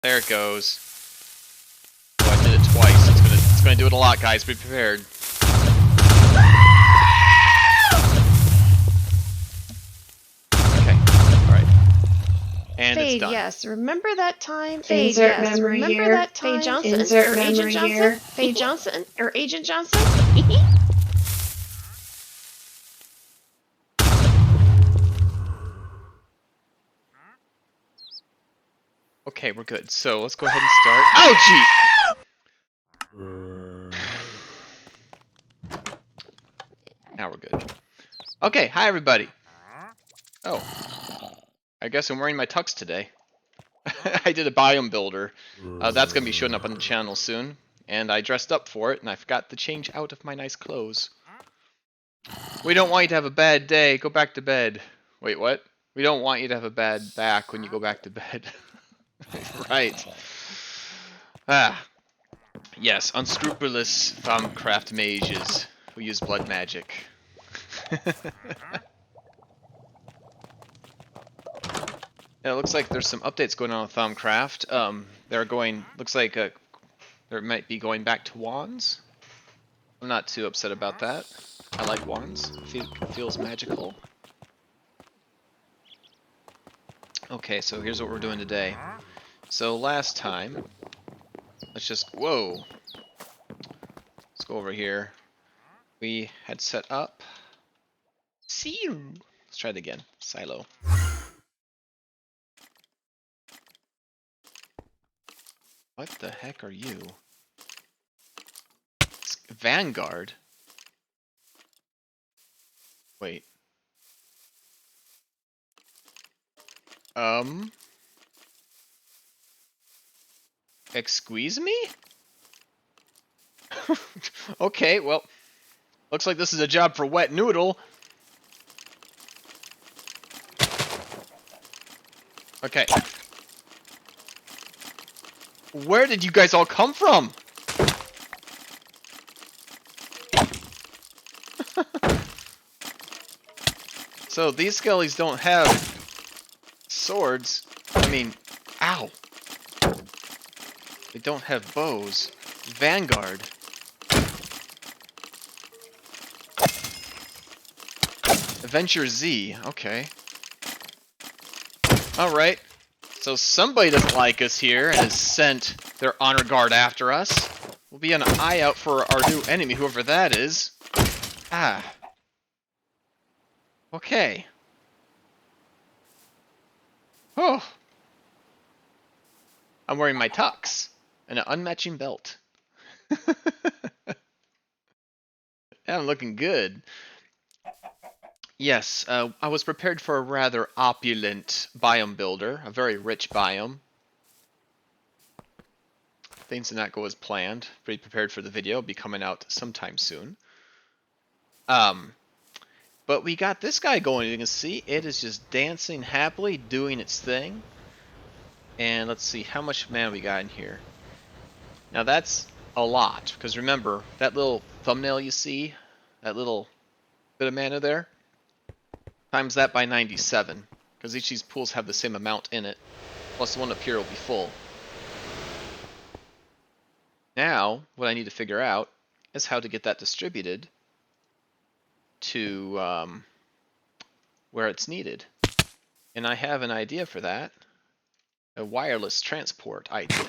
There it goes. Oh, I did it twice. It's gonna do it a lot, guys. Be prepared. Okay. All right. And Fade, it's done. yes. Remember that time? Fade, Insert yes. memory Remember here. that time? Fade Johnson. Insert or memory Agent Johnson? here. Fade Johnson or Agent Johnson? Okay, we're good. So let's go ahead and start. Oh, gee! Now we're good. Okay, hi everybody. Oh, I guess I'm wearing my tux today. I did a biome builder. That's gonna be showing up on the channel soon, and I dressed up for it, and I forgot to change out of my nice clothes. We don't want you to have a bad day. Go back to bed. Wait, what? We don't want you to have a bad back when you go back to bed. Right. Ah. Yes, unscrupulous Thaumcraft mages who use blood magic. Yeah, it looks like there's some updates going on with Thaumcraft. They're going. Looks like they might be going back to wands. I'm not too upset about that. I like wands. Feels magical. Okay, so here's what we're doing today. So last time, let's just whoa. Let's go over here. We had set up. See you. Let's try it again. Silo. What the heck are you? Vanguard? Wait. Excuse me? Okay, well, looks like this is a job for Wet Noodle. Okay. Where did you guys all come from? So these skellies don't have swords. I mean, ow. They don't have bows. Vanguard. Adventure Z. Okay. Alright. So somebody doesn't like us here and has sent their honor guard after us. We'll be on an eye out for our new enemy, whoever that is. Ah. Okay. Oh. I'm wearing my tux and an unmatching belt. I'm looking good. Yes, I was prepared for a rather opulent biome builder, a very rich biome. Things did not go as planned. Pretty prepared for the video. It'll be coming out sometime soon. But we got this guy going. You can see it is just dancing happily, doing its thing. And let's see how much mana we got in here. Now that's a lot, because remember, that little thumbnail you see, that little bit of mana there, times that by 97, because each of these pools have the same amount in it, plus the one up here will be full. Now, what I need to figure out is how to get that distributed to where it's needed. And I have an idea for that, a wireless transport idea.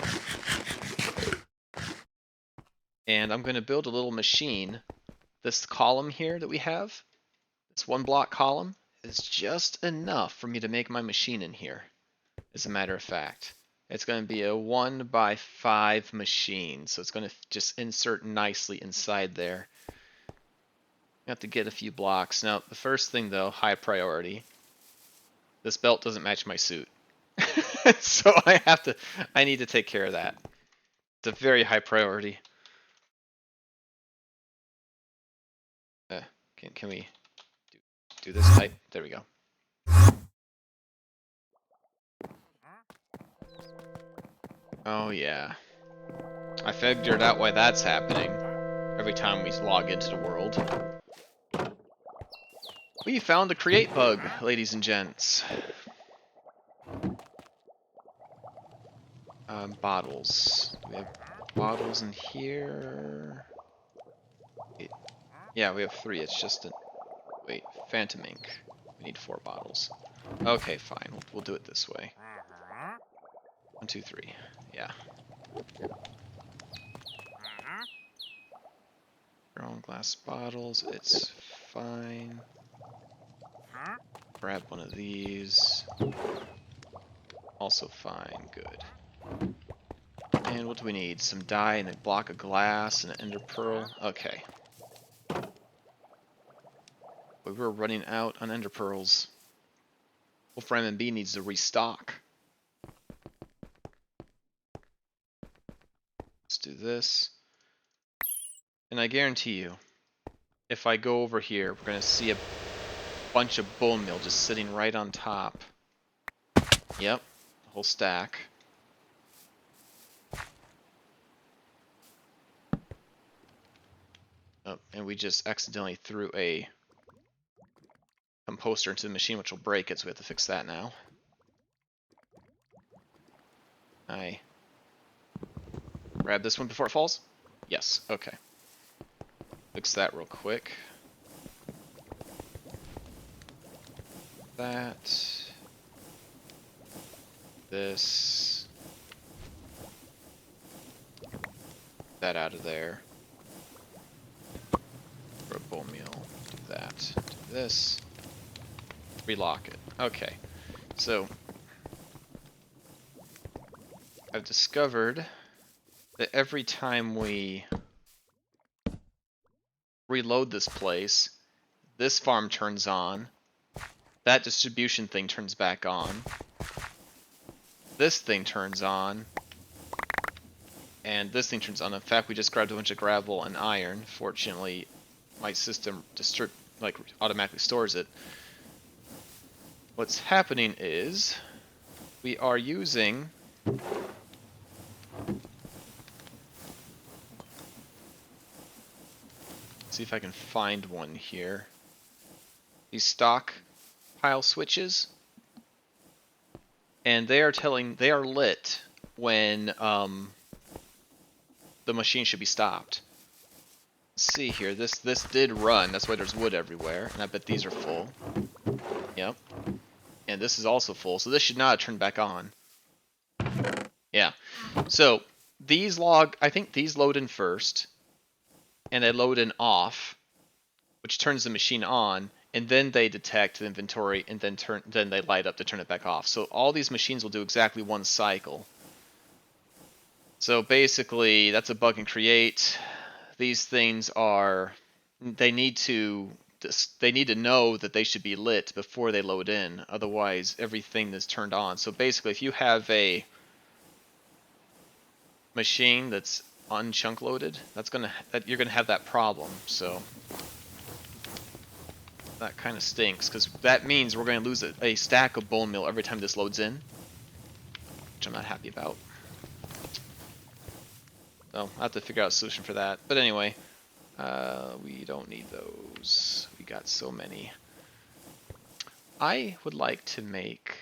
And I'm going to build a little machine. This column here that we have, this one block column, is just enough for me to make my machine in here, as a matter of fact. It's going to be a 1x5 machine, so it's going to just insert nicely inside there. I have to get a few blocks. Now, the first thing though, high priority, this belt doesn't match my suit. So I need to take care of that. It's a very high priority. Can we do this type? There we go. Oh yeah. I figured out why that's happening every time we log into the world. We found a create bug, ladies and gents. Bottles. We have bottles in here. Yeah, we have 3. It's just a... Wait, Phantom Ink. We need 4 bottles. Okay, fine. We'll do it this way. 1, 2, 3. Yeah. Wrong glass bottles. It's fine. Grab one of these. Also fine. Good. And what do we need? Some dye and a block of glass and an ender pearl. Okay. But we're running out on ender pearls. Wolfram and B needs to restock. Let's do this. And I guarantee you, if I go over here, we're going to see a bunch of bone meal just sitting right on top. Yep, the whole stack. Oh, and we just accidentally threw a composter into the machine, which will break it, so we have to fix that now. I grab this one before it falls? Yes, okay. Fix that real quick. That. This. That out of there. For a bone meal. Do that. Do this. Relock it. Okay. So, I've discovered that every time we reload this place, this farm turns on, that distribution thing turns back on, this thing turns on, and this thing turns on. In fact, we just grabbed a bunch of gravel and iron. Fortunately, my system automatically stores it. What's happening is we are using see if I can find one here. These stock pile switches, and they are lit when the machine should be stopped. Let's see here. This did run. That's why there's wood everywhere, and I bet these are full. Yep. And this is also full, so this should not have turned back on. Yeah. So these I think these load in first, and they load in off, which turns the machine on, and then they detect the inventory, and then they light up to turn it back off. So all these machines will do exactly one cycle. So basically, that's a bug in Create. These things they need to know that they should be lit before they load in. Otherwise, everything is turned on. So basically, if you have a machine that's unchunk loaded, you're gonna have that problem. So that kind of stinks, because that means we're going to lose a stack of bone meal every time this loads in, which I'm not happy about. So I'll have to figure out a solution for that. But anyway, we don't need those. We got so many. I would like to make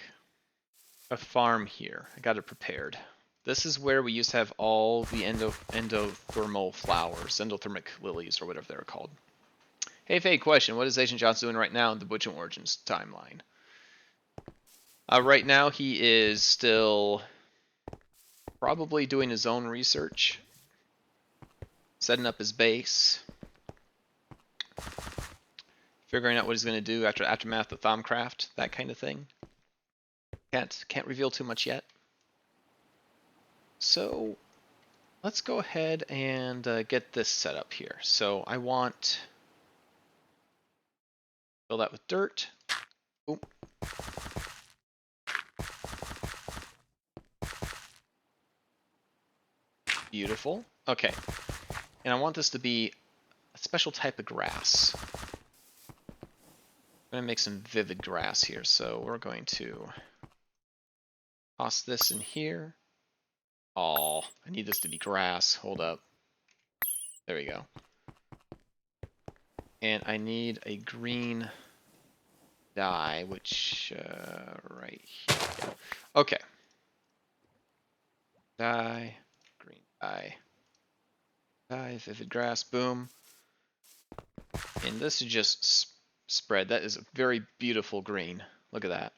a farm here. I got it prepared. This is where we used to have all the endothermal flowers, endothermic lilies, or whatever they're called. Hey, Fade, question. What is Agent Johnson doing right now in the Bewitchment Origins timeline? Right now, he is still probably doing his own research, setting up his base, figuring out what he's going to do after Aftermath of Thaumcraft, that kind of thing. Can't reveal too much yet. So let's go ahead and get this set up here. So I want fill that with dirt. Oop. Beautiful. Okay. And I want this to be a special type of grass. I'm going to make some vivid grass here. So we're going to toss this in here. Oh, I need this to be grass. Hold up. There we go. And I need a green dye, which right here. Okay. dye, green dye, dye, vivid grass, boom. And this is just spread. That is a very beautiful green. Look at that.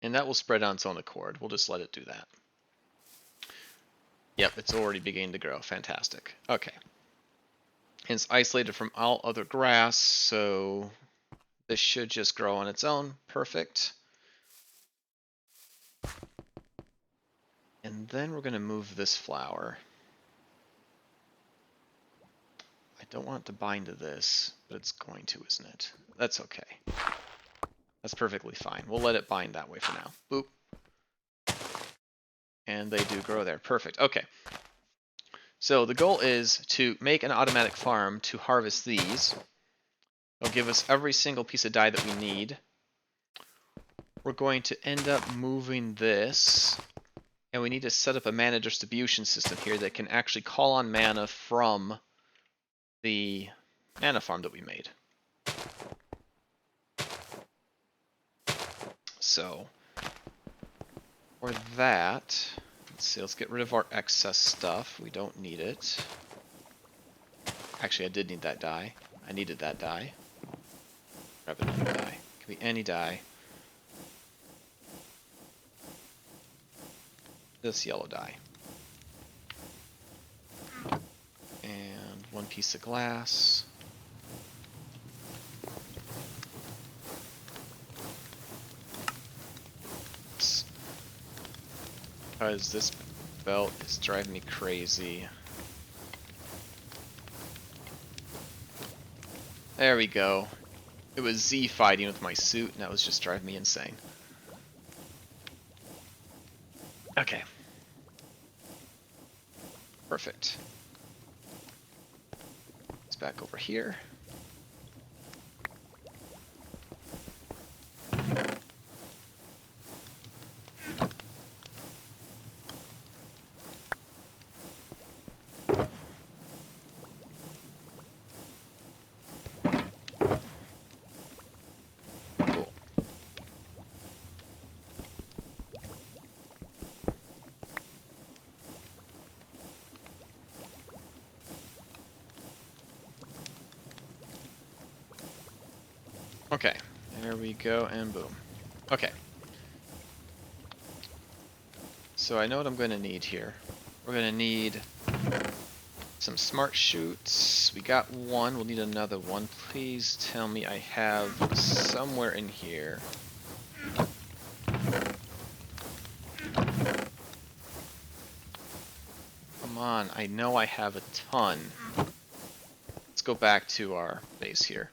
And that will spread on its own accord. We'll just let it do that. Yep, it's already beginning to grow. Fantastic. Okay. And it's isolated from all other grass, so this should just grow on its own. Perfect. And then we're going to move this flower. I don't want it to bind to this, but it's going to, isn't it? That's okay. That's perfectly fine. We'll let it bind that way for now. Boop. And they do grow there. Perfect. Okay. So the goal is to make an automatic farm to harvest these. It'll give us every single piece of dye that we need. We're going to end up moving this, and we need to set up a mana distribution system here that can actually call on mana from the mana farm that we made. So, for that, let's see, let's get rid of our excess stuff. We don't need it. Actually, I did need that dye. I needed that dye. Grab another dye. Could be any dye. This yellow dye. And one piece of glass. Because this belt is driving me crazy. There we go. It was Z fighting with my suit, and that was just driving me insane. Okay. Perfect. It's back over here. Cool. Okay, there we go, and boom. Okay. So I know what I'm going to need here. We're going to need some smart shoots. We got one, we'll need another one. Please tell me I have somewhere in here. Come on, I know I have a ton. Let's go back to our base here.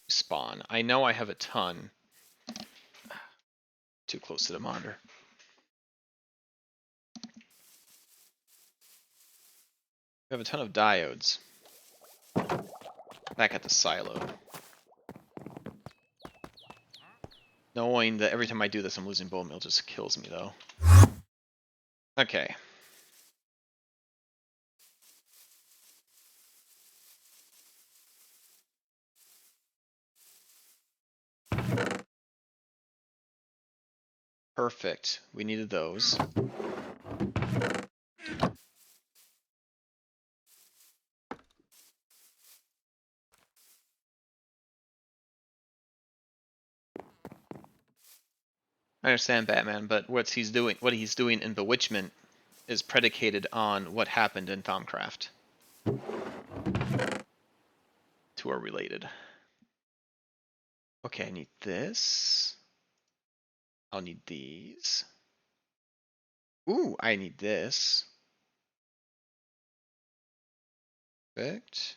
Spawn. I know I have a ton. Too close to the monitor. We have a ton of diodes. Back at the silo. Knowing that every time I do this I'm losing bone meal just kills me though. Okay. Perfect. We needed those. I understand Batman, but what he's doing in Bewitchment is predicated on what happened in Thaumcraft. Two are related. Okay, I need this. I'll need these. Ooh, I need this. Perfect.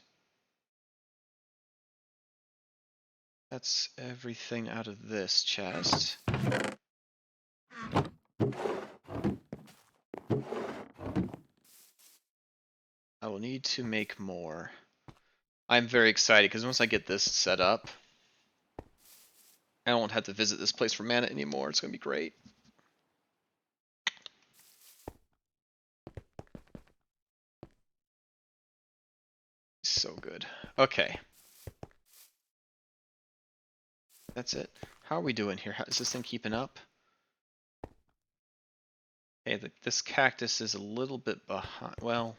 That's everything out of this chest. I will need to make more. I'm very excited because once I get this set up, I won't have to visit this place for mana anymore. It's going to be great. So good. Okay. That's it. How are we doing here? Is this thing keeping up? Okay, this cactus is a little bit behind. Well,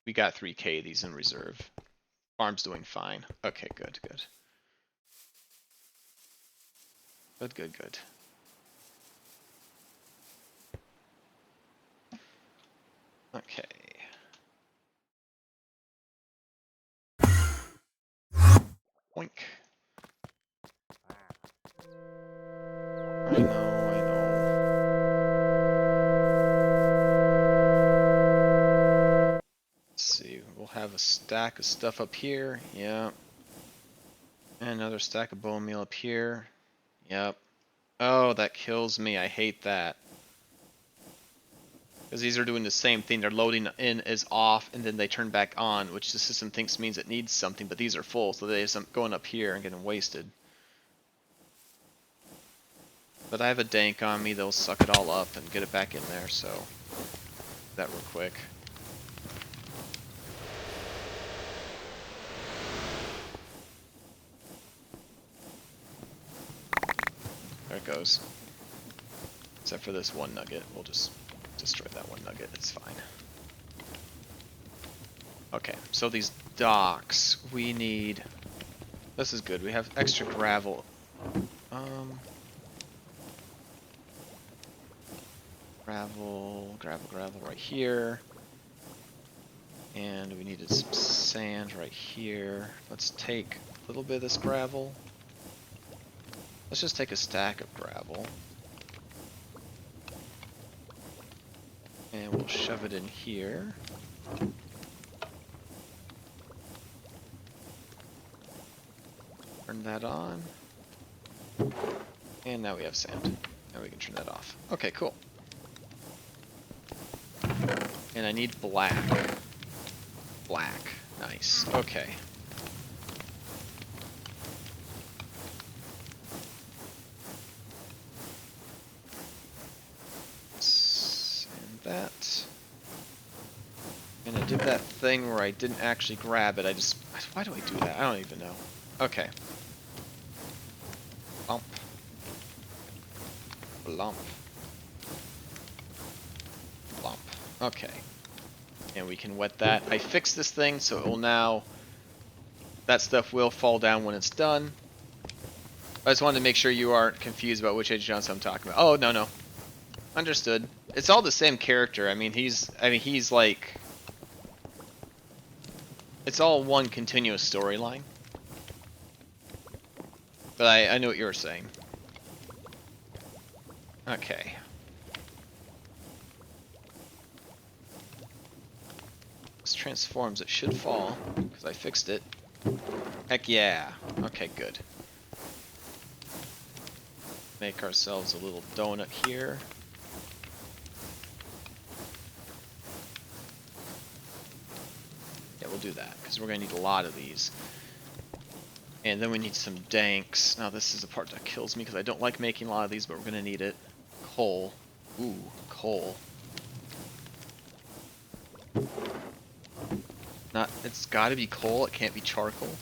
we got 3k of these in reserve. Farm's doing fine. Okay, good, good. Good, good, good. Okay. Boink. I know, I know. Let's see, we'll have a stack of stuff up here. Yep. And another stack of bone meal up here. Yep. Oh, that kills me. I hate that. Because these are doing the same thing. They're loading in as off, and then they turn back on, which the system thinks means it needs something, but these are full, so they're just going up here and getting wasted. But I have a dank on me. They'll suck it all up and get it back in there, so that real quick. There it goes. Except for this one nugget. We'll just destroy that one nugget. It's fine. Okay, so these docks, we need... This is good. We have extra gravel. Gravel right here. And we needed some sand right here. Let's take a little bit of this gravel. Let's just take a stack of gravel. And we'll shove it in here. Turn that on. And now we have sand. Now we can turn that off. Okay, cool. And I need black. Black. Nice. Okay. Sand that. And I did that thing where I didn't actually grab it. Why do I do that? I don't even know. Okay. Bump. Blump. Blump. Okay. And we can wet that. I fixed this thing, so it will now... That stuff will fall down when it's done. I just wanted to make sure you aren't confused about which Agent Johnson I'm talking about. Oh, no, no. Understood. It's all the same character. I mean, he's like... It's all one continuous storyline. But I knew what you were saying. Okay. This transforms. It should fall, because I fixed it. Heck yeah. Okay, good. Make ourselves a little donut here. Yeah, we'll do that, because we're going to need a lot of these. And then we need some danks. Now this is the part that kills me, because I don't like making a lot of these, but we're going to need it. Coal. Ooh, coal. It's got to be coal, it can't be charcoal.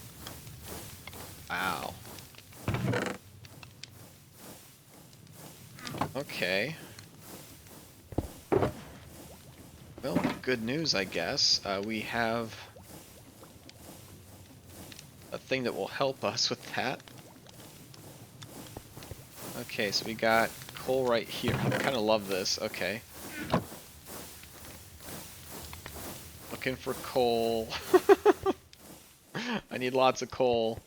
Wow. Okay. Well, good news, I guess. We have a thing that will help us with that. Okay, so we got coal right here. I kind of love this. Okay. Looking for coal. I need lots of coal.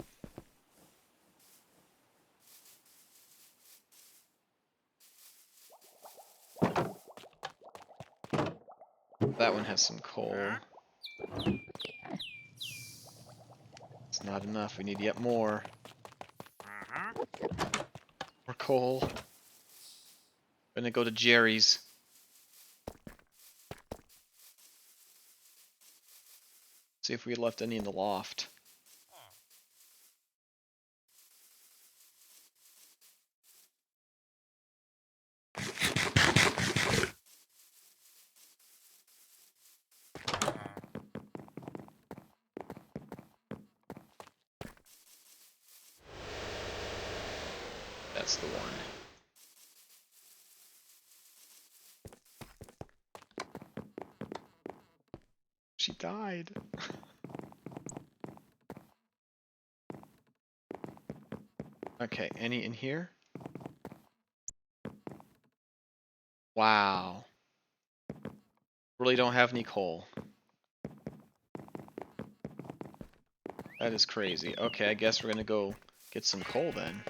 That one has some coal. It's not enough. We need yet more. More coal. Gonna go to Jerry's. See if we left any in the loft. That's the one. She died. Okay, any in here? Wow. Really don't have any coal. That is crazy. Okay, I guess we're gonna go get some coal then.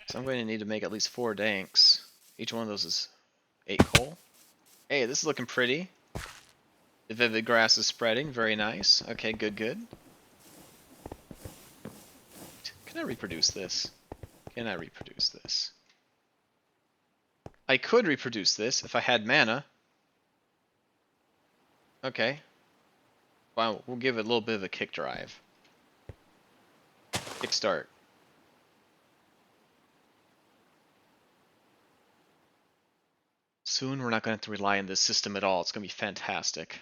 So I'm going to need to make at least 4 danks. Each one of those is 8 coal. Hey, this is looking pretty. The vivid grass is spreading. Very nice. Okay, good, good. Can I reproduce this? Can I reproduce this? I could reproduce this if I had mana. Okay. Well, we'll give it a little bit of a kick drive. Kickstart. Soon we're not going to have to rely on this system at all. It's going to be fantastic.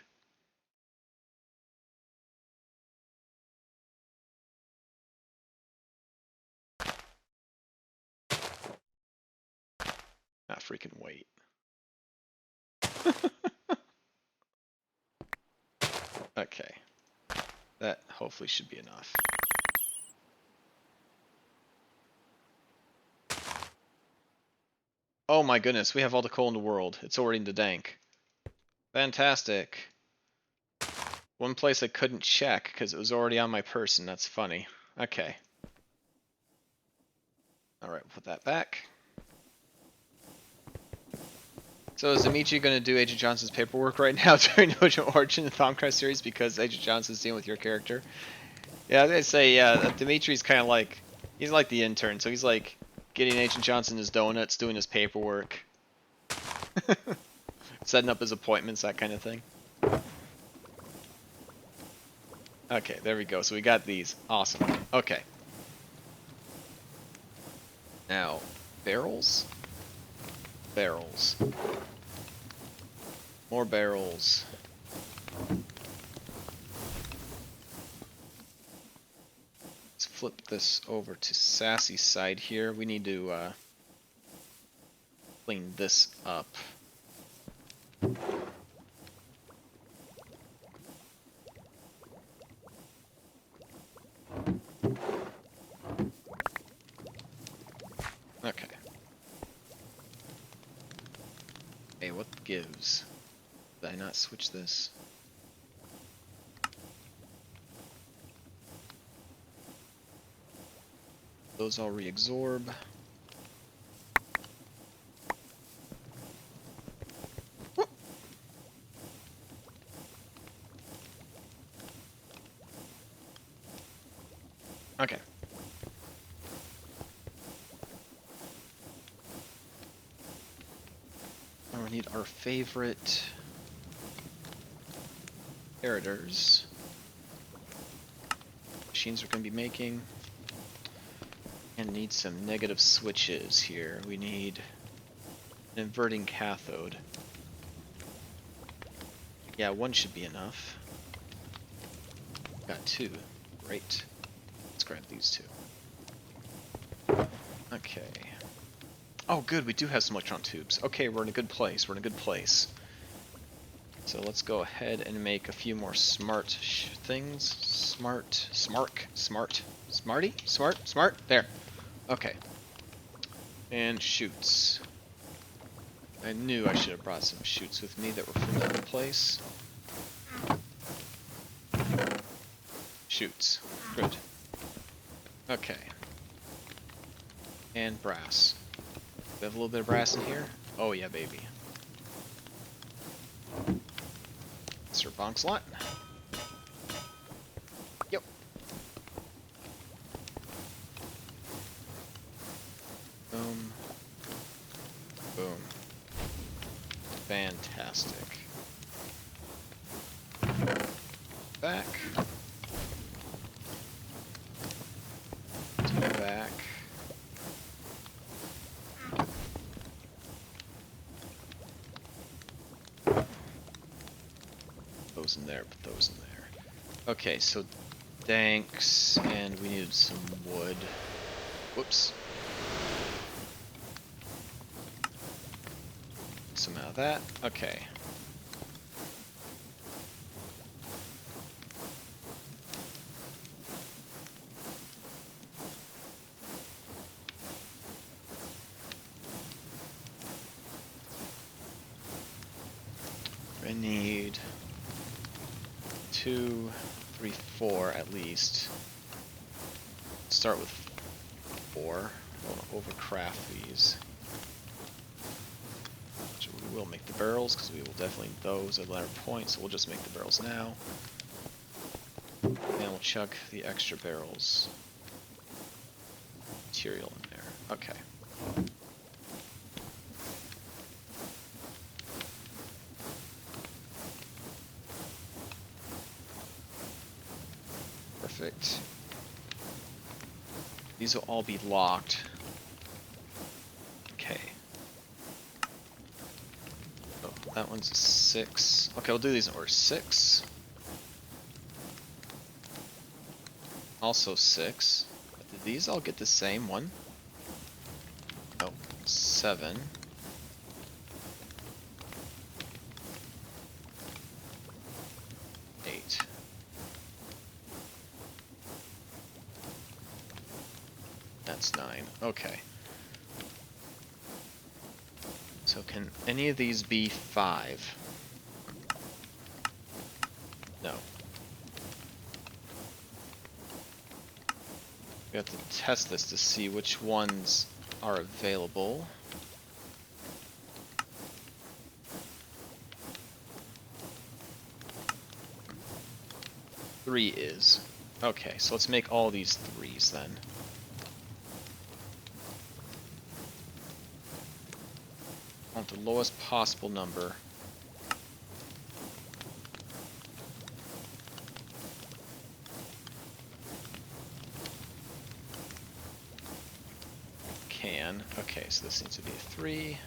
Not freaking wait. Okay. That hopefully should be enough. Oh my goodness, we have all the coal in the world. It's already in the dank. Fantastic. One place I couldn't check because it was already on my person. That's funny. Okay. Alright, we'll put that back. So is Dimitri going to do Agent Johnson's paperwork right now during the Origin and Thaumcraft series because Agent Johnson's dealing with your character? Yeah, I was going to say, yeah, Dimitri's kind of like, he's like the intern, so he's like getting Agent Johnson his donuts, doing his paperwork, setting up his appointments, that kind of thing. Okay, there we go. So we got these. Awesome. Okay. Now, barrels? Barrels. More barrels. Let's flip this over to Sassy's side here. We need to clean this up. Okay. Hey, what gives? Did I not switch this? Those all reabsorb. Okay. Now we need our favorite inheritors. Machines we're going to be making. And need some negative switches here. We need an inverting cathode. Yeah, 1 should be enough. Got 2. Great. Let's grab these 2. Okay. Oh, good. We do have some electron tubes. Okay, we're in a good place. We're in a good place. So let's go ahead and make a few more smart things. Smart. There. Okay. And shoots. I knew I should have brought some shoots with me that were from the other place. Shoots. Good. Okay. And brass. We have a little bit of brass in here? Oh yeah, baby. Sir Bonk-slot. Yep. Boom. Boom. Fantastic. Back. Back. Those in there, put those in there. Okay, so danks, and we needed some wood. Whoops. some out of that. Okay. I need 2, 3, 4 at least. Start with 4. I don't want to overcraft these. So we will make the barrels because we will definitely need those at a later point. So we'll just make the barrels now. And we'll chuck the extra barrels material in there. Okay. Perfect. These will all be locked. Okay. Oh, that one's a 6. Okay, we'll do these in order. 6. Also 6. Did these all get the same one? No. 7. 8. That's 9. Okay. So can any of these be 5? No. We have to test this to see which ones are available. Three is. Okay, so let's make all these 3s then. I want the lowest possible number. Can. Okay, so this needs to be a 3.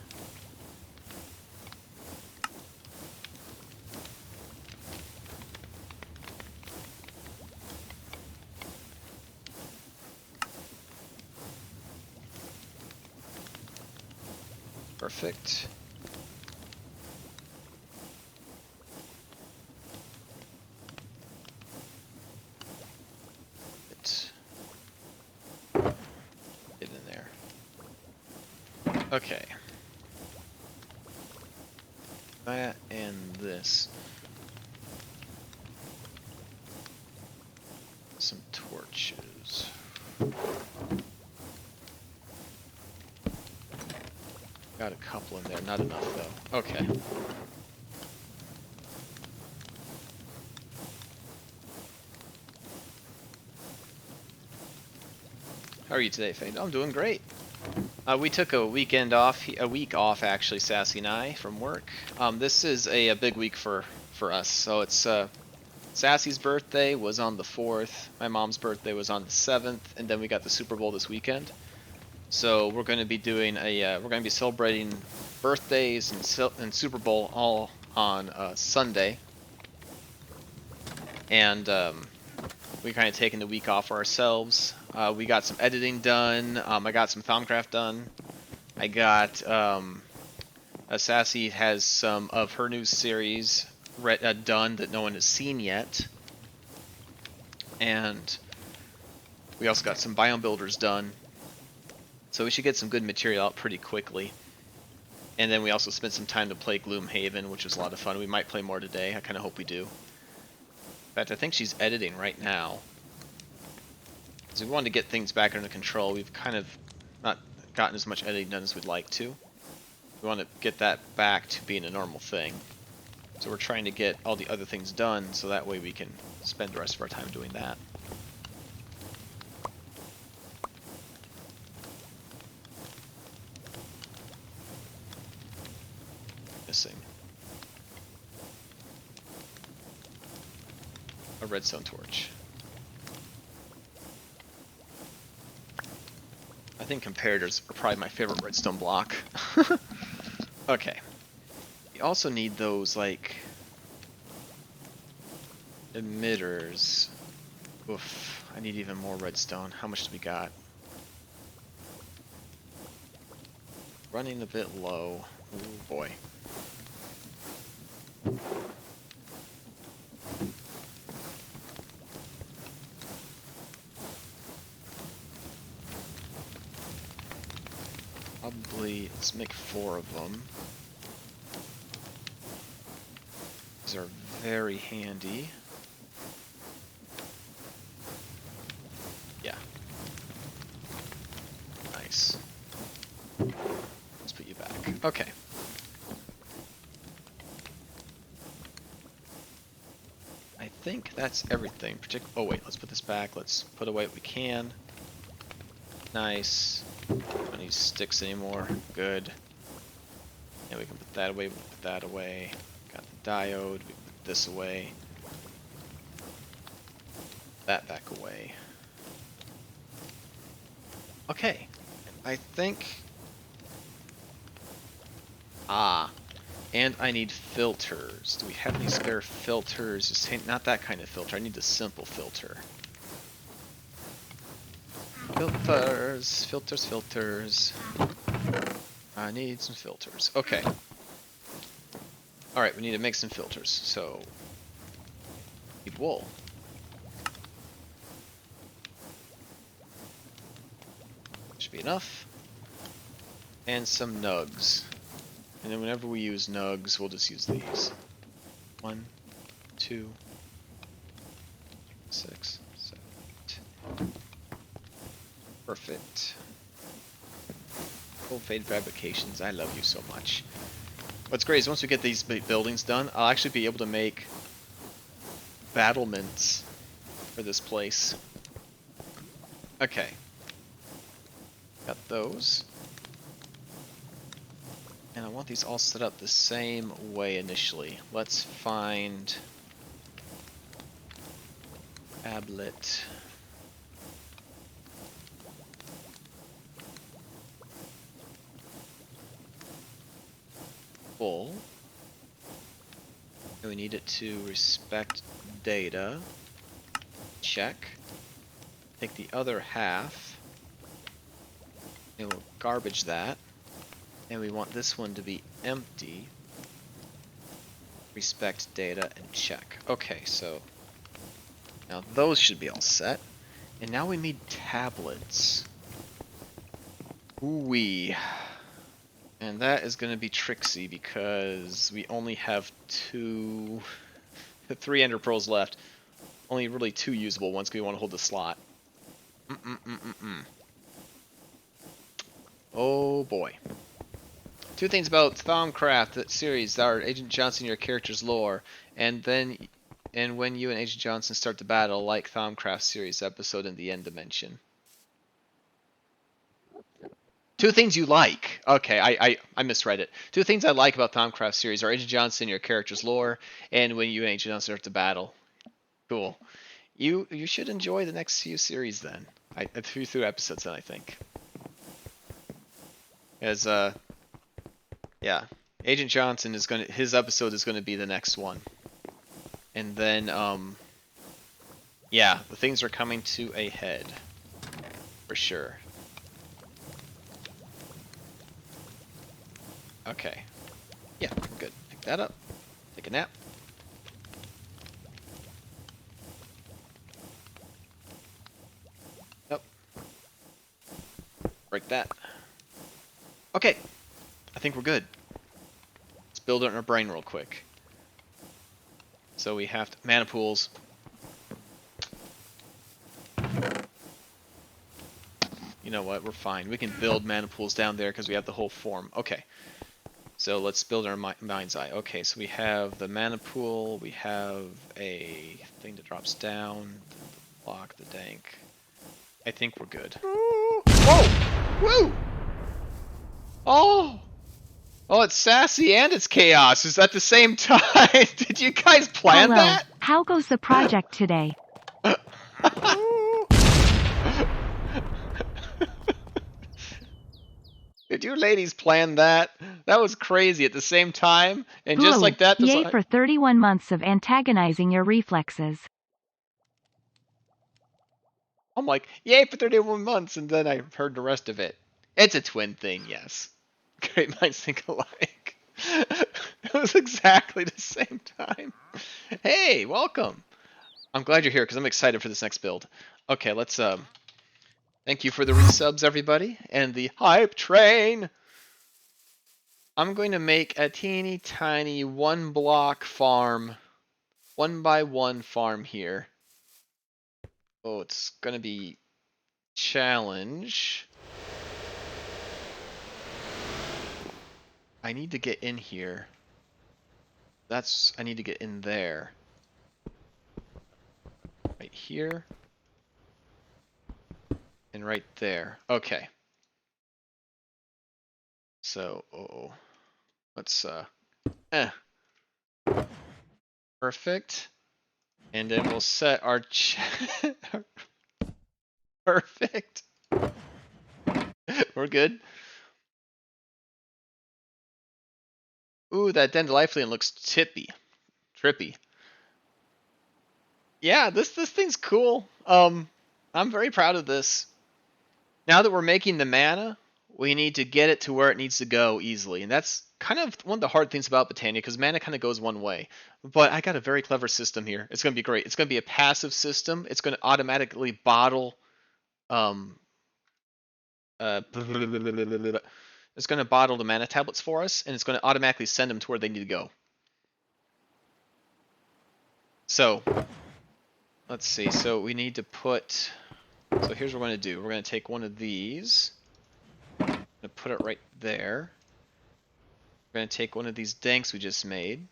Perfect. Get in there. Okay. That and this. Some torches. Got a couple in there, not enough though. Okay. How are you today, Fade? I'm doing great. We took a week off actually, Sassy and I, from work. This is a big week for us. So it's Sassy's birthday was on the 4th, my mom's birthday was on the 7th, and then we got the Super Bowl this weekend. So we're going to be doing we're going to be celebrating birthdays and Super Bowl all on Sunday. And we kind of taking the week off for ourselves. We got some editing done. I got some Thaumcraft done. I got Sassy has some of her new series done that no one has seen yet. And we also got some biome builders done. So we should get some good material out pretty quickly. And then we also spent some time to play Gloomhaven, which was a lot of fun. We might play more today. I kind of hope we do. In fact, I think she's editing right now. Because we wanted to get things back under control. We've kind of not gotten as much editing done as we'd like to. We want to get that back to being a normal thing. So we're trying to get all the other things done so that way we can spend the rest of our time doing that. Missing a redstone torch. I think comparators are probably my favorite redstone block. Okay. You also need those, like, emitters. Oof, I need even more redstone. How much do we got? Running a bit low. Ooh, boy. Probably, let's make 4 of them. These are very handy. Yeah. Nice. Let's put you back. Okay. I think that's everything. Oh wait, let's put this back. Let's put away what we can. Nice. Don't need sticks anymore. Good. And we can put that away. We can put that away. Got the diode. We can put this away. That back away. Okay. I think... Ah. And I need filters. Do we have any spare filters? Just not that kind of filter. I need the simple filter. Filters, filters, filters. I need some filters. Okay. Alright, we need to make some filters. So, need wool. Should be enough. And some nugs. And then whenever we use nugs, we'll just use these. 1, 2, 6, 7, 8. Perfect. Full Fade Fabrications, I love you so much. What's great is once we get these buildings done, I'll actually be able to make battlements for this place. Okay. Got those. And I want these all set up the same way initially. Let's find tablet. Full. And we need it to respect data. Check. Take the other half. And we'll garbage that. And we want this one to be empty. Respect data and check. Okay, so now those should be all set. And now we need tablets. Ooh-wee. And that is going to be tricksy because we only have 3 ender pearls left. Only really 2 usable ones because we want to hold the slot. Oh boy. 2 things about Thaumcraft, that series, that are Agent Johnson, your character's lore, and when you and Agent Johnson start the battle, like Thaumcraft series episode in the End Dimension. 2 things you like. Okay, I misread it. 2 things I like about Thaumcraft series are Agent Johnson, your character's lore, and when you and Agent Johnson start the battle. Cool. You should enjoy the next few series then. Through episodes then, I think. As yeah, Agent Johnson is his episode is gonna be the next one. And then yeah, the things are coming to a head. For sure. Okay. Yeah, good. Pick that up. Take a nap. Nope. Break that. Okay. I think we're good. Let's build it in our brain real quick. So we have mana pools. You know what? We're fine. We can build mana pools down there because we have the whole form. Okay. So let's build our mind's eye. Okay, so we have the mana pool. We have a thing that drops down. The block, the dank. I think we're good. Whoa! Woo! Oh! Oh, it's sassy and it's chaos. Is at the same time? Did you guys plan Hello. that? How goes the project today? Did you ladies plan that? That was crazy at the same time, and just Ooh, like that, yay for 31 months of antagonizing your reflexes. I'm like, yay for 31 months, and then I heard the rest of it. It's a twin thing, yes. Great minds think alike. was exactly the same time. Hey, welcome. I'm glad you're here because I'm excited for this next build. Okay, let's thank you for the resubs, everybody, and the hype train. I'm going to make a teeny tiny 1-block farm, 1x1 farm here. Oh, it's gonna be challenge. I need to get in here. I need to get in there. Right here. And right there. Okay. So, let's, perfect. And then we'll set our perfect. We're good. Ooh, that dandelion looks trippy. Yeah, this thing's cool. I'm very proud of this. Now that we're making the mana, we need to get it to where it needs to go easily, and that's kind of one of the hard things about Botania, because mana kind of goes one way. But I got a very clever system here. It's going to be great. It's going to be a passive system. It's going to automatically bottle. It's going to bottle the mana tablets for us, and it's going to automatically send them to where they need to go. So, let's see. So we need to put. So here's what we're going to do. We're going to take one of these. I'm going to put it right there. We're going to take one of these danks we just made.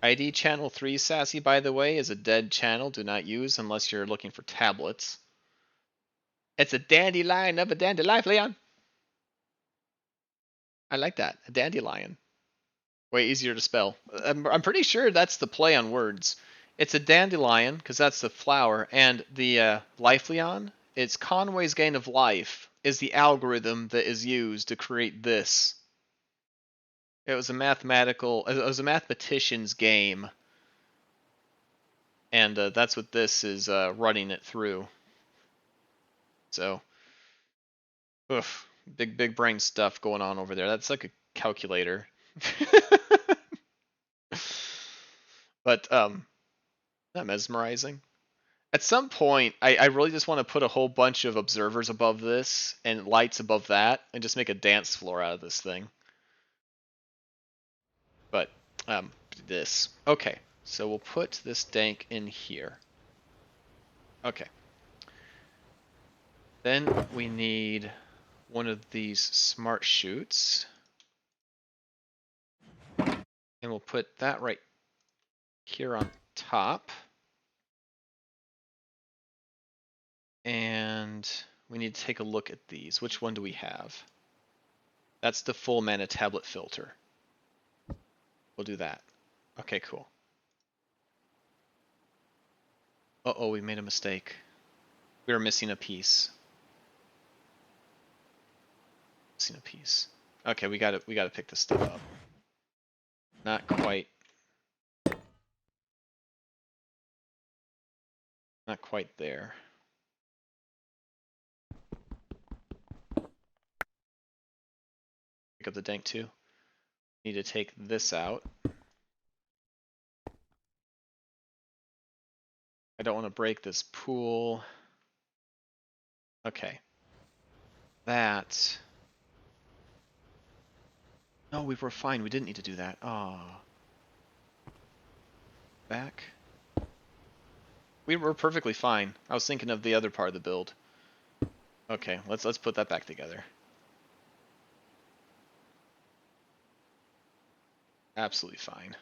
ID channel 3 Sassy, by the way, is a dead channel. Do not use unless you're looking for tablets. It's a dandelion of a dandelion. I like that. A dandelion. Way easier to spell. I'm pretty sure that's the play on words. It's a dandelion, because that's the flower, and the Lifeleon, it's Conway's Gain of Life, is the algorithm that is used to create this. It was a mathematician's game, and that's what this is running it through. So, oof, big brain stuff going on over there. That's like a calculator. But not mesmerizing. At some point, I really just want to put a whole bunch of observers above this and lights above that, and just make a dance floor out of this thing. But this. Okay, so we'll put this dank in here. Okay. Then we need one of these smart chutes. And we'll put that right here on top. And we need to take a look at these. Which one do we have? That's the full mana tablet filter. We'll do that. Okay, cool. Uh-oh, we made a mistake. We were missing a piece. Missing a piece. Okay, we gotta pick this stuff up. Not quite. Not quite there. Pick up the dank too. Need to take this out. I don't want to break this pool. Okay. That. No, we were fine. We didn't need to do that. Oh. Back. We were perfectly fine. I was thinking of the other part of the build. Okay, let's put that back together. Absolutely fine.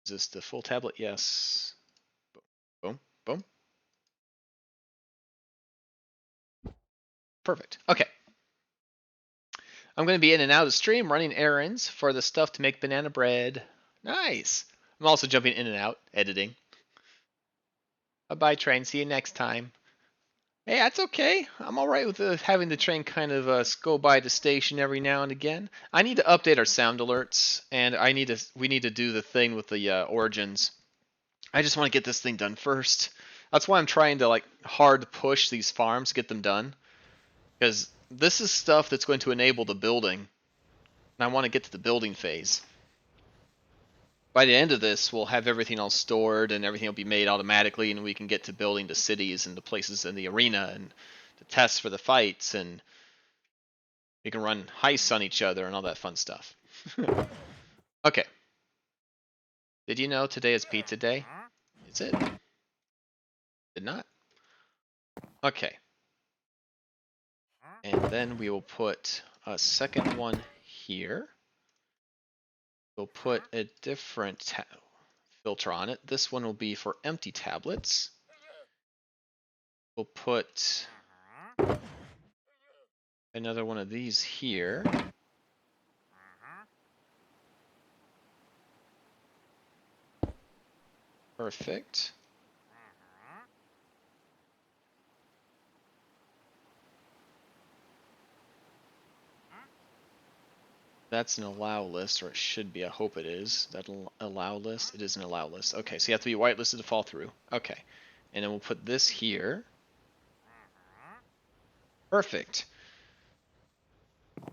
Is this the full tablet? Yes. Boom, boom. Perfect. Okay. I'm going to be in and out of the stream running errands for the stuff to make banana bread. Nice. I'm also jumping in and out, editing. Bye-bye, train. See you next time. Hey, that's okay. I'm alright with having the train kind of go by the station every now and again. I need to update our sound alerts, and we need to do the thing with the origins. I just want to get this thing done first. That's why I'm trying to like hard push these farms, get them done. Because this is stuff that's going to enable the building. And I want to get to the building phase. By the end of this, we'll have everything all stored and everything will be made automatically, and we can get to building the cities and the places in the arena and the tests for the fights, and we can run heists on each other and all that fun stuff. Okay. Did you know today is pizza day? Is it? Did not. Okay. And then we will put a second one here. We'll put a different filter on it. This one will be for empty tablets. We'll put another one of these here. Perfect. That's an allow list, or it should be. I hope it is. That allow list? It is an allow list. Okay, so you have to be whitelisted to fall through. Okay. And then we'll put this here. Perfect.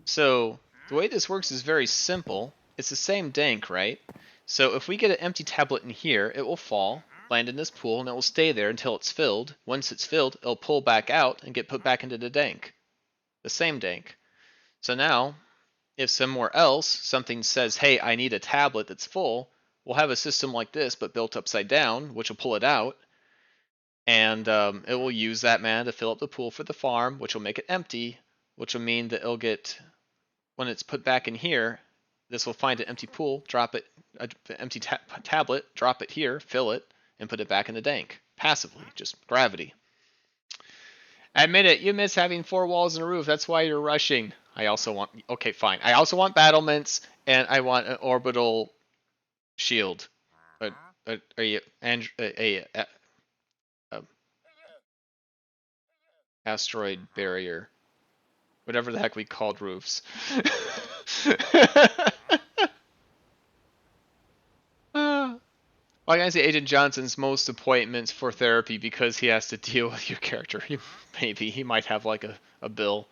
So the way this works is very simple. It's the same dank, right? So if we get an empty tablet in here, it will fall, land in this pool, and it will stay there until it's filled. Once it's filled, it'll pull back out and get put back into the dank. The same dank. So now, if somewhere else something says, hey, I need a tablet that's full, we'll have a system like this, but built upside down, which will pull it out. And it will use that mana to fill up the pool for the farm, which will make it empty, which will mean that it'll get, when it's put back in here, this will find an empty pool, drop it, an empty tablet, drop it here, fill it, and put it back in the dank. Passively, just gravity. Admit it, you miss having 4 walls and a roof, that's why you're rushing. I also want, okay, fine. I also want battlements, and I want an orbital shield. Asteroid barrier. Whatever the heck we called roofs. Well, I can say Agent Johnson's most appointments for therapy because he has to deal with your character. Maybe he might have like a bill.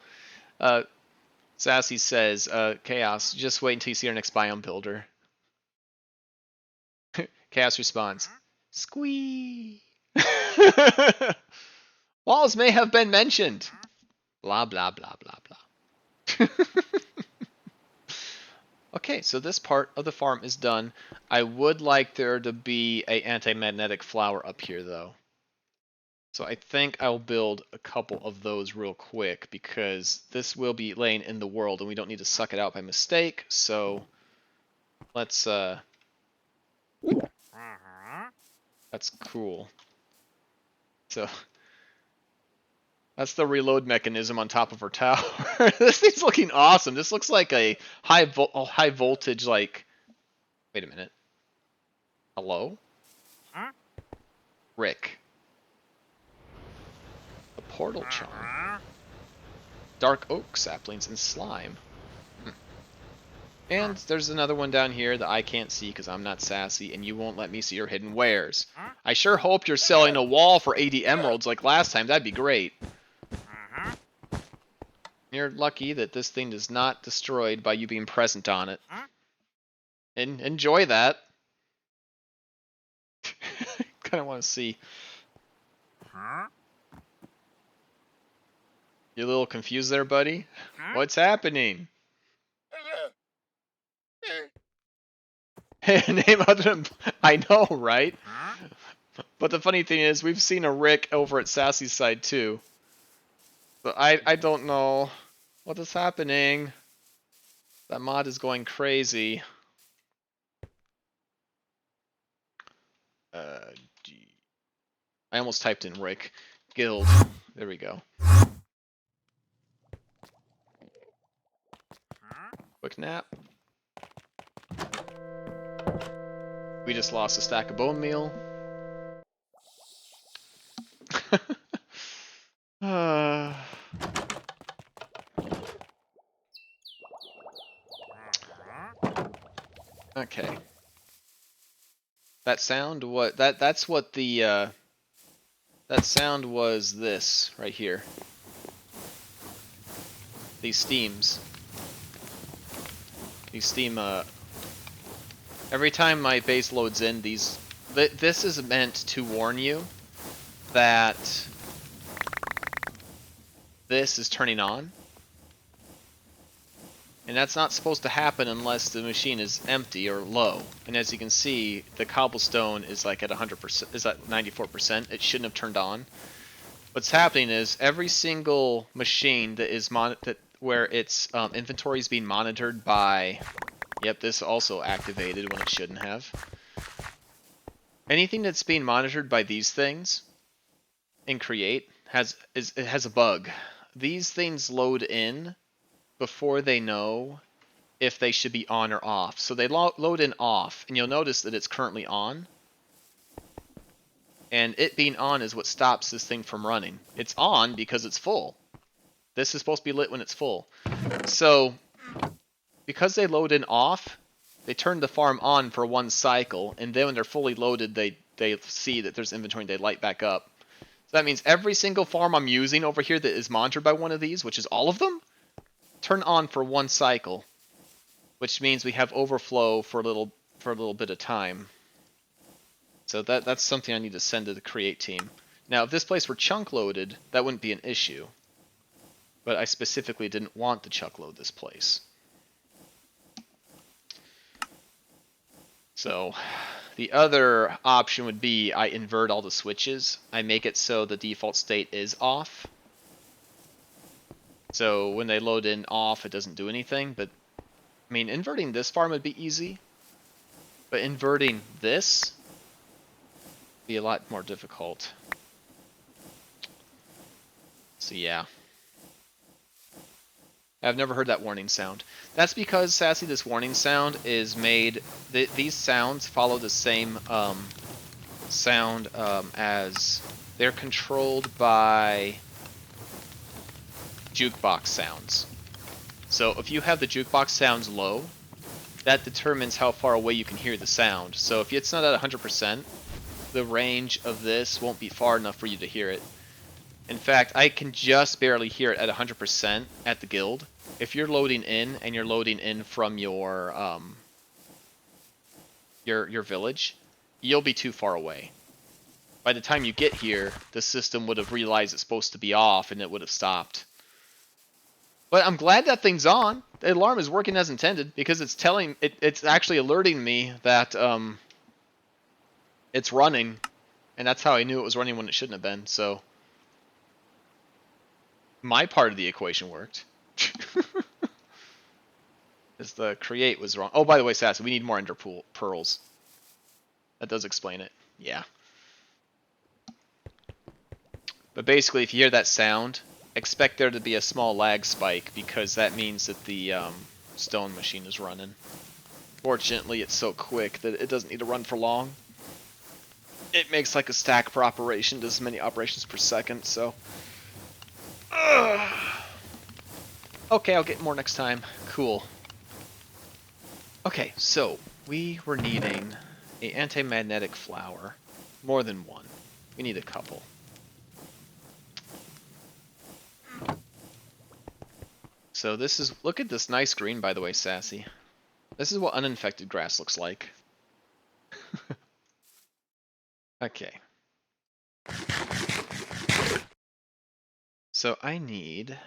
Sassy says, Chaos, just wait until you see our next biome builder. Chaos responds, squee. Walls may have been mentioned. Blah, blah, blah, blah, blah. Okay, so this part of the farm is done. I would like there to be an anti-magnetic flower up here, though. So I think I'll build a couple of those real quick, because this will be laying in the world, and we don't need to suck it out by mistake, so let's, that's cool. So, that's the reload mechanism on top of our tower. This thing's looking awesome. This looks like a high voltage, like... Wait a minute. Hello? Rick. A portal charm. Dark oak saplings and slime. And there's another one down here that I can't see because I'm not sassy, and you won't let me see your hidden wares. I sure hope you're selling a wall for 80 emeralds like last time. That'd be great. You're lucky that this thing is not destroyed by you being present on it. And enjoy that. Kind of want to see. You a little confused there, buddy? What's happening? Name other than... I know, right? But the funny thing is, we've seen a Rick over at Sassy's side, too. But I don't know what is happening. That mod is going crazy. I almost typed in Rick. Guild. There we go. Quick nap. We just lost a stack of bone meal. Okay. That sound, that's what the that sound was this right here. These steams. These steam every time my base loads in, this is meant to warn you that this is turning on. And that's not supposed to happen unless the machine is empty or low. And as you can see, the cobblestone is like at 100%, is at 94%. It shouldn't have turned on. What's happening is every single machine that is where its inventory is being monitored by, yep, this also activated when it shouldn't have. Anything that's being monitored by these things in Create it has a bug. These things load in before they know if they should be on or off. So they load in off, and you'll notice that it's currently on. And it being on is what stops this thing from running. It's on because it's full. This is supposed to be lit when it's full. So, because they load in off, they turn the farm on for one cycle, and then when they're fully loaded, they see that there's inventory and they light back up. So that means every single farm I'm using over here that is monitored by one of these, which is all of them, turn on for one cycle, which means we have overflow for a little bit of time. So that's something I need to send to the Create team. Now, if this place were chunk loaded, that wouldn't be an issue. But I specifically didn't want to chunk load this place. So the other option would be I invert all the switches. I make it so the default state is off. So when they load in off, it doesn't do anything. But I mean, inverting this farm would be easy. But inverting this would be a lot more difficult. So yeah. I've never heard that warning sound. That's because, Sassy, this warning sound is made... these sounds follow the same sound as... They're controlled by jukebox sounds. So if you have the jukebox sounds low, that determines how far away you can hear the sound. So if it's not at 100%, the range of this won't be far enough for you to hear it. In fact, I can just barely hear it at 100% at the guild. If you're loading in and you're loading in from your village, you'll be too far away. By the time you get here, the system would have realized it's supposed to be off and it would have stopped. But I'm glad that thing's on. The alarm is working as intended because it's actually alerting me that it's running, and that's how I knew it was running when it shouldn't have been. So my part of the equation worked. Is the create was wrong. Oh, by the way, Sassy, we need more ender pearls. That does explain it. Yeah. But basically, if you hear that sound, expect there to be a small lag spike because that means that the stone machine is running. Fortunately, it's so quick that it doesn't need to run for long. It makes like a stack per operation, does many operations per second, so... Okay, I'll get more next time. Cool. Okay, so we were needing an anti-magnetic flower. More than one. We need a couple. So this is... Look at this nice green, by the way, Sassy. This is what uninfected grass looks like. Okay. So I need...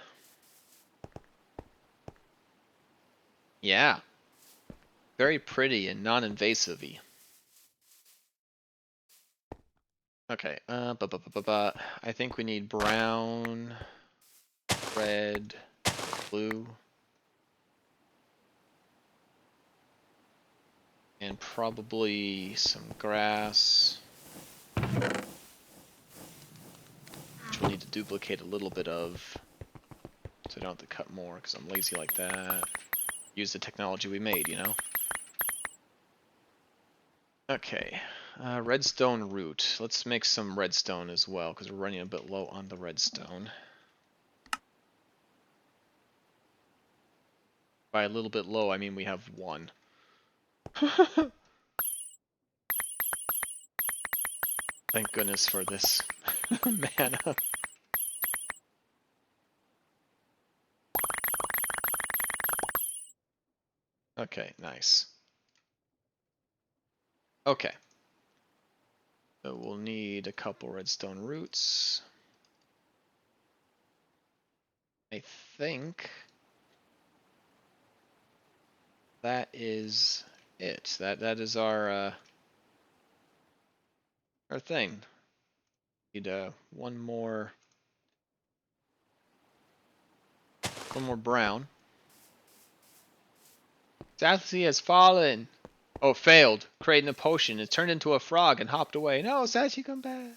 Yeah. Very pretty and non-invasive-y. Okay, I think we need brown, red, blue, and probably some grass, which we'll need to duplicate a little bit of, so I don't have to cut more, because I'm lazy like that. Use the technology we made, you know? Okay, redstone root. Let's make some redstone as well, because we're running a bit low on the redstone. By a little bit low, I mean we have one. Thank goodness for this mana. Okay, nice. Okay. So we'll need a couple redstone roots. I think that is it. That is our thing. Need one more brown. Sassy has fallen. Oh, failed. Creating a potion. It turned into a frog and hopped away. No, Sassy, come back.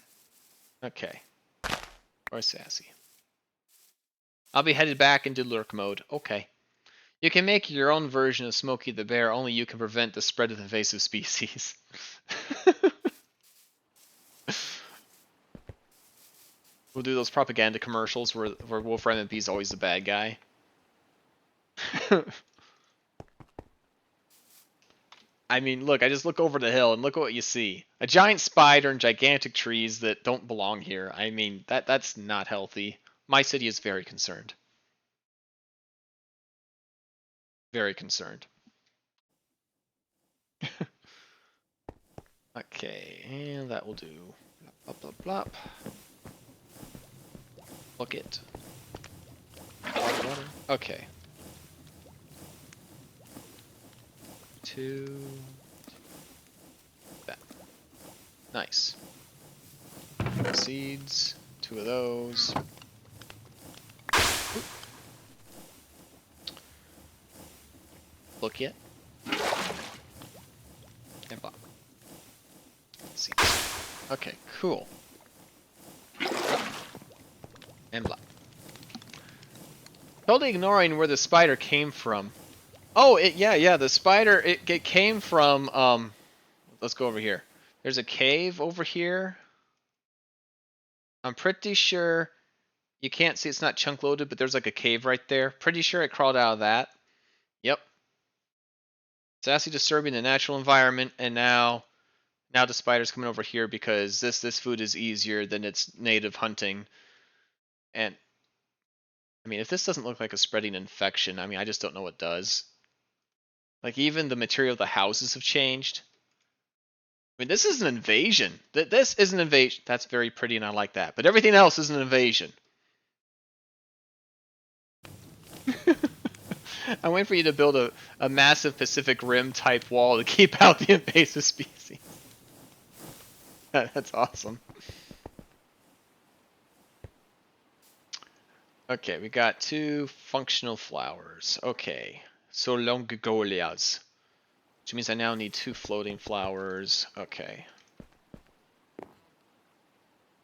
Okay. Or Sassy. I'll be headed back into lurk mode. Okay. You can make your own version of Smokey the Bear. Only you can prevent the spread of invasive species. We'll do those propaganda commercials where Wolfram MP is always the bad guy. I mean, look, I just look over the hill and look at what you see. A giant spider and gigantic trees that don't belong here. I mean, that's not healthy. My city is very concerned. Very concerned. Okay, and that will do. Blop, blop, blop. Bucket. Water. Okay. 2. That. Nice. Seeds. 2 of those. Oop. Look yet. And block. Seeds. Okay, cool. And block. Totally ignoring where the spider came from. Oh, yeah, the spider, it came from, let's go over here. There's a cave over here. I'm pretty sure, you can't see it's not chunk loaded, but there's like a cave right there. Pretty sure it crawled out of that. Yep. Sassy disturbing the natural environment, and now the spider's coming over here because this food is easier than its native hunting. And, I mean, if this doesn't look like a spreading infection, I mean, I just don't know what does. Like, even the material of the houses have changed. I mean, this is an invasion. This is an invasion. That's very pretty, and I like that. But everything else is an invasion. I'm waiting for you to build a massive Pacific Rim type wall to keep out the invasive species. That's awesome. Okay, we got 2 functional flowers. Okay, so longigolias. Which means I now need 2 floating flowers. Okay.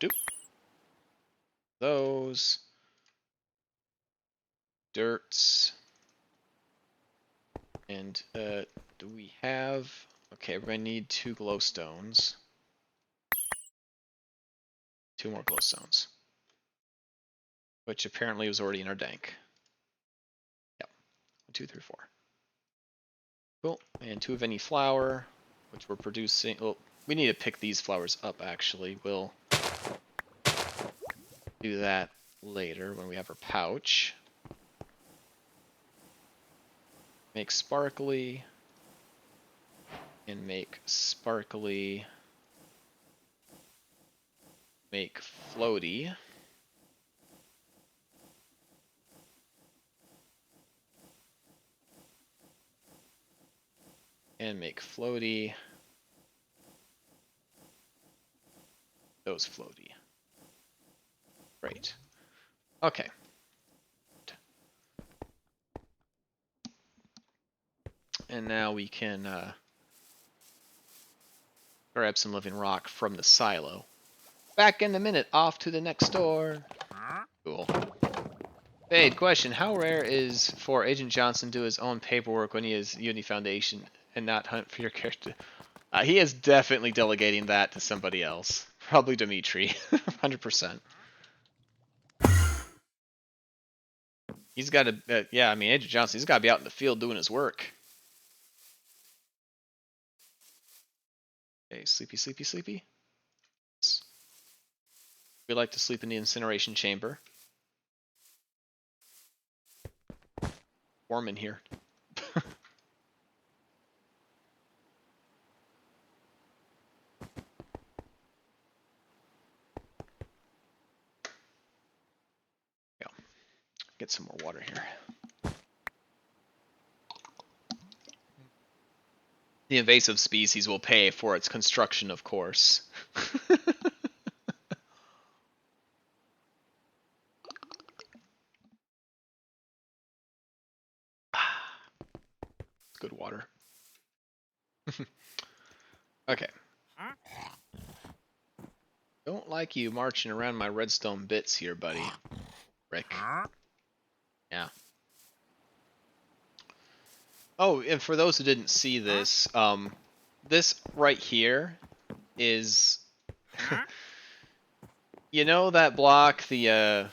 Doop. Those. Dirts. And do we have... Okay, we're going to need 2 glowstones. 2 more glowstones. Which apparently was already in our dank. Yep. 1, 2, 3, 4. Cool. And 2 of any flower, which we're producing. Well, we need to pick these flowers up, actually. We'll do that later when we have our pouch. Make sparkly. And make sparkly. Make floaty. And make floaty. Those floaty. Great. Okay. And now we can grab some living rock from the silo. Back in a minute, off to the next door. Cool. Fade, question. How rare is for Agent Johnson to do his own paperwork when he is Uni Foundation and not hunt for your character? He is definitely delegating that to somebody else. Probably Dimitri. 100%. He's got to, yeah, I mean, Agent Johnson, he's got to be out in the field doing his work. Okay, sleepy, sleepy, sleepy. We like to sleep in the incineration chamber. Warm in here. Yeah. Get some more water here. The invasive species will pay for its construction, of course. Good water. Okay. Don't like you marching around my redstone bits here, buddy. Rick. Yeah. Oh, and for those who didn't see this, this right here is... You know that block, the,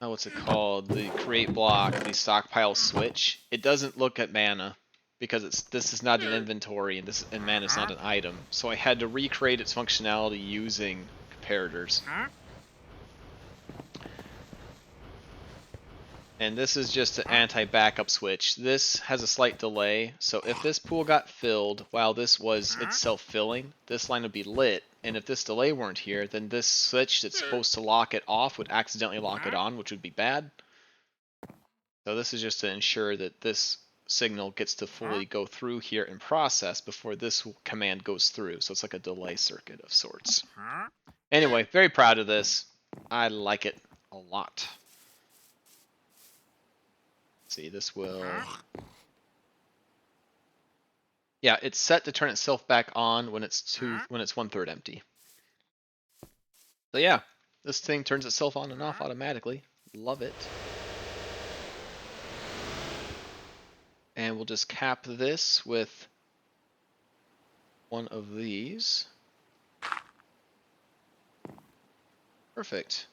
oh, what's it called? The create block, the stockpile switch? It doesn't look at mana, because this is not an inventory, and mana is not an item. So I had to recreate its functionality using comparators. And this is just an anti-backup switch. This has a slight delay, so if this pool got filled while this was itself filling, this line would be lit. And if this delay weren't here, then this switch that's supposed to lock it off would accidentally lock it on, which would be bad. So this is just to ensure that this signal gets to fully go through here and process before this command goes through. So it's like a delay circuit of sorts. Anyway, very proud of this. I like it a lot. See, this will... Yeah, it's set to turn itself back on when it's 1/3 empty. So yeah, this thing turns itself on and off automatically. Love it. And we'll just cap this with one of these. Perfect.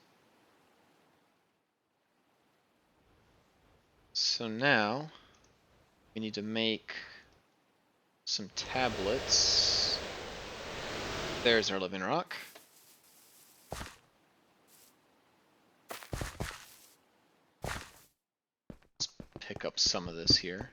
So now we need to make some tablets. There's our living rock. Let's pick up some of this here.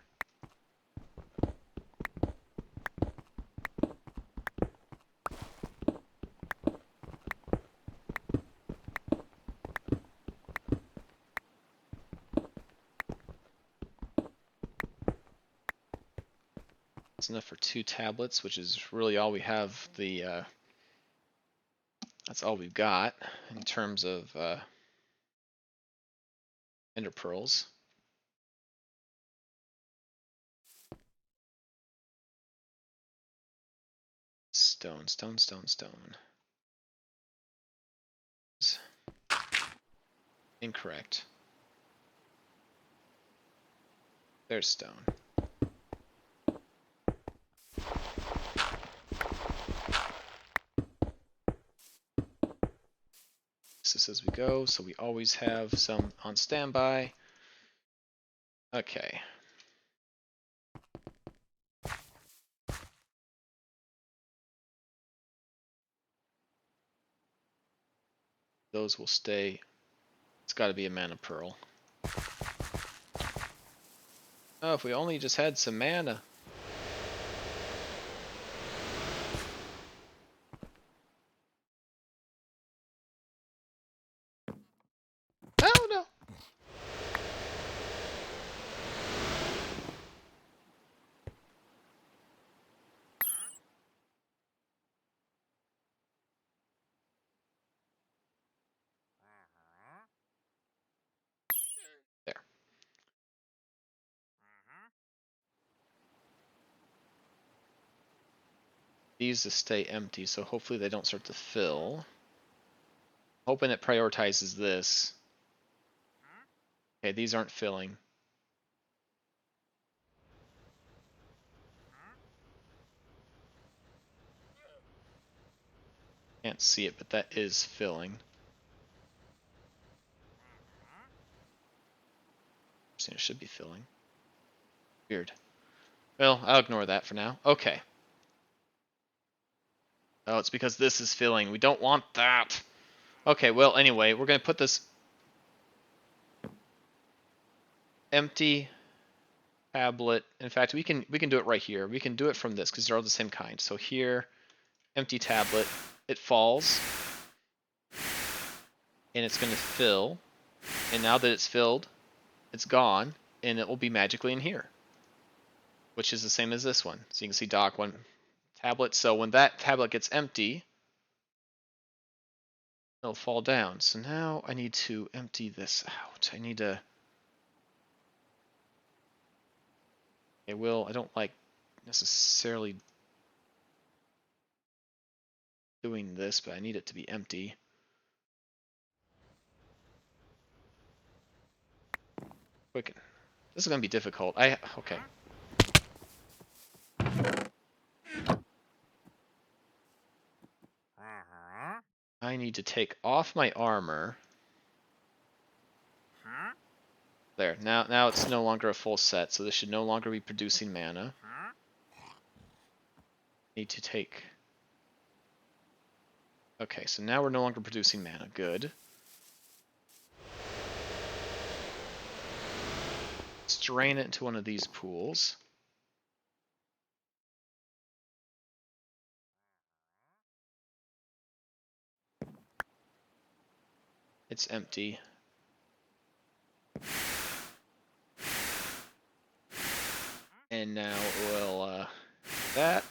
That's enough for 2 tablets, which is really all we have. That's all we've got in terms of ender pearls. Stone, stone, stone, stone. Incorrect. There's stone. This is as we go, so we always have some on standby. Okay. Those will stay. It's got to be a mana pearl. Oh, if we only just had some mana. Oh no. There. These to stay empty, so hopefully they don't start to fill. Hoping it prioritizes this. Okay, these aren't filling. Can't see it, but that is filling. It should be filling. Weird. Well, I'll ignore that for now. Okay. Oh, it's because this is filling. We don't want that. Okay, well, anyway, we're going to put this empty tablet. In fact, we can do it right here. We can do it from this because they're all the same kind. So here, empty tablet, it falls, and it's going to fill. And now that it's filled, it's gone, and it will be magically in here, which is the same as this one. So you can see dock one tablet. So when that tablet gets empty, it'll fall down. So now I need to empty this out. I need to. I don't like necessarily doing this, but I need it to be empty. Quick. This is going to be difficult. Okay. I need to take off my armor. There. Now it's no longer a full set, so this should no longer be producing mana. Need to take. Okay, so now we're no longer producing mana. Good. Let's drain it into one of these pools. It's empty. And now we'll that.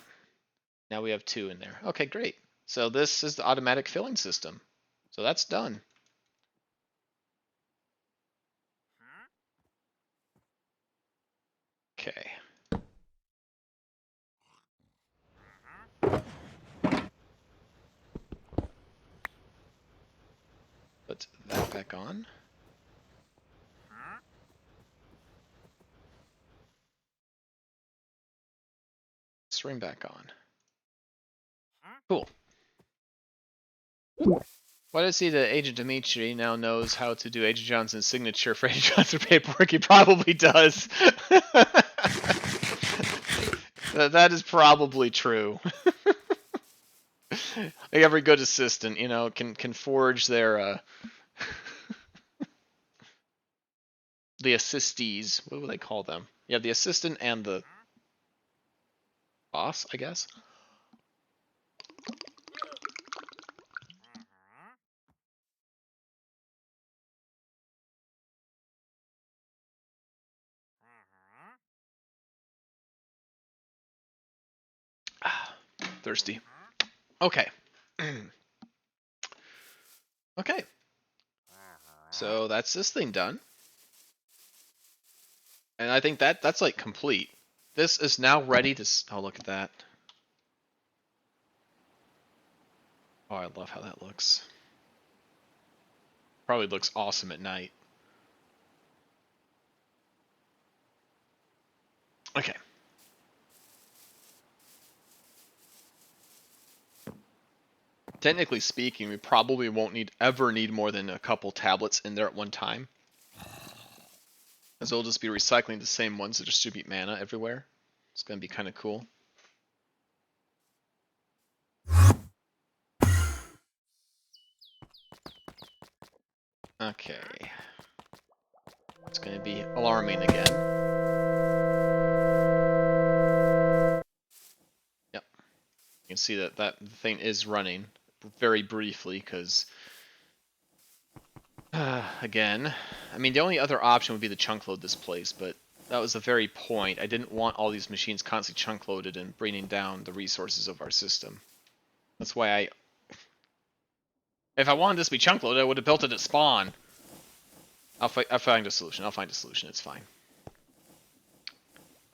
Now we have 2 in there. Okay, great. So this is the automatic filling system. So that's done. Okay. Put that back on. String back on. Cool. What I see that Agent Dimitri now knows how to do Agent Johnson's signature for Agent Johnson paperwork. He probably does. That is probably true. Like every good assistant, you know, can forge their the assistees. What would they call them? Yeah, the assistant and the boss, I guess. Thirsty. Okay. Okay. So that's this thing done. And I think that's like complete. This is now ready to. Oh, look at that. Oh, I love how that looks. Probably looks awesome at night. Okay. Technically speaking, we probably won't ever need more than a couple tablets in there at one time. As we'll just be recycling the same ones to distribute mana everywhere. It's going to be kind of cool. Okay. It's going to be alarming again. Yep. You can see that thing is running very briefly because, again, I mean, the only other option would be to chunk load this place, but that was the very point. I didn't want all these machines constantly chunk loaded and bringing down the resources of our system. That's why if I wanted this to be chunk loaded, I would have built it at spawn. I'll find a solution. It's fine.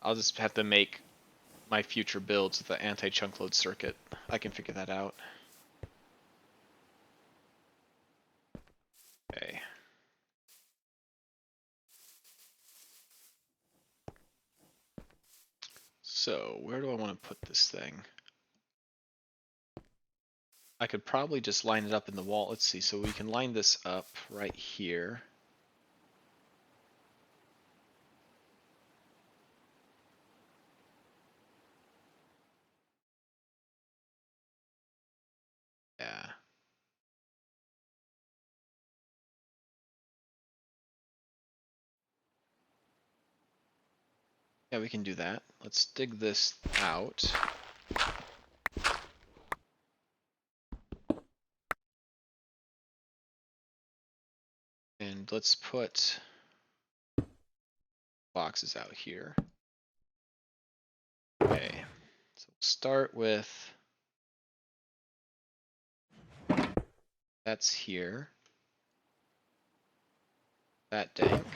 I'll just have to make my future builds with the anti-chunk load circuit. I can figure that out. Okay. So, where do I want to put this thing? I could probably just line it up in the wall. Let's see. So we can line this up right here. Yeah. Yeah, we can do that. Let's dig this out. And let's put boxes out here. Okay, so we'll start with that's here. That dank,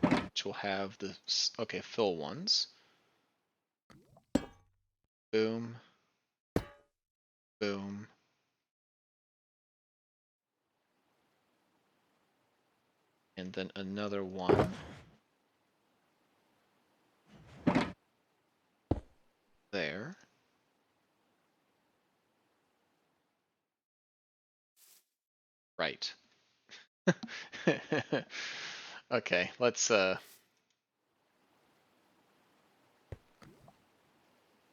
which will have the fill ones. Boom, boom. And then another one. There. Right. Okay, let's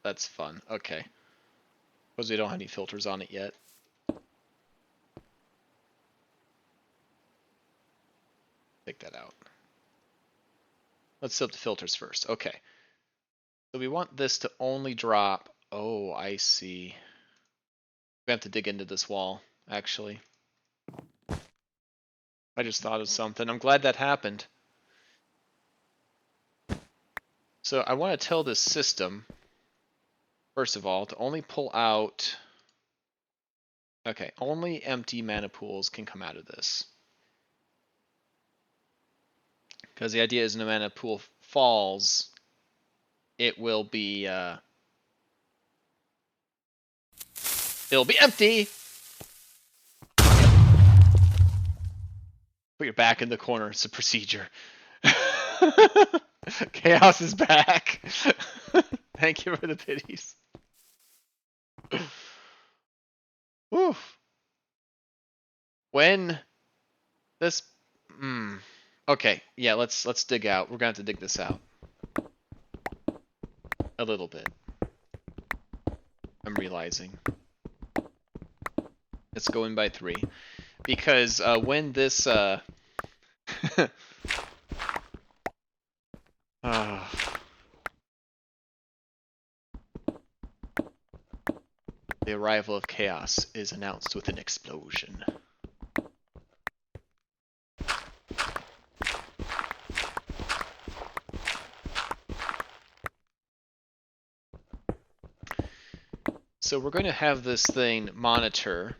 that's fun. Okay. Suppose we don't have any filters on it yet. Take that out. Let's set up the filters first. Okay. So we want this to only drop. Oh, I see. We have to dig into this wall, actually. I just thought of something. I'm glad that happened. So I want to tell this system, first of all, to only pull out. Okay, only empty mana pools can come out of this. Because the idea is no mana pool falls, it will be it'll be empty. Put your back in the corner. It's a procedure. Chaos is back. Thank you for the pities. Oof. When this okay, yeah, let's dig out. We're gonna have to dig this out. A little bit. I'm realizing. It's going by 3. Because when this the arrival of chaos is announced with an explosion. So we're going to have this thing monitor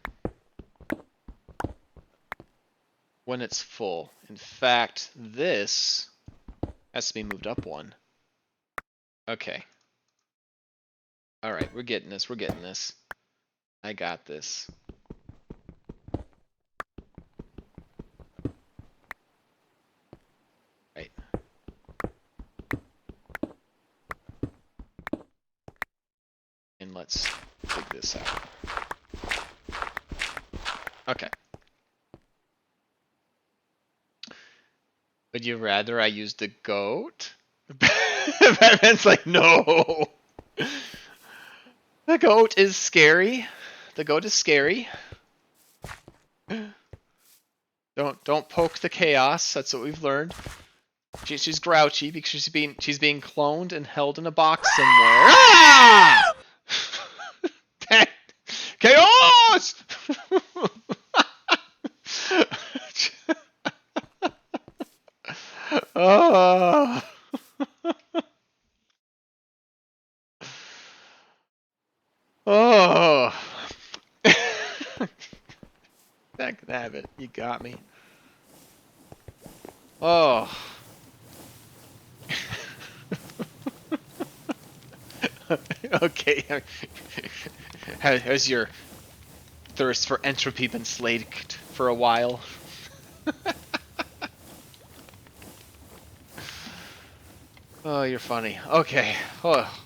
when it's full. In fact, this has to be moved up 1. Okay. Alright, we're getting this, we're getting this. I got this. Right. And let's dig this out. Okay. Would you rather I use the goat? Batman's like, no! The goat is scary. The goat is scary. Don't poke the chaos. That's what we've learned. She's grouchy because she's being cloned and held in a box somewhere. Ah! Chaos! Oh. Oh. That can have it. You got me. Oh. Okay. Has your thirst for entropy been slaked for a while? Oh, you're funny. Okay. Oh.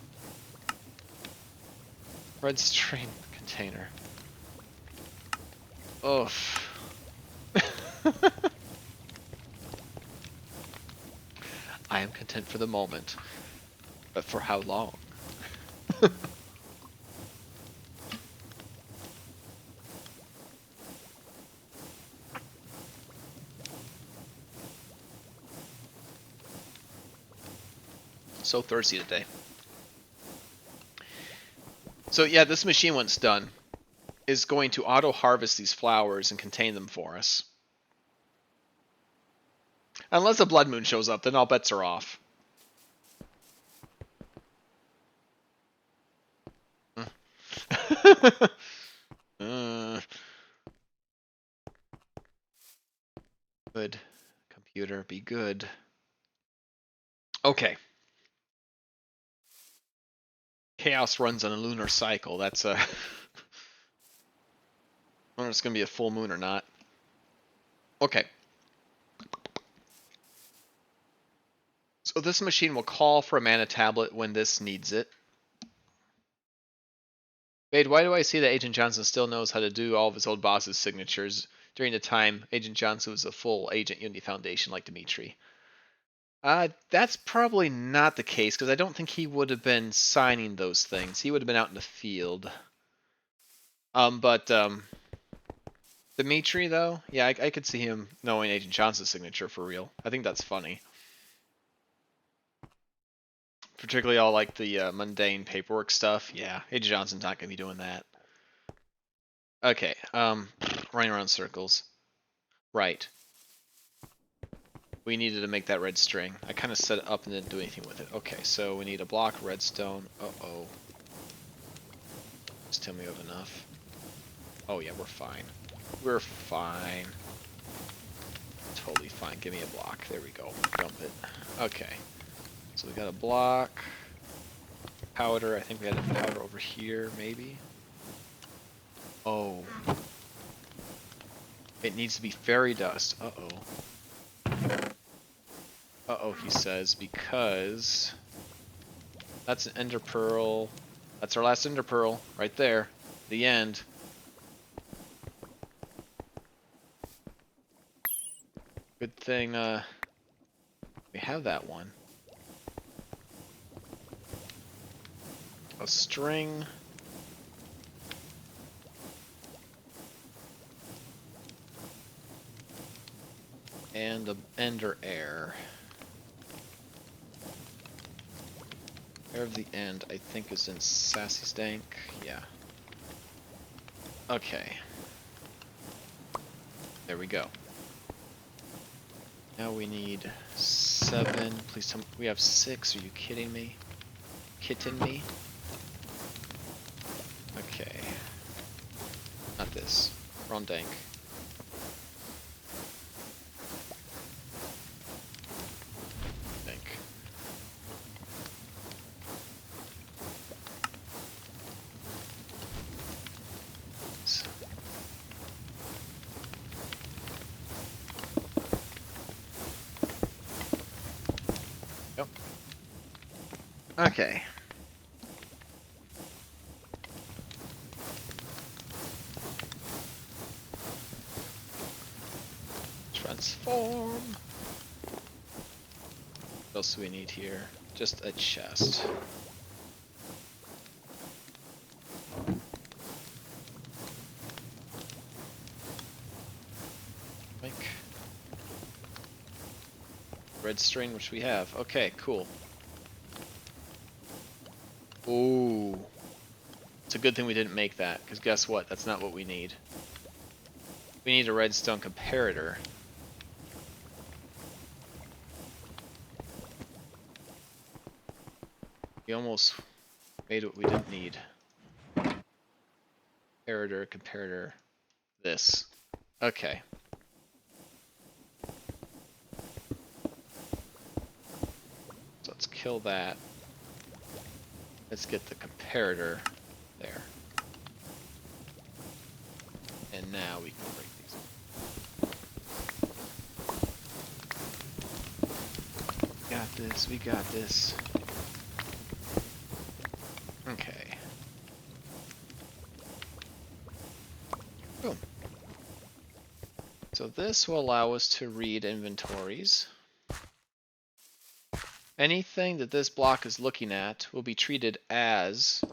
Red stream container. Oh. I am content for the moment. But for how long? So thirsty today. So yeah, this machine, once done, is going to auto-harvest these flowers and contain them for us. Unless a blood moon shows up, then all bets are off. Good. Computer, be good. Okay. Chaos runs on a lunar cycle. That's a... I wonder if it's going to be a full moon or not. Okay. So this machine will call for a mana tablet when this needs it. Fade, why do I see that Agent Johnson still knows how to do all of his old boss's signatures during the time Agent Johnson was a full Agent Unity Foundation like Dimitri? That's probably not the case, because I don't think he would have been signing those things. He would have been out in the field. But Dimitri, though, yeah, I could see him knowing Agent Johnson's signature for real. I think that's funny. Particularly all like the mundane paperwork stuff. Yeah, Agent Johnson's not going to be doing that. Okay, running around circles. Right. We needed to make that red string. I kind of set it up and didn't do anything with it. Okay, so we need a block of redstone. Uh-oh. Just tell me we have enough. Oh yeah, we're fine. We're fine. Totally fine. Give me a block. There we go. Dump it. Okay. So we got a block. Powder. I think we had a powder over here, maybe. Oh. It needs to be fairy dust. Uh-oh. Uh-oh, he says, because that's an ender pearl. That's our last ender pearl, right there. The end. Good thing, we have that one. A string. And a ender air. Air of the End, I think, is in Sassy's Dank. Yeah. Okay. There we go. Now we need 7. Please tell me we have 6. Are you kidding me? Kidding me? Okay. Not this. Wrong dank. Dank. Yep. Okay. Transform. What else do we need here? Just a chest. Like red string, which we have. Okay, cool. Ooh. It's a good thing we didn't make that, because guess what? That's not what we need. We need a redstone comparator. We almost made what we didn't need. Comparator, this. Okay. So let's kill that. Let's get the comparator there. And now we can break these. Got this, we got this. Okay. Boom. So this will allow us to read inventories. Anything that this block is looking at will be treated as...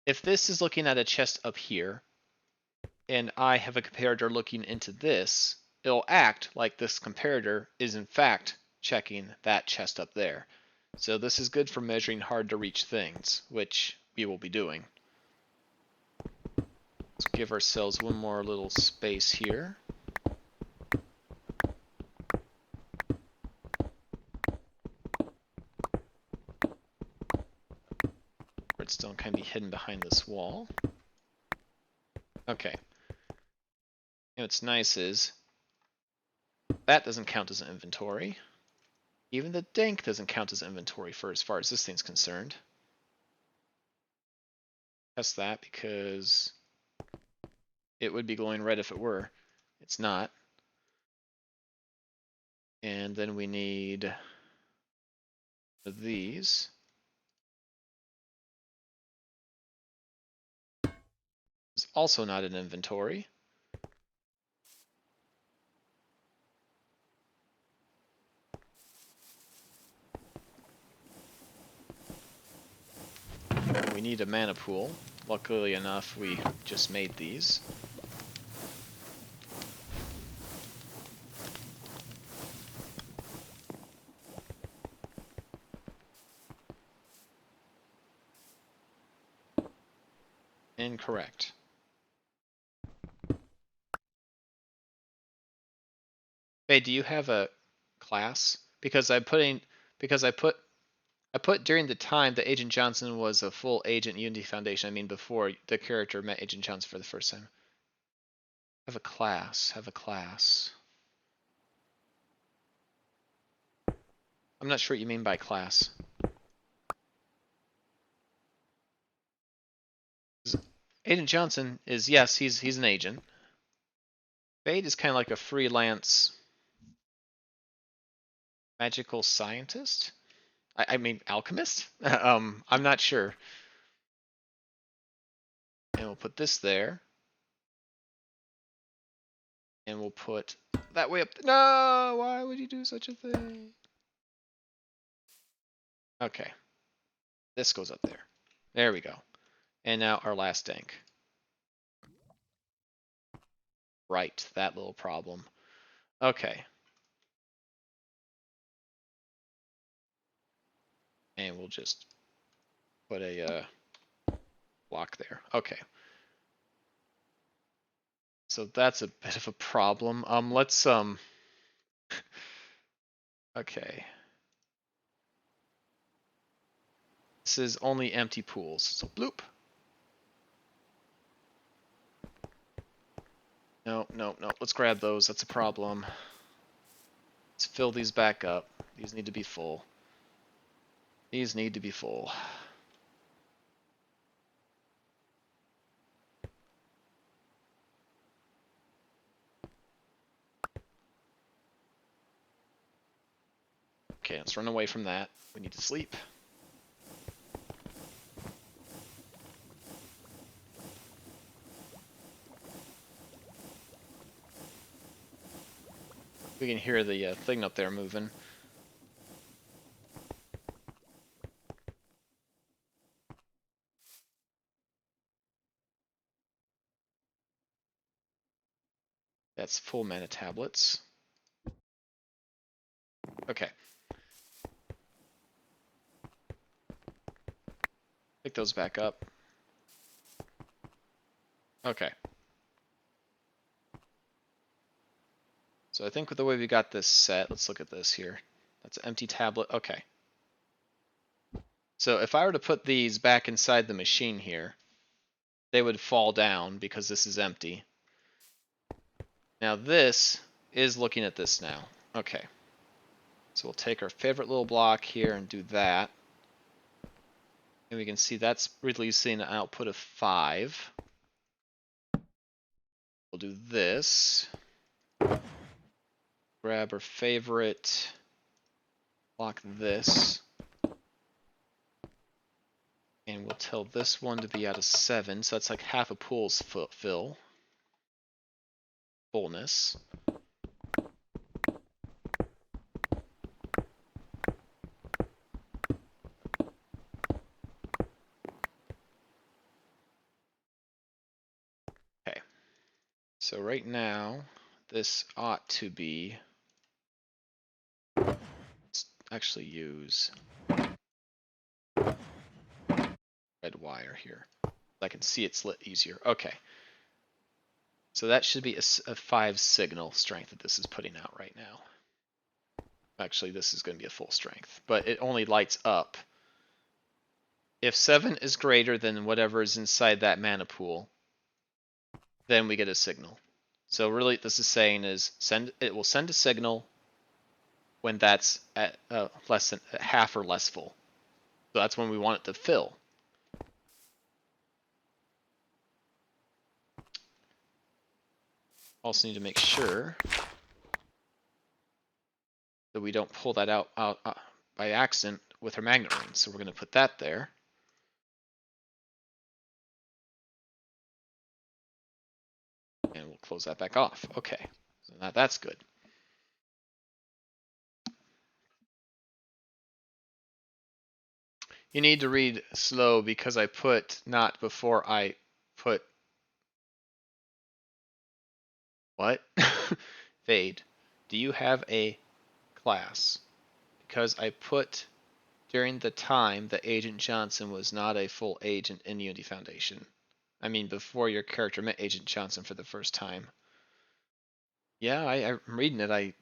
If this is looking at a chest up here, and I have a comparator looking into this, it'll act like this comparator is in fact checking that chest up there. So this is good for measuring hard to reach things, which we will be doing. Let's give ourselves one more little space here. Redstone can be hidden behind this wall. Okay. And what's nice is that doesn't count as an inventory. Even the dank doesn't count as inventory for as far as this thing's concerned. Test that because it would be glowing red if it were. It's not. And then we need these. It's also not an inventory. And we need a mana pool. Luckily enough, we just made these. Incorrect. Hey, do you have a class? Because I put during the time that Agent Johnson was a full agent in Unity Foundation. I mean before the character met Agent Johnson for the first time. Have a class. Have a class. I'm not sure what you mean by class. Agent Johnson is, yes, he's an agent. Fade is kind of like a freelance magical scientist. I mean alchemist. I'm not sure. And we'll put this there. And we'll put that way up. No, why would you do such a thing? Okay. This goes up there. There we go. And now our last dank. Right, that little problem. Okay. And we'll just put a block there. Okay. So that's a bit of a problem. Let's okay. This is only empty pools. So bloop. No, no, no. Let's grab those. That's a problem. Let's fill these back up. These need to be full. These need to be full. Okay, let's run away from that. We need to sleep. We can hear the thing up there moving. That's full mana tablets. Okay. Pick those back up. Okay. So I think with the way we got this set, let's look at this here. That's an empty tablet. Okay. So if I were to put these back inside the machine here, they would fall down because this is empty. Now this is looking at this now. Okay. So we'll take our favorite little block here and do that. And we can see that's releasing an output of 5. We'll do this. Grab our favorite, block this. And we'll tell this one to be out of 7, so that's like half a pool's fill. Fullness. Okay. So right now, this ought to be actually use red wire here. I can see it's lit easier. Okay. So that should be a 5 signal strength that this is putting out right now. Actually, this is going to be a full strength, but it only lights up. If 7 is greater than whatever is inside that mana pool, then we get a signal. So really, this is saying is it will send a signal when that's at less than half or less full. So that's when we want it to fill. Also need to make sure that we don't pull that out by accident with our magnet ring. So we're going to put that there. And we'll close that back off. Okay, so now that's good. You need to read slow because I put not before I put what? Fade. Do you have a class? Because I put during the time that Agent Johnson was not a full agent in Unity Foundation. I mean, before your character met Agent Johnson for the first time. Yeah, I'm reading it. I'm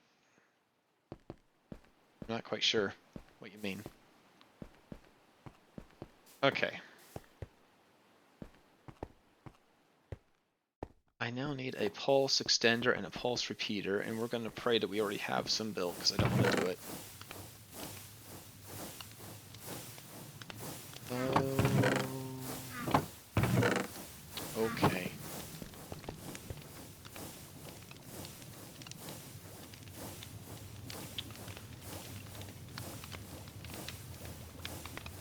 not quite sure what you mean. Okay. I now need a pulse extender and a pulse repeater, and we're going to pray that we already have some built because I don't want to do it. Okay.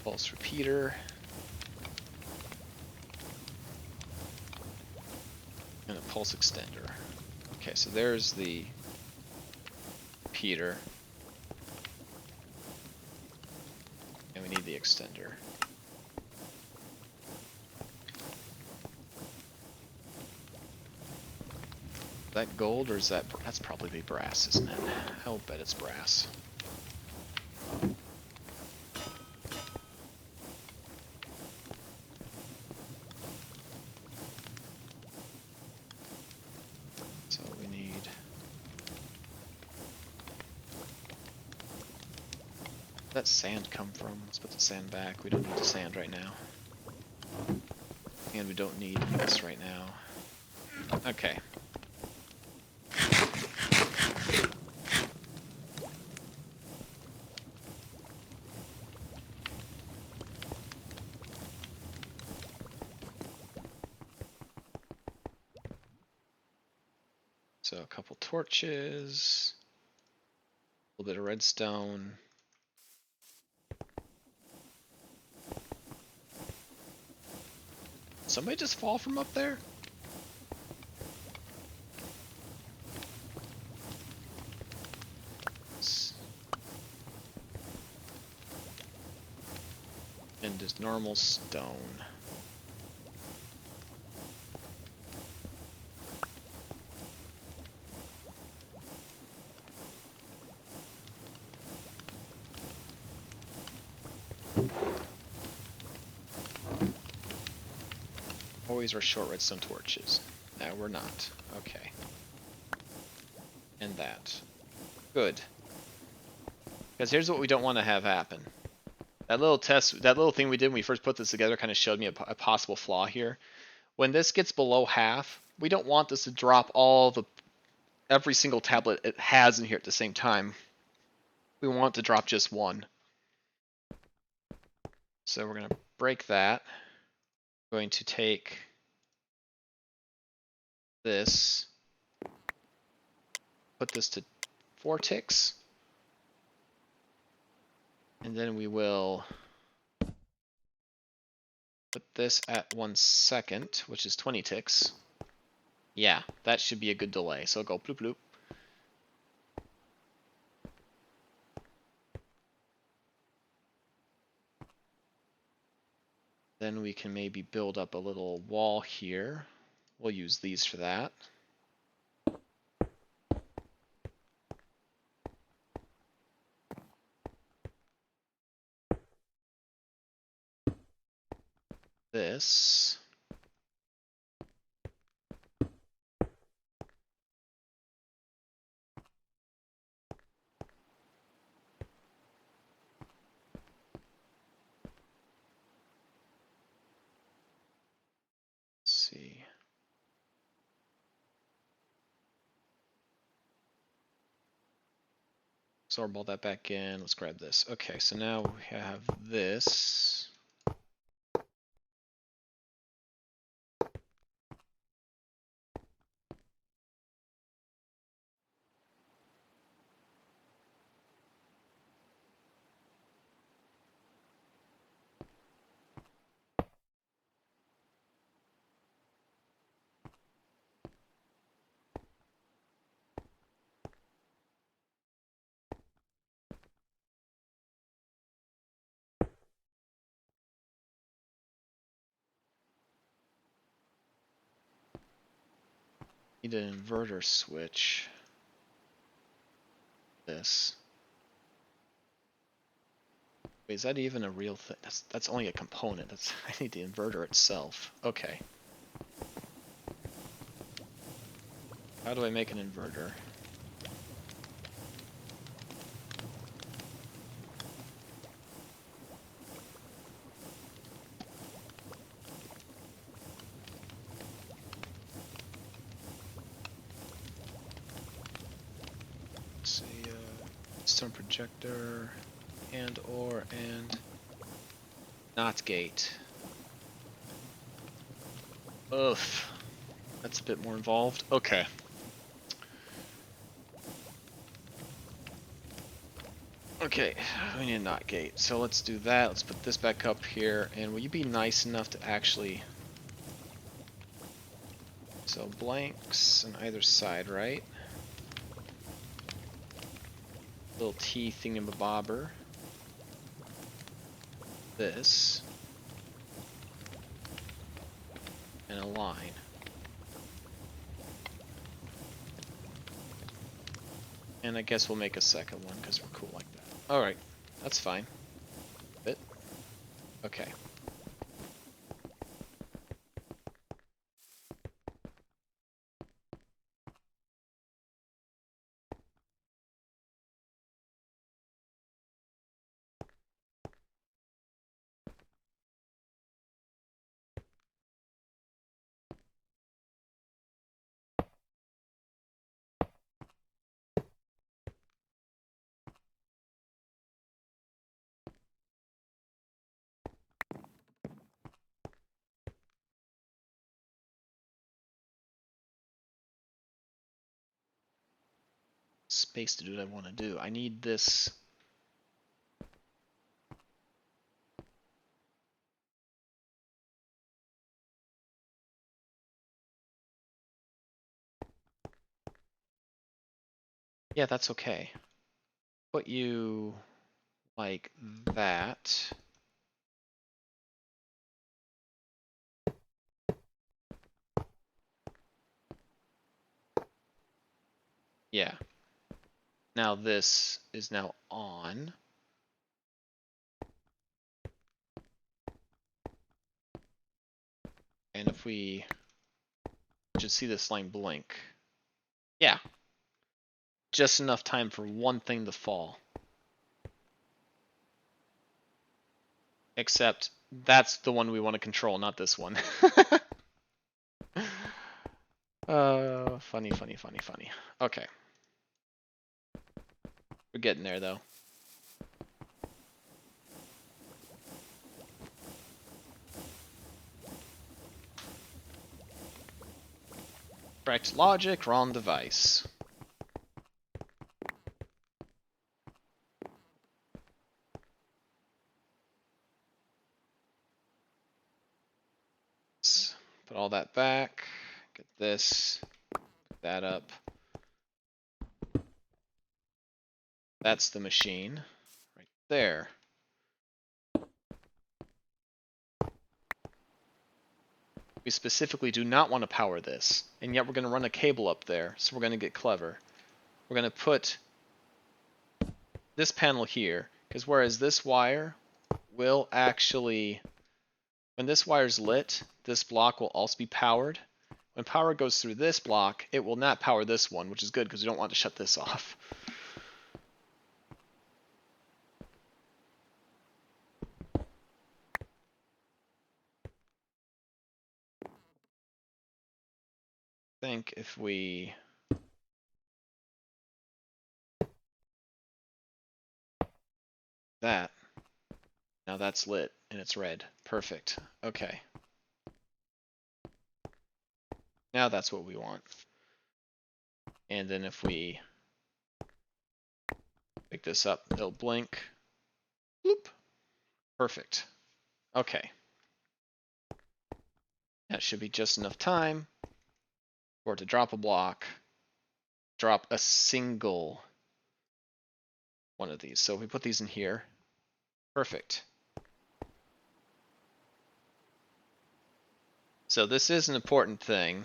Pulse repeater. And a pulse extender. Okay, so there's the repeater. And we need the extender. Is that gold or is that's probably the brass, isn't it? I'll bet it's brass. So we need where'd that sand come from? Let's put the sand back. We don't need the sand right now. And we don't need this right now. Okay. So a couple torches, a little bit of redstone. Somebody just fall from up there? And just normal stone. Always are short redstone torches. Now we're not. Okay. And that. Good. Because here's what we don't want to have happen. That little test, that little thing we did when we first put this together kind of showed me a possible flaw here. When this gets below half, we don't want this to drop every single tablet it has in here at the same time. We want to drop just one. So we're going to break that. I'm going to take this, put this to 4 ticks, and then we will put this at 1 second, which is 20 ticks. Yeah, that should be a good delay. So go bloop bloop. Then we can maybe build up a little wall here. We'll use these for that. this. Let's see. Absorb all that back in. Let's grab this. Okay, so now we have this. Need an inverter switch. This. Wait, is that even a real thing? That's only a component. I need the inverter itself. Okay. How do I make an inverter? Let's see, stone projector, and not gate. Ugh, that's a bit more involved. Okay. Okay, we need a not gate. So let's do that. Let's put this back up here. And will you be nice enough to actually... So blanks on either side, right? Little T thingamabobber. This. And a line. And I guess we'll make a second one because we're cool like that. Alright, that's fine. Bit. Okay. Space to do what I want to do. I need this. Yeah, that's okay. Put you like that. Yeah. Now this is now on. And if we should see this line blink. Yeah. Just enough time for one thing to fall. Except that's the one we want to control, not this one. Funny, funny, funny, funny. Okay. We're getting there though. Correct logic, wrong device. Let's put all that back. Get this. Put that up. That's the machine. Right there. We specifically do not want to power this, and yet we're going to run a cable up there, so we're going to get clever. We're going to put this panel here, because whereas this wire will actually When this wire's lit, this block will also be powered. When power goes through this block, it will not power this one, which is good because we don't want to shut this off. I think if we that, now that's lit and it's red. Perfect. Okay. Now that's what we want. And then if we pick this up, it'll blink. Bloop. Perfect. Okay. That should be just enough time for it to drop a block, drop a single one of these. So if we put these in here, perfect. So this is an important thing.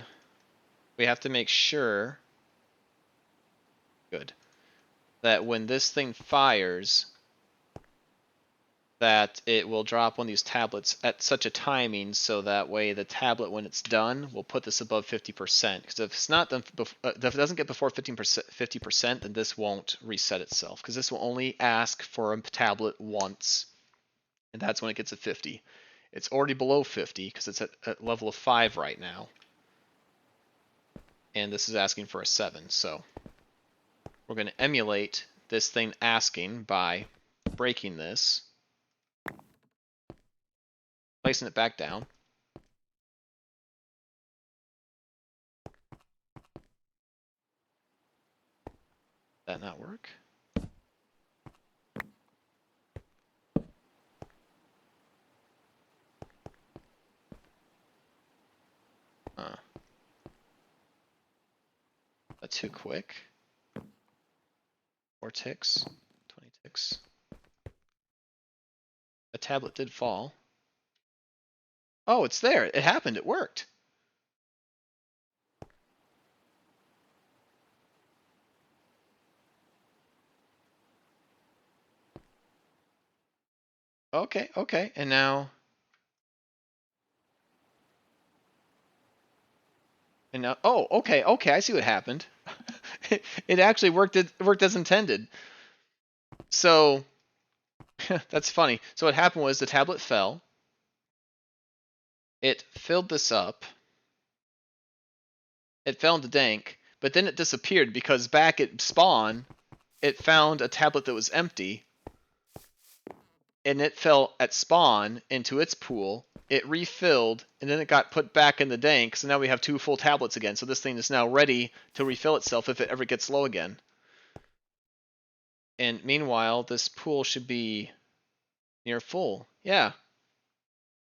We have to make sure, good, that when this thing fires, that it will drop one of these tablets at such a timing so that way the tablet, when it's done, will put this above 50%. Because if it's not done, if it doesn't get before 50%, then this won't reset itself. Because this will only ask for a tablet once, and that's when it gets a 50. It's already below 50 because it's at level of 5 right now. And this is asking for a 7. So we're going to emulate this thing asking by breaking this, placing it back down. That not work? That's too quick. 4 ticks, 20 ticks. A tablet did fall. Oh, it's there. It happened. It worked. Okay, okay. And now... oh, okay, okay. I see what happened. It actually worked as intended. So, that's funny. So what happened was the tablet fell. It filled this up. It fell into dank, but then it disappeared because back at spawn, it found a tablet that was empty, and it fell at spawn into its pool. It refilled, and then it got put back in the dank, so now we have 2 full tablets again. So this thing is now ready to refill itself if it ever gets low again. And meanwhile, this pool should be near full. Yeah.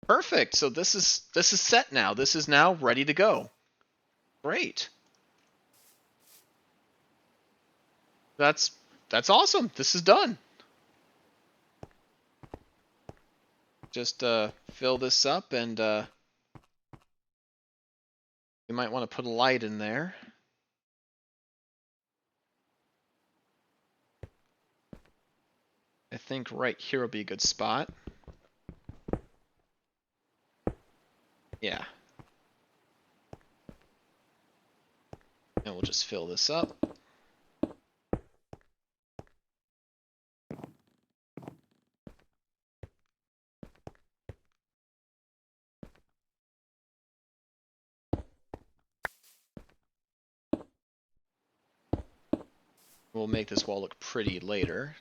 Perfect. So this is set now. This is now ready to go. Great. That's awesome. This is done. Just fill this up, and you might want to put a light in there. I think right here will be a good spot. Yeah. And we'll just fill this up. We'll make this wall look pretty later.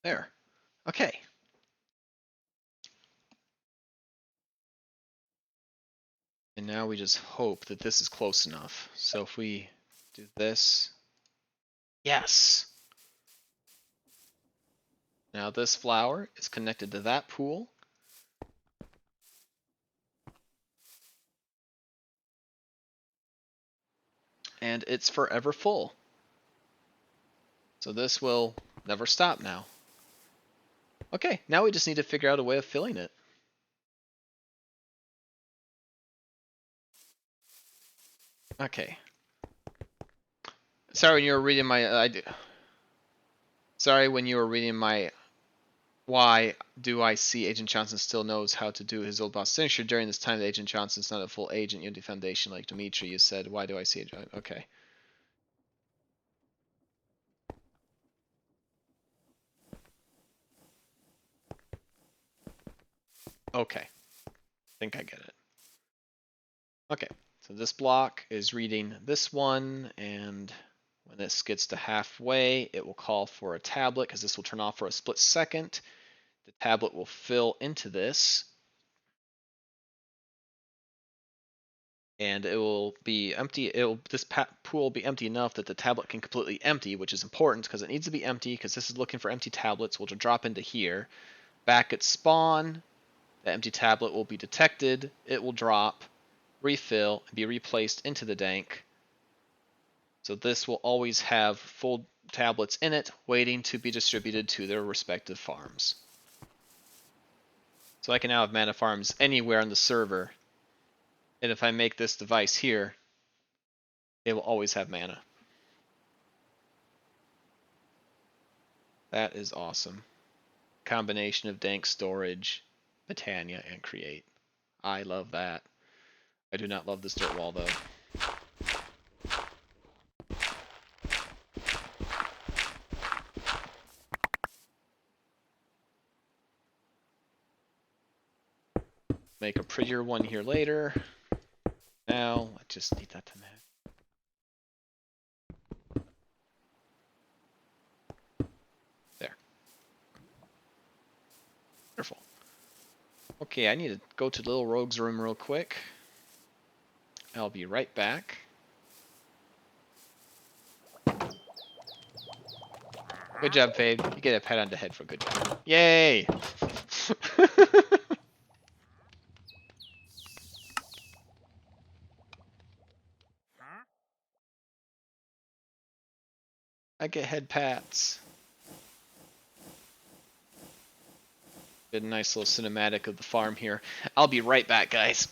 There. Okay. And now we just hope that this is close enough. So if we do this, yes. Now this flower is connected to that pool. And it's forever full. So this will never stop now. Okay, now we just need to figure out a way of filling it. Okay. Sorry when you were reading my. Sorry when you were reading my. Why do I see Agent Johnson still knows how to do his old boss signature during this time that Agent Johnson's not a full agent Unity Foundation like Dimitri? You said, why do I see it? Okay. Okay. I think I get it. Okay. So this block is reading this one, and when this gets to halfway, it will call for a tablet because this will turn off for a split second. The tablet will fill into this, and it will be empty. This pool will be empty enough that the tablet can completely empty, which is important because it needs to be empty because this is looking for empty tablets, which will drop into here. Back at spawn, the empty tablet will be detected. It will drop, refill, and be replaced into the dank. So this will always have full tablets in it, waiting to be distributed to their respective farms. So I can now have mana farms anywhere on the server. And if I make this device here, it will always have mana. That is awesome. Combination of dank storage, Botania, and create. I love that. I do not love this dirt wall though. Make a prettier one here later. Now, I just need that to match. There. Wonderful. Okay, I need to go to the little rogue's room real quick. I'll be right back. Good job, Fade. You get a pat on the head for a good job. Yay! I get head pats. Get a nice little cinematic of the farm here. I'll be right back, guys.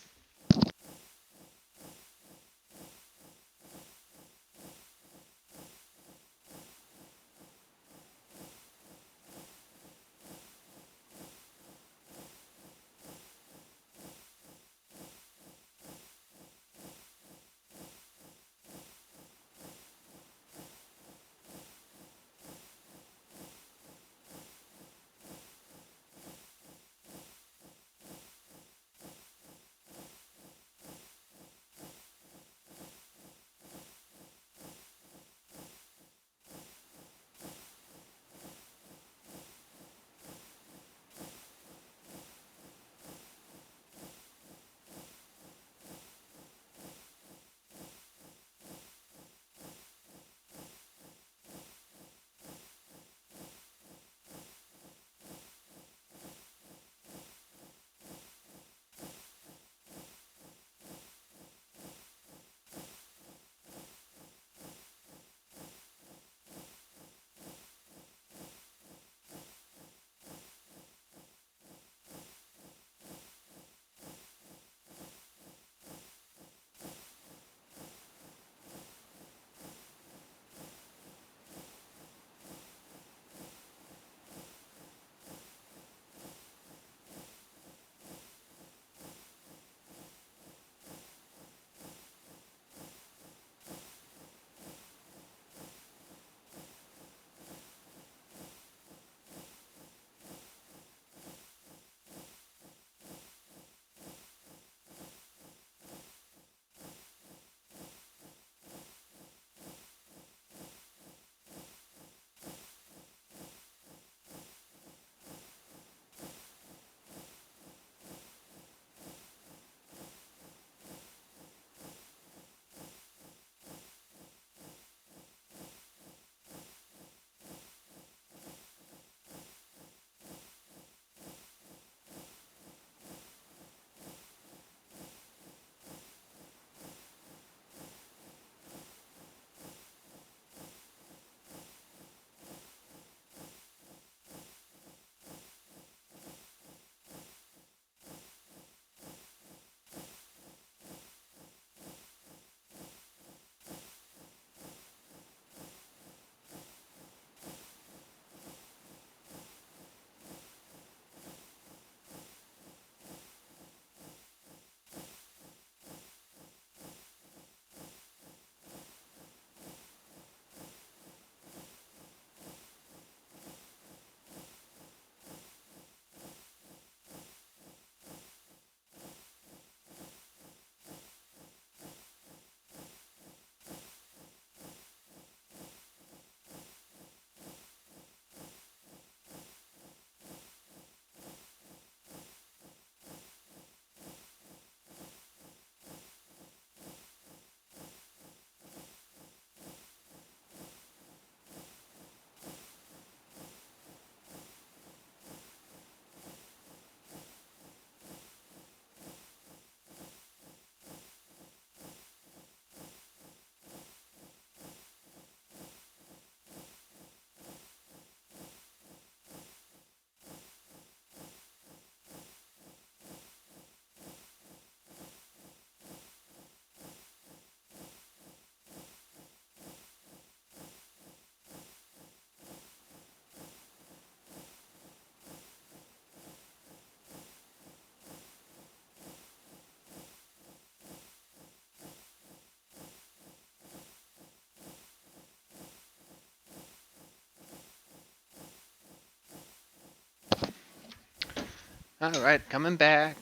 Alright, coming back.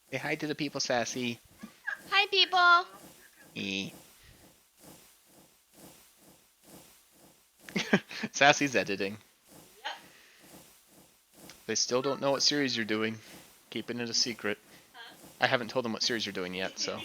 Say hi to the people, Sassy. Hi, people. Sassy's editing. They still don't know what series you're doing. Keeping it a secret. I haven't told them what series you're doing yet, so.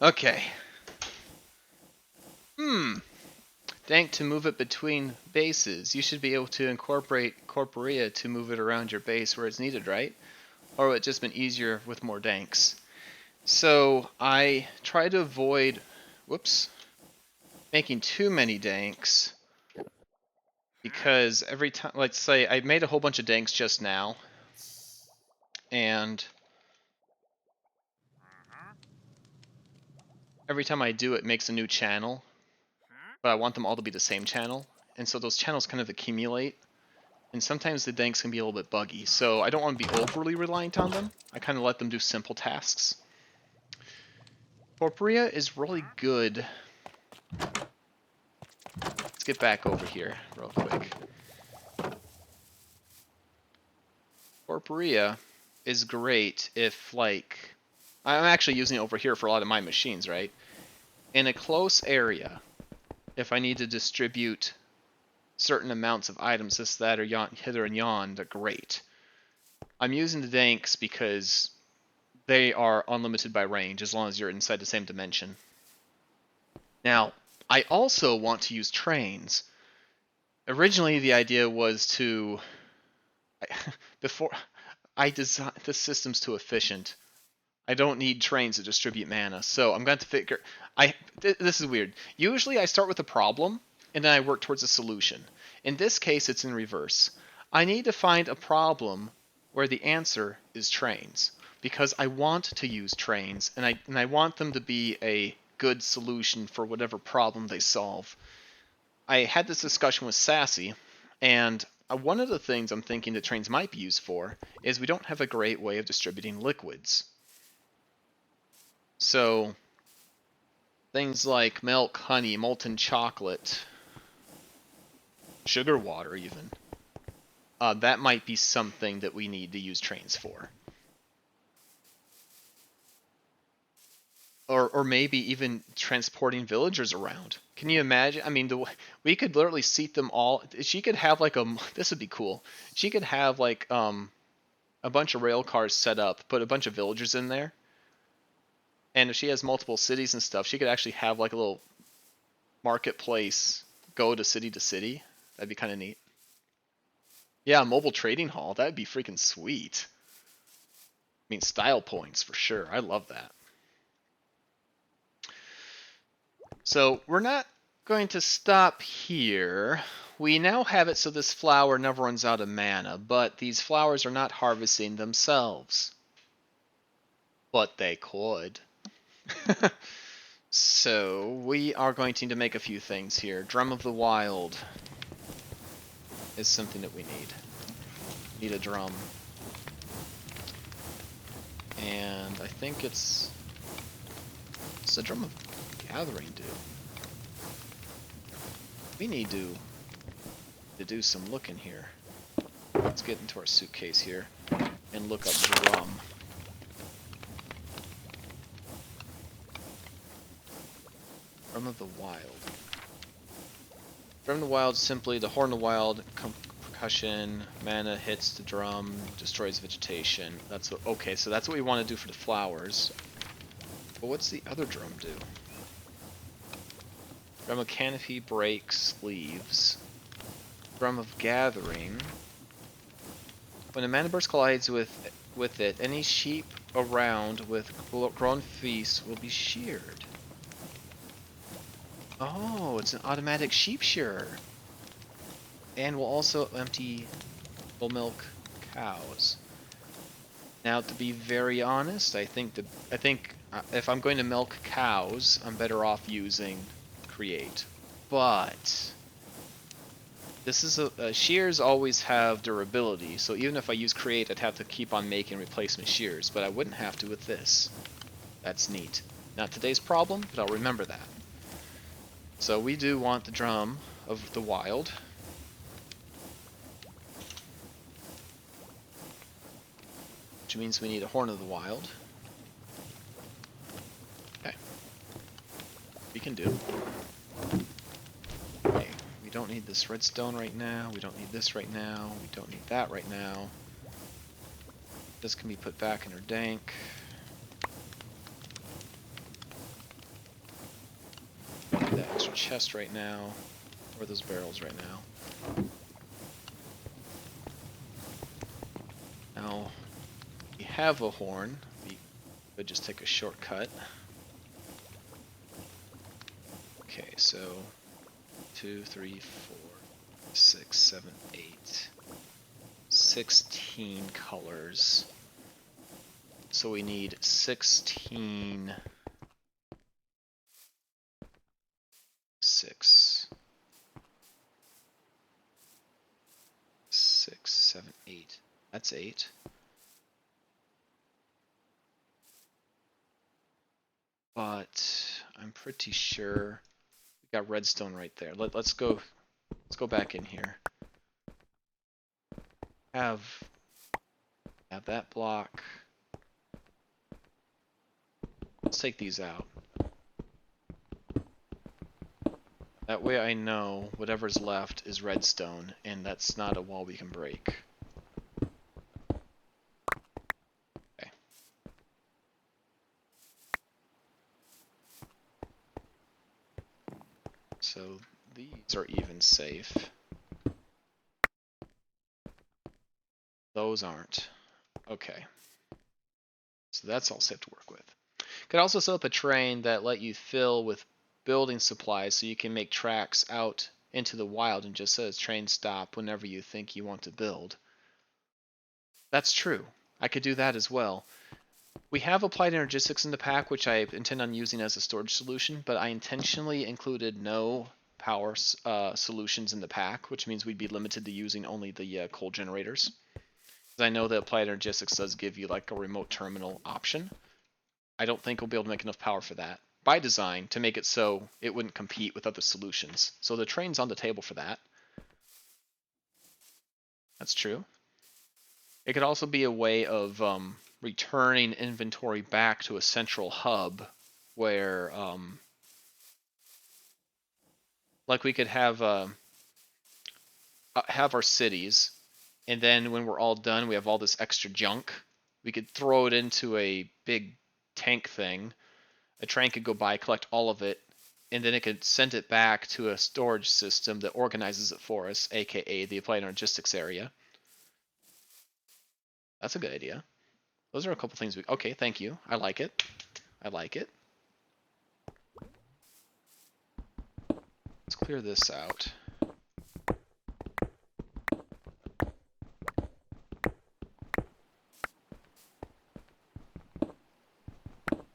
Okay. Dank to move it between bases. You should be able to incorporate Corporea to move it around your base where it's needed, right? Or would it just been easier with more Danks? So I try to avoid, making too many Danks. Because every time, let's say I made a whole bunch of Danks just now. And every time I do it makes a new channel. But I want them all to be the same channel. And so those channels kind of accumulate. And sometimes the Danks can be a little bit buggy. So I don't want to be overly reliant on them. I kind of let them do simple tasks. Corporea is really good. Let's get back over here real quick. Corporea is great if, like, I'm actually using it over here for a lot of my machines, right? In a close area, if I need to distribute certain amounts of items, this, that, or hither and yon, they're great. I'm using the Danks because they are unlimited by range as long as you're inside the same dimension. Now, I also want to use trains. Originally, the idea was to... before I designed the system's too efficient. I don't need trains to distribute mana, so I'm going to figure... This is weird. Usually I start with a problem, and then I work towards a solution. In this case, it's in reverse. I need to find a problem where the answer is trains, because I want to use trains, and I want them to be a good solution for whatever problem they solve. I had this discussion with Sassy, and one of the things I'm thinking that trains might be used for is we don't have a great way of distributing liquids. So things like milk, honey, molten chocolate, sugar water even, that might be something that we need to use trains for. Or maybe even transporting villagers around. Can you imagine? I mean, we could literally seat them all. She could have like this would be cool. She could have like a bunch of rail cars set up, put a bunch of villagers in there. And if she has multiple cities and stuff, she could actually have like a little marketplace go to city. That'd be kind of neat. Yeah, mobile trading hall. That'd be freaking sweet. I mean, style points for sure. I love that. So we're not going to stop here. We now have it so this flower never runs out of mana, but these flowers are not harvesting themselves. But they could. So we are going to need to make a few things here. Drum of the Wild is something that we need. Need a drum. And I think it's a Drum of Gathering do. We need to do some looking here. Let's get into our suitcase here and look up drum. Drum of the Wild. Drum of the Wild, simply the Horn of the Wild, percussion, mana hits the drum, destroys vegetation. That's what, okay, so that's what we want to do for the flowers. But what's the other drum do? Drum of Canopy breaks leaves. Drum of Gathering. When a mana burst collides with it, any sheep around with grown feast will be sheared. Oh, it's an automatic sheep shearer. And will also will milk cows. Now, to be very honest, I think if I'm going to milk cows, I'm better off using Create. But This is shears always have durability, so even if I use create, I'd have to keep on making replacement shears, but I wouldn't have to with this. That's neat. Not today's problem, but I'll remember that. So we do want the drum of the wild. Which means we need a horn of the wild. Okay. We can do. Okay. We don't need this redstone right now. We don't need this right now. We don't need that right now. This can be put back in our dank. Don't need that extra chest right now. Or those barrels right now. Now, we have a horn. We could just take a shortcut. Okay, so 2, 3, 4, 6, 7, 8, 16 colors. So we need 16, 6, 7, 8. That's 8. But I'm pretty sure we got redstone right there. Let's go back in here. Have that block. Let's take these out. That way I know whatever's left is redstone, and that's not a wall we can break. Okay. So these are even safe. Those aren't. Okay. So that's all safe to work with. Could also set up a train that let you fill with building supplies so you can make tracks out into the wild and just says train stop whenever you think you want to build. That's true. I could do that as well. We have applied energistics in the pack, which I intend on using as a storage solution, but I intentionally included no power solutions in the pack, which means we'd be limited to using only the coal generators. I know that applied energistics does give you like a remote terminal option. I don't think we'll be able to make enough power for that by design to make it so it wouldn't compete with other solutions. So the train's on the table for that. That's true. It could also be a way of returning inventory back to a central hub where, like we could have our cities, and then when we're all done, we have all this extra junk. We could throw it into a big tank thing. A train could go by, collect all of it, and then it could send it back to a storage system that organizes it for us, aka the applied energistics area. That's a good idea. Those are a couple things we... Okay, thank you. I like it. I like it. Let's clear this out.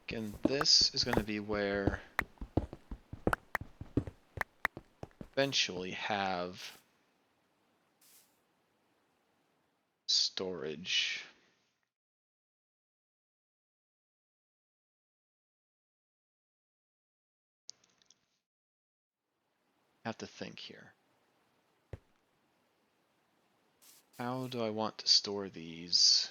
Again, this is going to be where eventually have storage. Have to think here. How do I want to store these?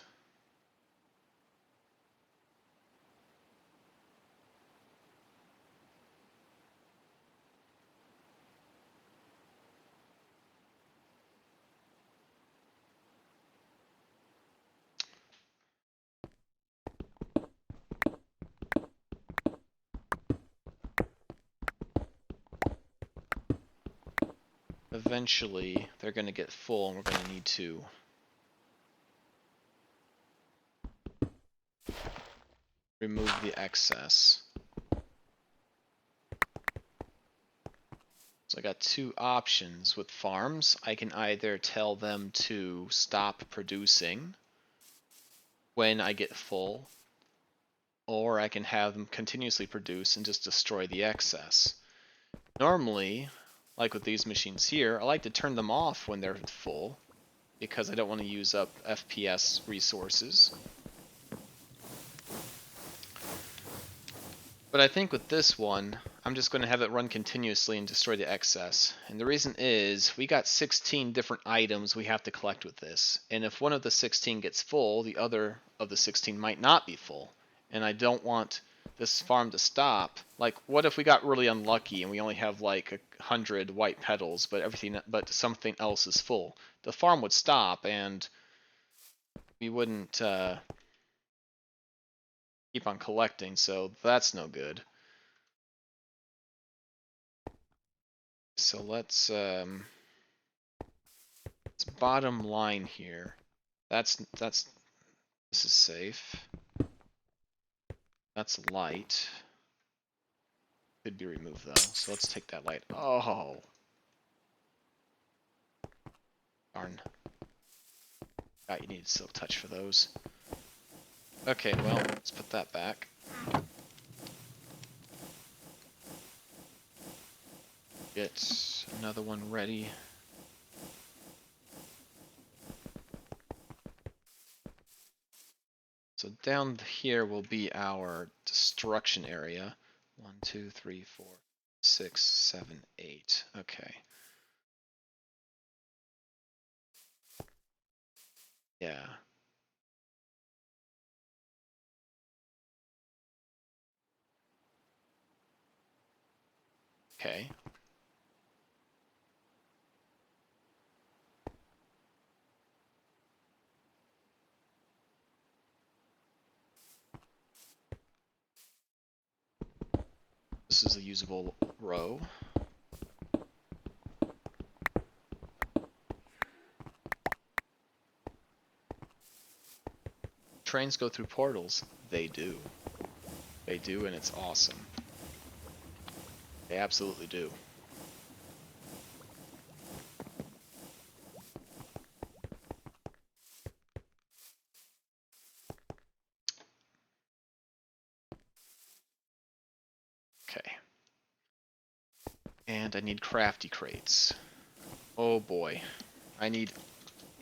Eventually, they're going to get full, and we're going to need to remove the excess. So I got two options with farms. I can either tell them to stop producing when I get full, or I can have them continuously produce and just destroy the excess. Normally, like with these machines here, I like to turn them off when they're full, because I don't want to use up FPS resources. But I think with this one, I'm just going to have it run continuously and destroy the excess. And the reason is, we got 16 different items we have to collect with this. And if one of the 16 gets full, the other of the 16 might not be full. And I don't want this farm to stop. Like, what if we got really unlucky and we only have like 100 white petals, but something else is full? The farm would stop and we wouldn't keep on collecting, so that's no good. So let's bottom line here. This is safe. That's light. Could be removed though. So let's take that light. Oh. Darn. God, you need silk touch for those. Okay, well, let's put that back. Get another one ready. So down here will be our destruction area. 1, 2, 3, 4, 6, 7, 8. Okay. Yeah. Okay. This is a usable row. Trains go through portals. They do. They do, and it's awesome. They absolutely do. Okay. And I need crafty crates. Oh boy. I need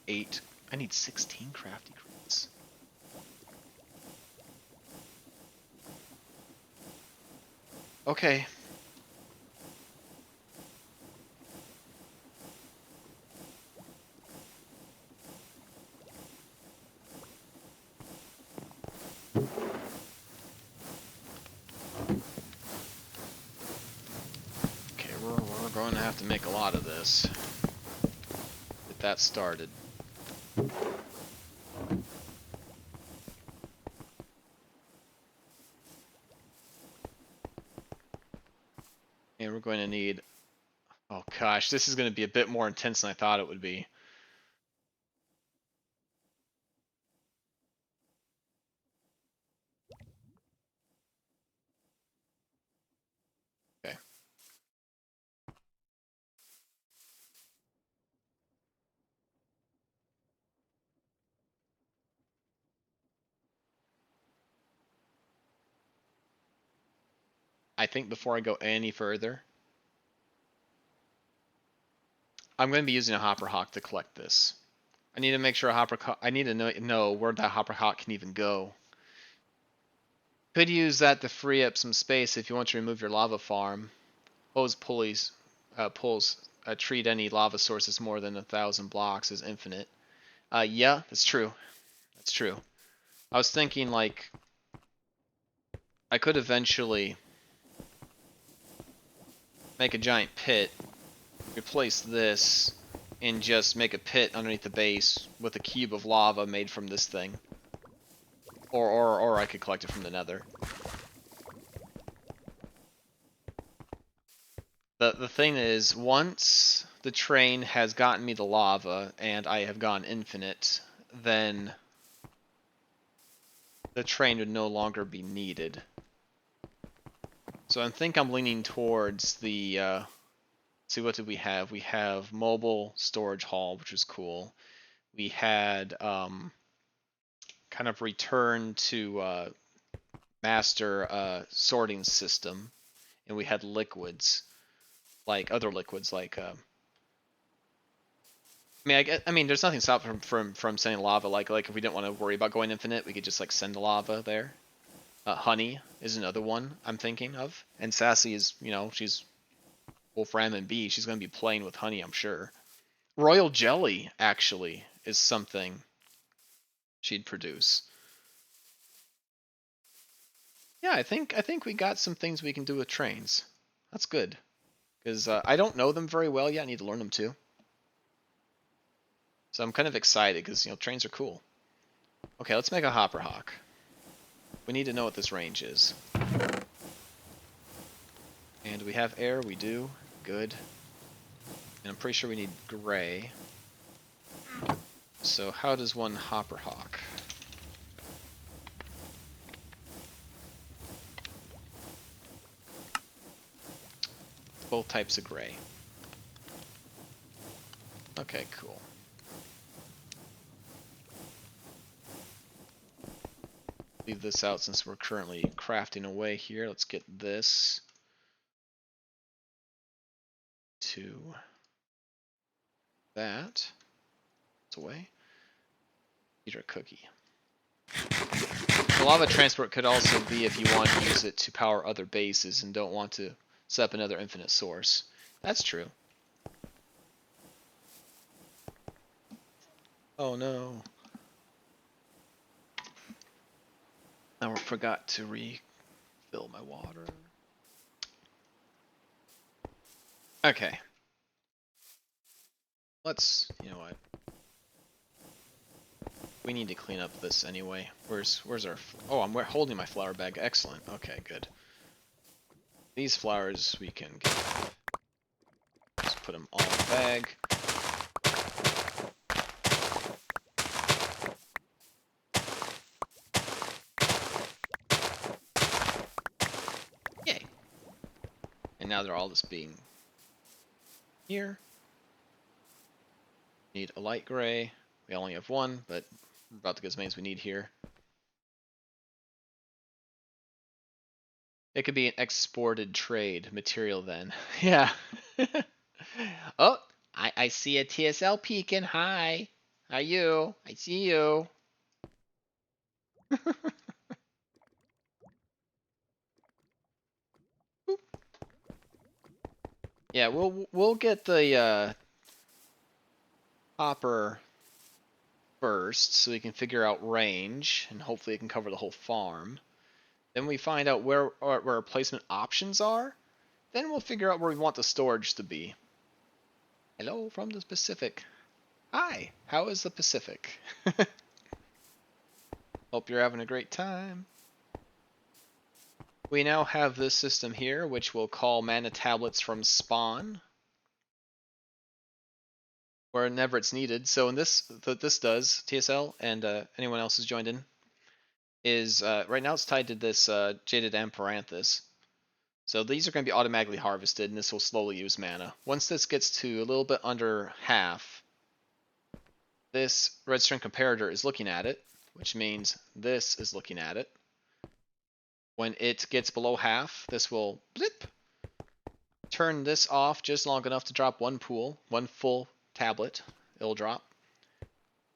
8. I need 16 crafty crates. Okay. Okay, we're going to have to make a lot of this. Get that started. And we're going to need... Oh gosh, this is going to be a bit more intense than I thought it would be. Okay. I think before I go any further, I'm going to be using a hopper hawk to collect this. I need to make sure I need to know where that hopper hawk can even go. Could use that to free up some space if you want to remove your lava farm. Hose pulleys treat any lava sources more than 1,000 blocks as infinite. Yeah, that's true. That's true. I was thinking like I could eventually make a giant pit, replace this, and just make a pit underneath the base with a cube of lava made from this thing. Or I could collect it from the nether. The thing is, once the train has gotten me the lava and I have gone infinite, then the train would no longer be needed. So I think I'm leaning towards the, see, what did we have? We have mobile storage hall, which is cool. We had kind of return to master sorting system, and we had liquids. like other liquids, like I mean, there's nothing stopping from sending lava. Like if we didn't want to worry about going infinite, we could just like send the lava there. Honey is another one I'm thinking of, and Sassy is, you know, she's Wolfram and B. She's gonna be playing with honey, I'm sure. Royal jelly actually is something she'd produce. Yeah, I think we got some things we can do with trains. That's good, because I don't know them very well yet. I need to learn them too. So I'm kind of excited because, you know, trains are cool. Okay, let's make a hopper hawk. We need to know what this range is. And we have air, we do. Good. And I'm pretty sure we need gray. So how does one hopper hawk? Both types of gray. Okay, cool. Leave this out since we're currently crafting away here. Let's get this to that. It's away. Eat our cookie. The lava transport could also be if you want to use it to power other bases and don't want to set up another infinite source. That's true. Oh no. I forgot to refill my water. Okay. You know what? We need to clean up this anyway. Where's our... Oh, I'm holding my flower bag. Excellent. Okay, good. These flowers we can get. Just put them all in the bag. Yay! And now they're all just being here. Need a light gray. We only have one, but we're about to get as many as we need here. It could be an exported trade material then. Yeah. Oh, I see a TSL peeking. Hi. How are you? I see you. Yeah, we'll get the hopper first so we can figure out range and hopefully it can cover the whole farm. Then we find out where our placement options are. Then we'll figure out where we want the storage to be. Hello from the Pacific. Hi, how is the Pacific? Hope you're having a great time. We now have this system here, which we'll call mana tablets from spawn, whenever it's needed. So in this, what this does, TSL and anyone else who's joined in, is right now it's tied to this Jaded Amaranthus. So these are going to be automatically harvested, and this will slowly use mana. Once this gets to a little bit under half, this red string comparator is looking at it, which means this is looking at it. When it gets below half, this will blip, turn this off just long enough to drop one pool, one full tablet. It'll drop.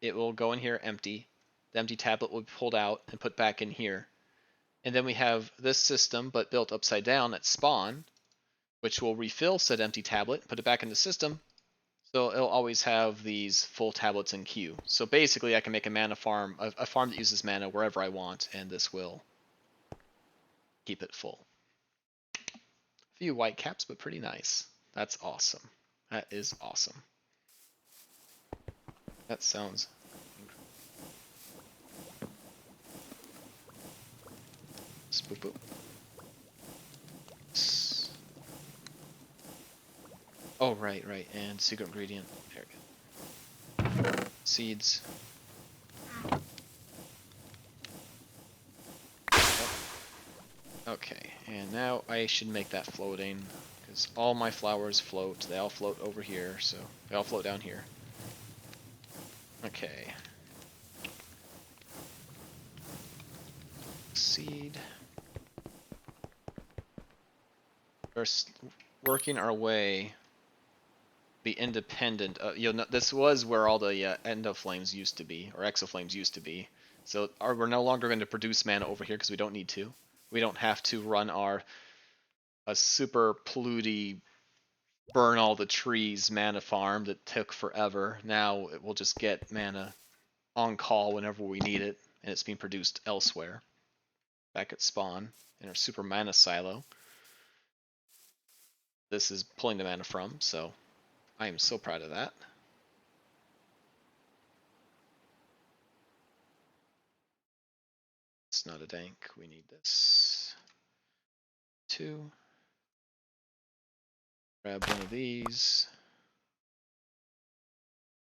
It will go in here empty. The empty tablet will be pulled out and put back in here. And then we have this system, but built upside down at spawn, which will refill said empty tablet, put it back in the system. So it'll always have these full tablets in queue. So basically I can make a mana farm, a farm that uses mana wherever I want, and this will keep it full. A few white caps, but pretty nice. That's awesome. That is awesome. That sounds boop boop. Oh, right. And secret ingredient. There we go. Seeds. Okay, and now I should make that floating, because all my flowers float. They all float over here, so they all float down here. Okay. Seed. First, working our way be independent. This was where all the endoflames used to be, or exoflames used to be. So we're no longer going to produce mana over here because we don't need to. We don't have to run a super polluty burn all the trees mana farm that took forever. Now it will just get mana on call whenever we need it, and it's being produced elsewhere. Back at spawn in our super mana silo. This is pulling the mana from, so I am so proud of that. It's not a dank. We need this. 2. Grab one of these.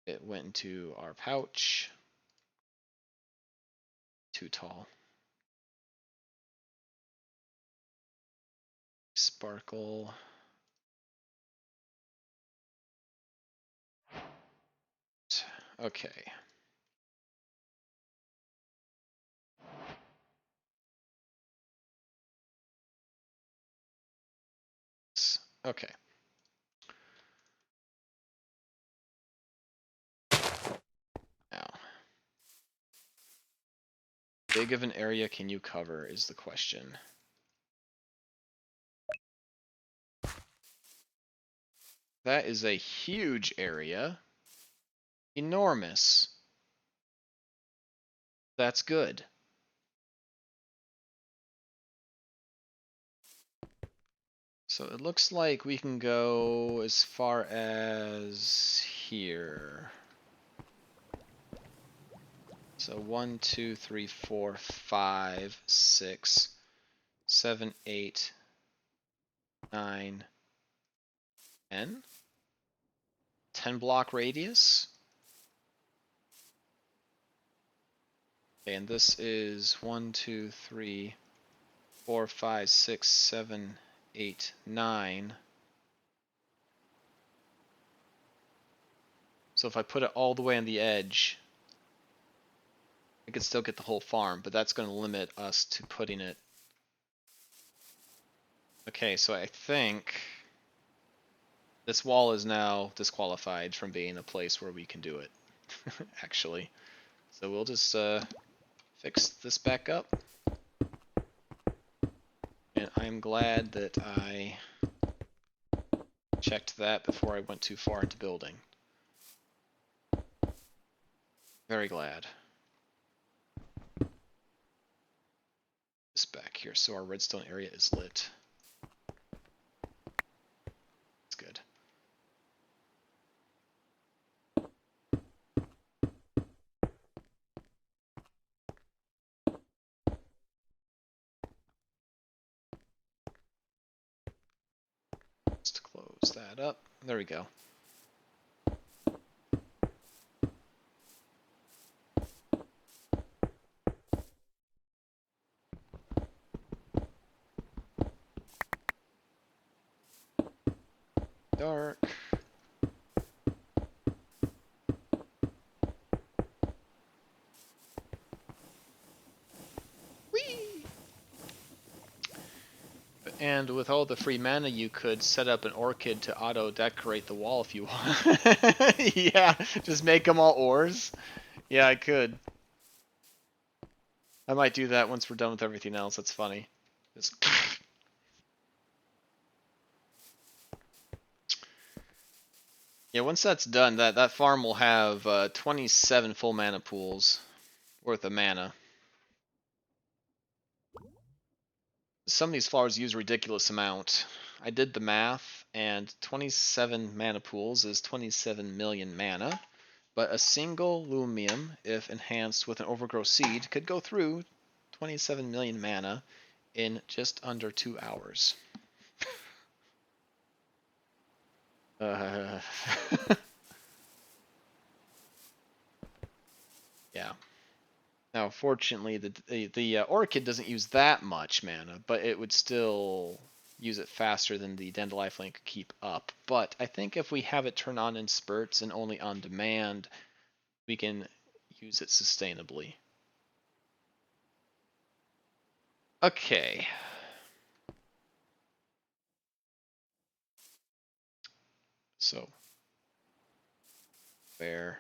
It went into our pouch. Too tall. Sparkle. Okay. Okay. Now, big of an area can you cover is the question. That is a huge area. Enormous. That's good. So it looks like we can go as far as here. So 1, 2, 3, 4, 5, 6, 7, 8, 9, 10. 10 block radius. And this is 1, 2, 3, 4, 5, 6, 7, 8, 9. So if I put it all the way on the edge, I could still get the whole farm, but that's going to limit us to putting it. Okay, so I think this wall is now disqualified from being a place where we can do it, actually. So we'll just fix this back up. And I'm glad that I checked that before I went too far into building. Very glad. This back here, so our redstone area is lit. It's good. Just close that up. There we go. Dark. Whee! And with all the free mana, you could set up an orchid to auto-decorate the wall if you want. Yeah, just make them all ores. Yeah, I could. I might do that once we're done with everything else. That's funny. Just yeah, once that's done, that farm will have 27 full mana pools worth of mana. Some of these flowers use a ridiculous amount. I did the math, and 27 mana pools is 27 million mana. But a single Lumium, if enhanced with an overgrow seed, could go through 27 million mana in just under 2 hours. Yeah. Now, fortunately, the orchid doesn't use that much mana, but it would still use it faster than the Dandelion could keep up. But I think if we have it turn on in spurts and only on demand, we can use it sustainably. Okay. So, fair.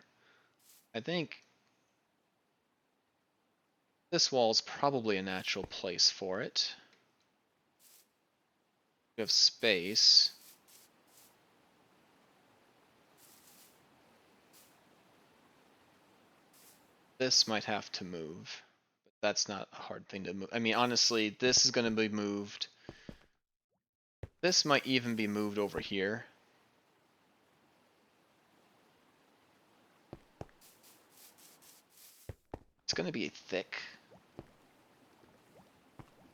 I think this wall is probably a natural place for it. We have space. This might have to move. But that's not a hard thing to move. I mean, honestly, this is going to be moved. This might even be moved over here. It's going to be thick.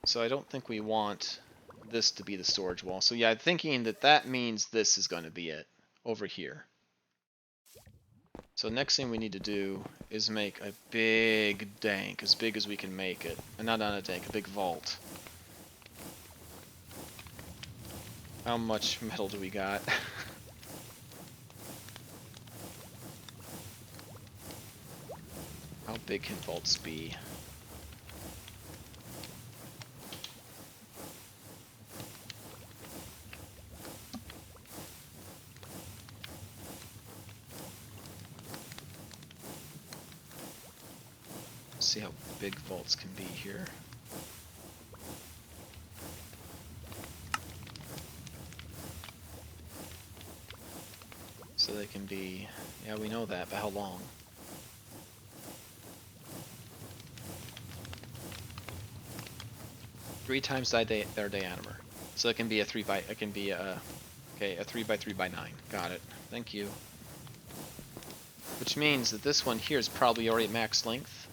So I don't think we want this to be the storage wall. So yeah, I'm thinking that that means this is going to be it over here. So next thing we need to do is make a big dank, as big as we can make it. And not a dank, a big vault. How much metal do we got? How big can vaults be? Let's see how big vaults can be here. So they can be, yeah, we know that, but how long? Three times their diameter. So it can be a 3 by, it can be a, okay, a 3 by 3 by 9. Got it. Thank you. Which means that this one here is probably already at max length.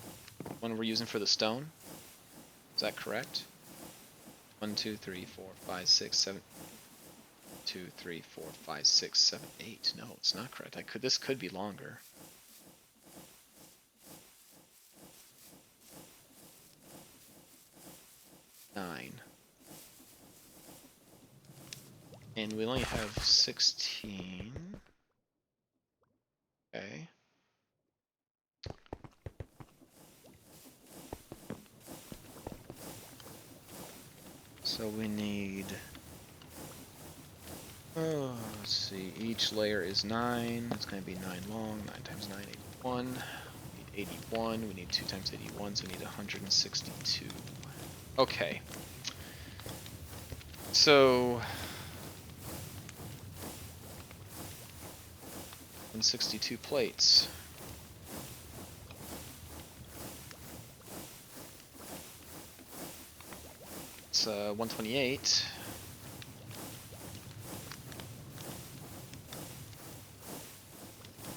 One we're using for the stone. Is that correct? 1, 2, 3, 4, 5, 6, 7. 2, 3, 4, 5, 6, 7, 8. No, it's not correct. This could be longer. Nine. And we only have 16. Okay. So we need, let's see, each layer is 9. It's going to be 9 long. 9 times 9, 81. We need 81. We need 2 times 81, so we need 162. Okay. So 162 plates. It's 128.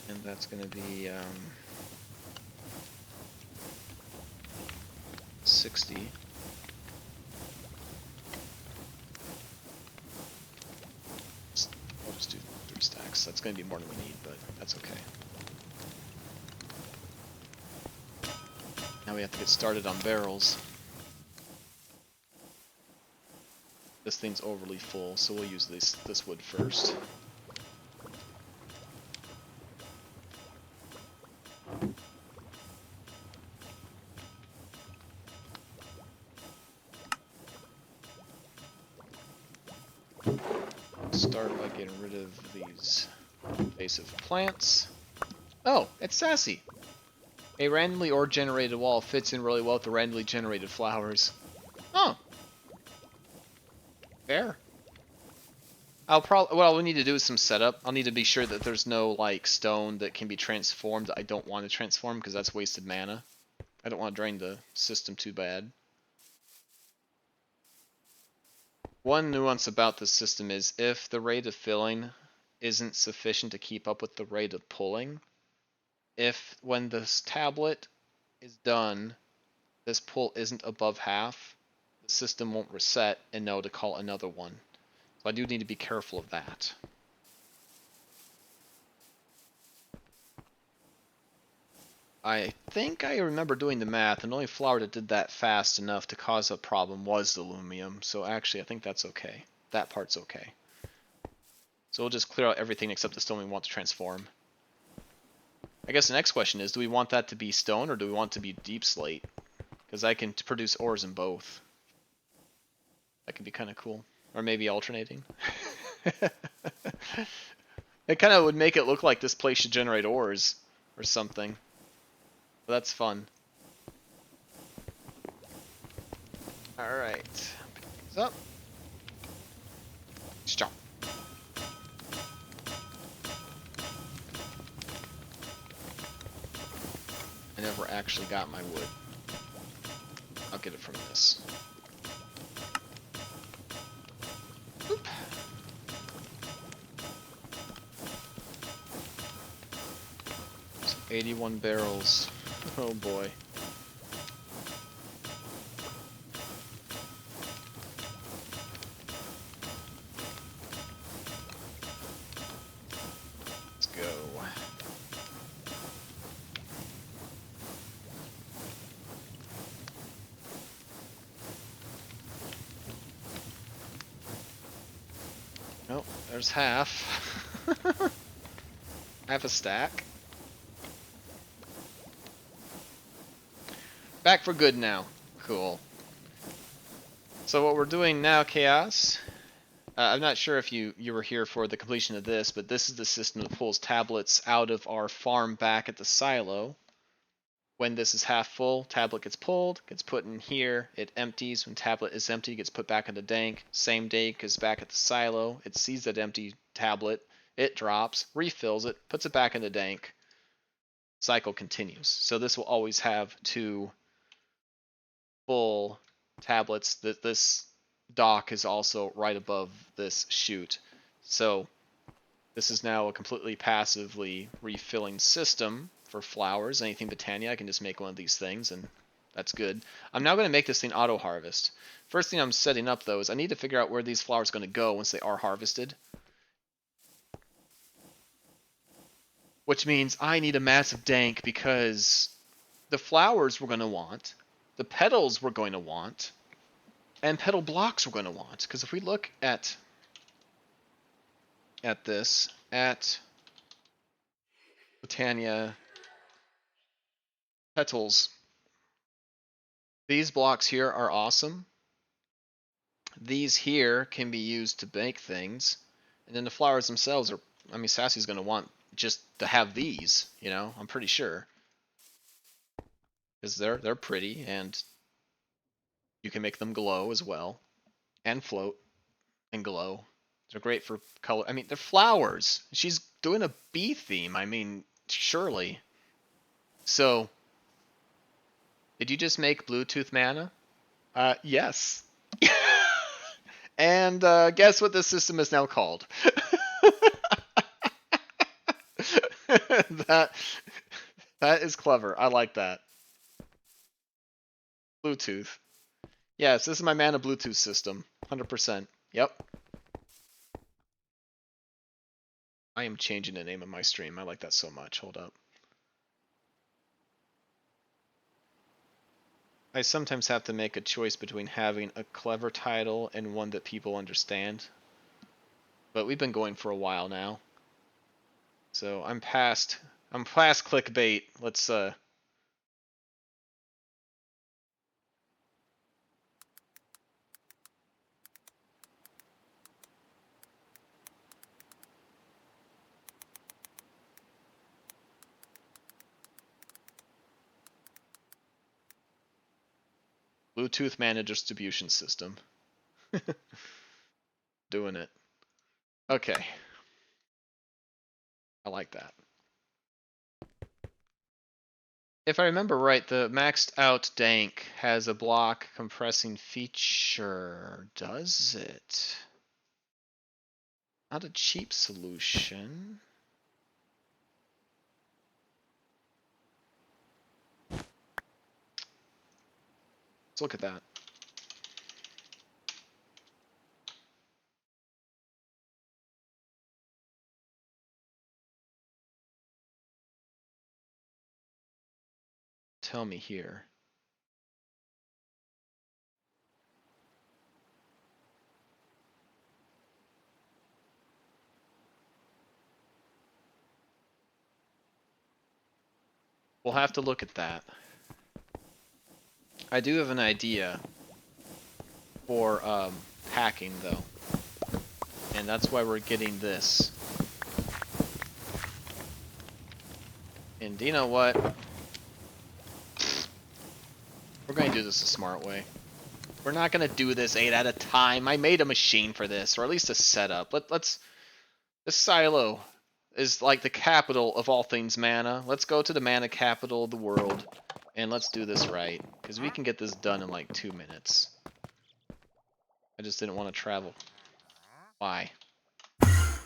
And that's going to be 60. I'll just do 3 stacks. That's going to be more than we need, but that's okay. Now we have to get started on barrels. This thing's overly full, so we'll use this wood first. Start by getting rid of these invasive plants. Oh, it's Sassy! A randomly or generated wall fits in really well with the randomly generated flowers. Oh! Fair. What I'll need to do is some setup. I'll need to be sure that there's no, like, stone that can be transformed that I don't want to transform, because that's wasted mana. I don't want to drain the system too bad. One nuance about this system is if the rate of filling isn't sufficient to keep up with the rate of pulling, when this tablet is done, this pull isn't above half, the system won't reset and know to call another one. So I do need to be careful of that. I think I remember doing the math, and the only flower that did that fast enough to cause a problem was the Lumium, so actually I think that's okay. That part's okay. So we'll just clear out everything except the stone we want to transform. I guess the next question is, do we want that to be stone or do we want it to be deep slate? Because I can produce ores in both. That could be kind of cool. Or maybe alternating. It kind of would make it look like this place should generate ores or something. But that's fun. Alright. Pick these up. Stop. I never actually got my wood. I'll get it from this. Oop. 81 barrels. Oh boy. Let's go. Oh, there's half. Half a stack. Back for good now. Cool. So what we're doing now, Chaos, I'm not sure if you were here for the completion of this, but this is the system that pulls tablets out of our farm back at the silo. When this is half full, tablet gets pulled, gets put in here, it empties. When tablet is empty, it gets put back in the dank. Same day, goes back at the silo, it sees that empty tablet, it drops, refills it, puts it back in the dank. Cycle continues. So this will always have 2 full tablets. That this dock is also right above this chute. So this is now a completely passively refilling system for flowers. Anything Botania, I can just make one of these things, and that's good. I'm now going to make this thing auto-harvest. First thing I'm setting up, though, is I need to figure out where these flowers are going to go once they are harvested. Which means I need a massive dank, because the flowers we're going to want, the petals we're going to want, and petal blocks we're going to want. Because if we look at this, at Botania petals, these blocks here are awesome. These here can be used to bake things. And then the flowers themselves are, I mean, Sassy's going to want just to have these, you know, I'm pretty sure. Because they're pretty, and you can make them glow as well. And float and glow. They're great for color. I mean, they're flowers. She's doing a bee theme. I mean, surely. So, did you just make Bluetooth mana? Yes. And guess what this system is now called? that is clever. I like that. Bluetooth. Yes, this is my mana Bluetooth system. 100%. Yep. I am changing the name of my stream. I like that so much. Hold up. I sometimes have to make a choice between having a clever title and one that people understand. But we've been going for a while now. So I'm past clickbait. Let's Bluetooth mana distribution system. Doing it. Okay. I like that. If I remember right, the maxed out dank has a block compressing feature. Does it? Not a cheap solution. Let's look at that. Tell me here. We'll have to look at that. I do have an idea for hacking, though. And that's why we're getting this. And you know what? We're going to do this a smart way. We're not going to do this 8 at a time. I made a machine for this, or at least a setup. Let's... This silo is like the capital of all things mana. Let's go to the mana capital of the world, and let's do this right. Because we can get this done in like 2 minutes. I just didn't want to travel. Why?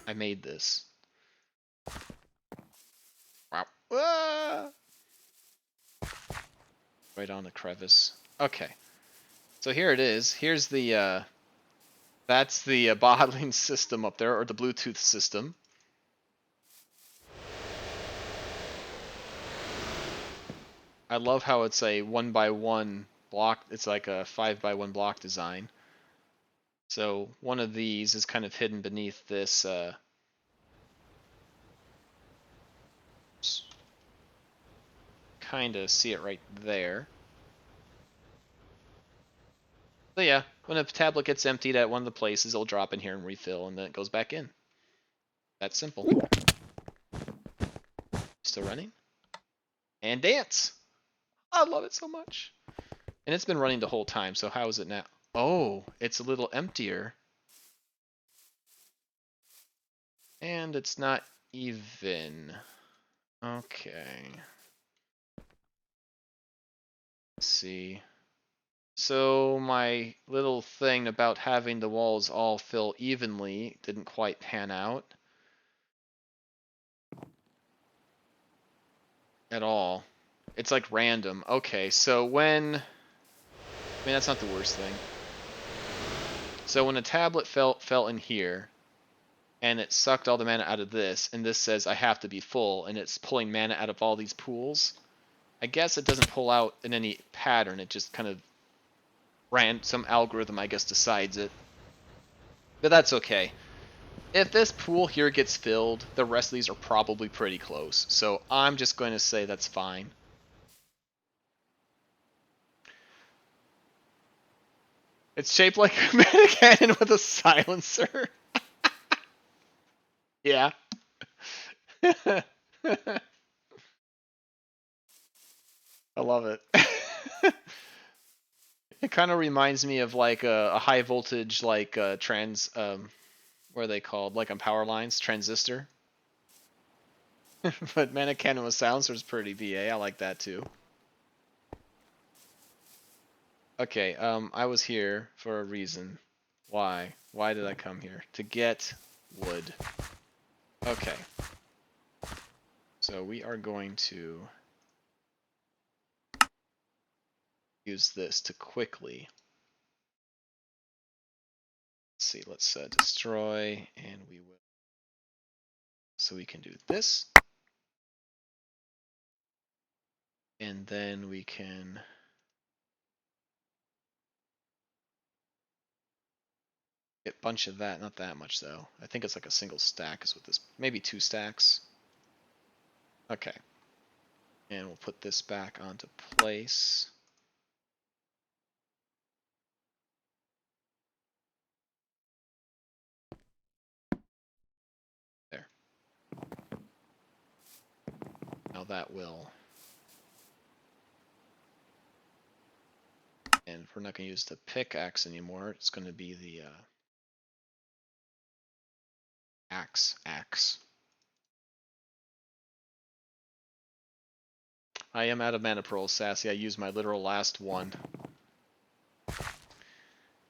I made this. Wow. Ah! Right on the crevice. Okay. So here it is. Here's the, that's the bottling system up there, or the Bluetooth system. I love how it's a 1x1 block. It's like a 5x1 block design. So one of these is kind of hidden beneath this, kind of see it right there. So yeah, when a tablet gets emptied at one of the places, it'll drop in here and refill, and then it goes back in. That's simple. Still running. And dance! I love it so much. And it's been running the whole time, so how is it now? Oh, it's a little emptier. And it's not even. Okay. Let's see. So my little thing about having the walls all fill evenly didn't quite pan out. At all. It's like random. Okay, so when... I mean, that's not the worst thing. So when a tablet fell in here, and it sucked all the mana out of this, and this says I have to be full, and it's pulling mana out of all these pools, I guess it doesn't pull out in any pattern, it just kind of some algorithm, I guess, decides it. But that's okay. If this pool here gets filled, the rest of these are probably pretty close, so I'm just going to say that's fine. It's shaped like a mana cannon with a silencer. Yeah. I love it. It kind of reminds me of like a high voltage, like what are they called? Like on power lines, transistor. But mana cannon with silencer is pretty BA. I like that too. Okay, I was here for a reason. Why? Why did I come here? To get wood. Okay. So we are going to use this to quickly... Let's see, let's destroy, and we will... So we can do this. And then we can... get a bunch of that, not that much though. I think it's like a single stack is what this, maybe 2 stacks. Okay. And we'll put this back onto place. There. Now that will... And we're not going to use the pickaxe anymore. It's going to be the axe. I am out of mana pearls, Sassy. I used my literal last one.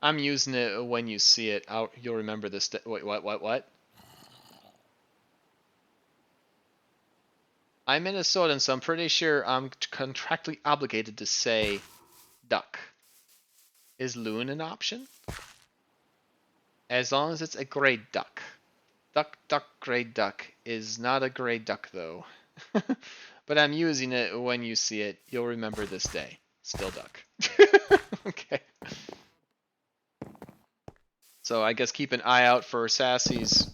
I'm using it when you see it. You'll remember this. Wait, what? I'm Minnesotan, so I'm pretty sure I'm contractually obligated to say duck. Is loon an option? As long as it's a gray duck. Duck, gray duck is not a gray duck though. But I'm using it when you see it. You'll remember this day. Still duck. Okay. So I guess keep an eye out for Sassy's.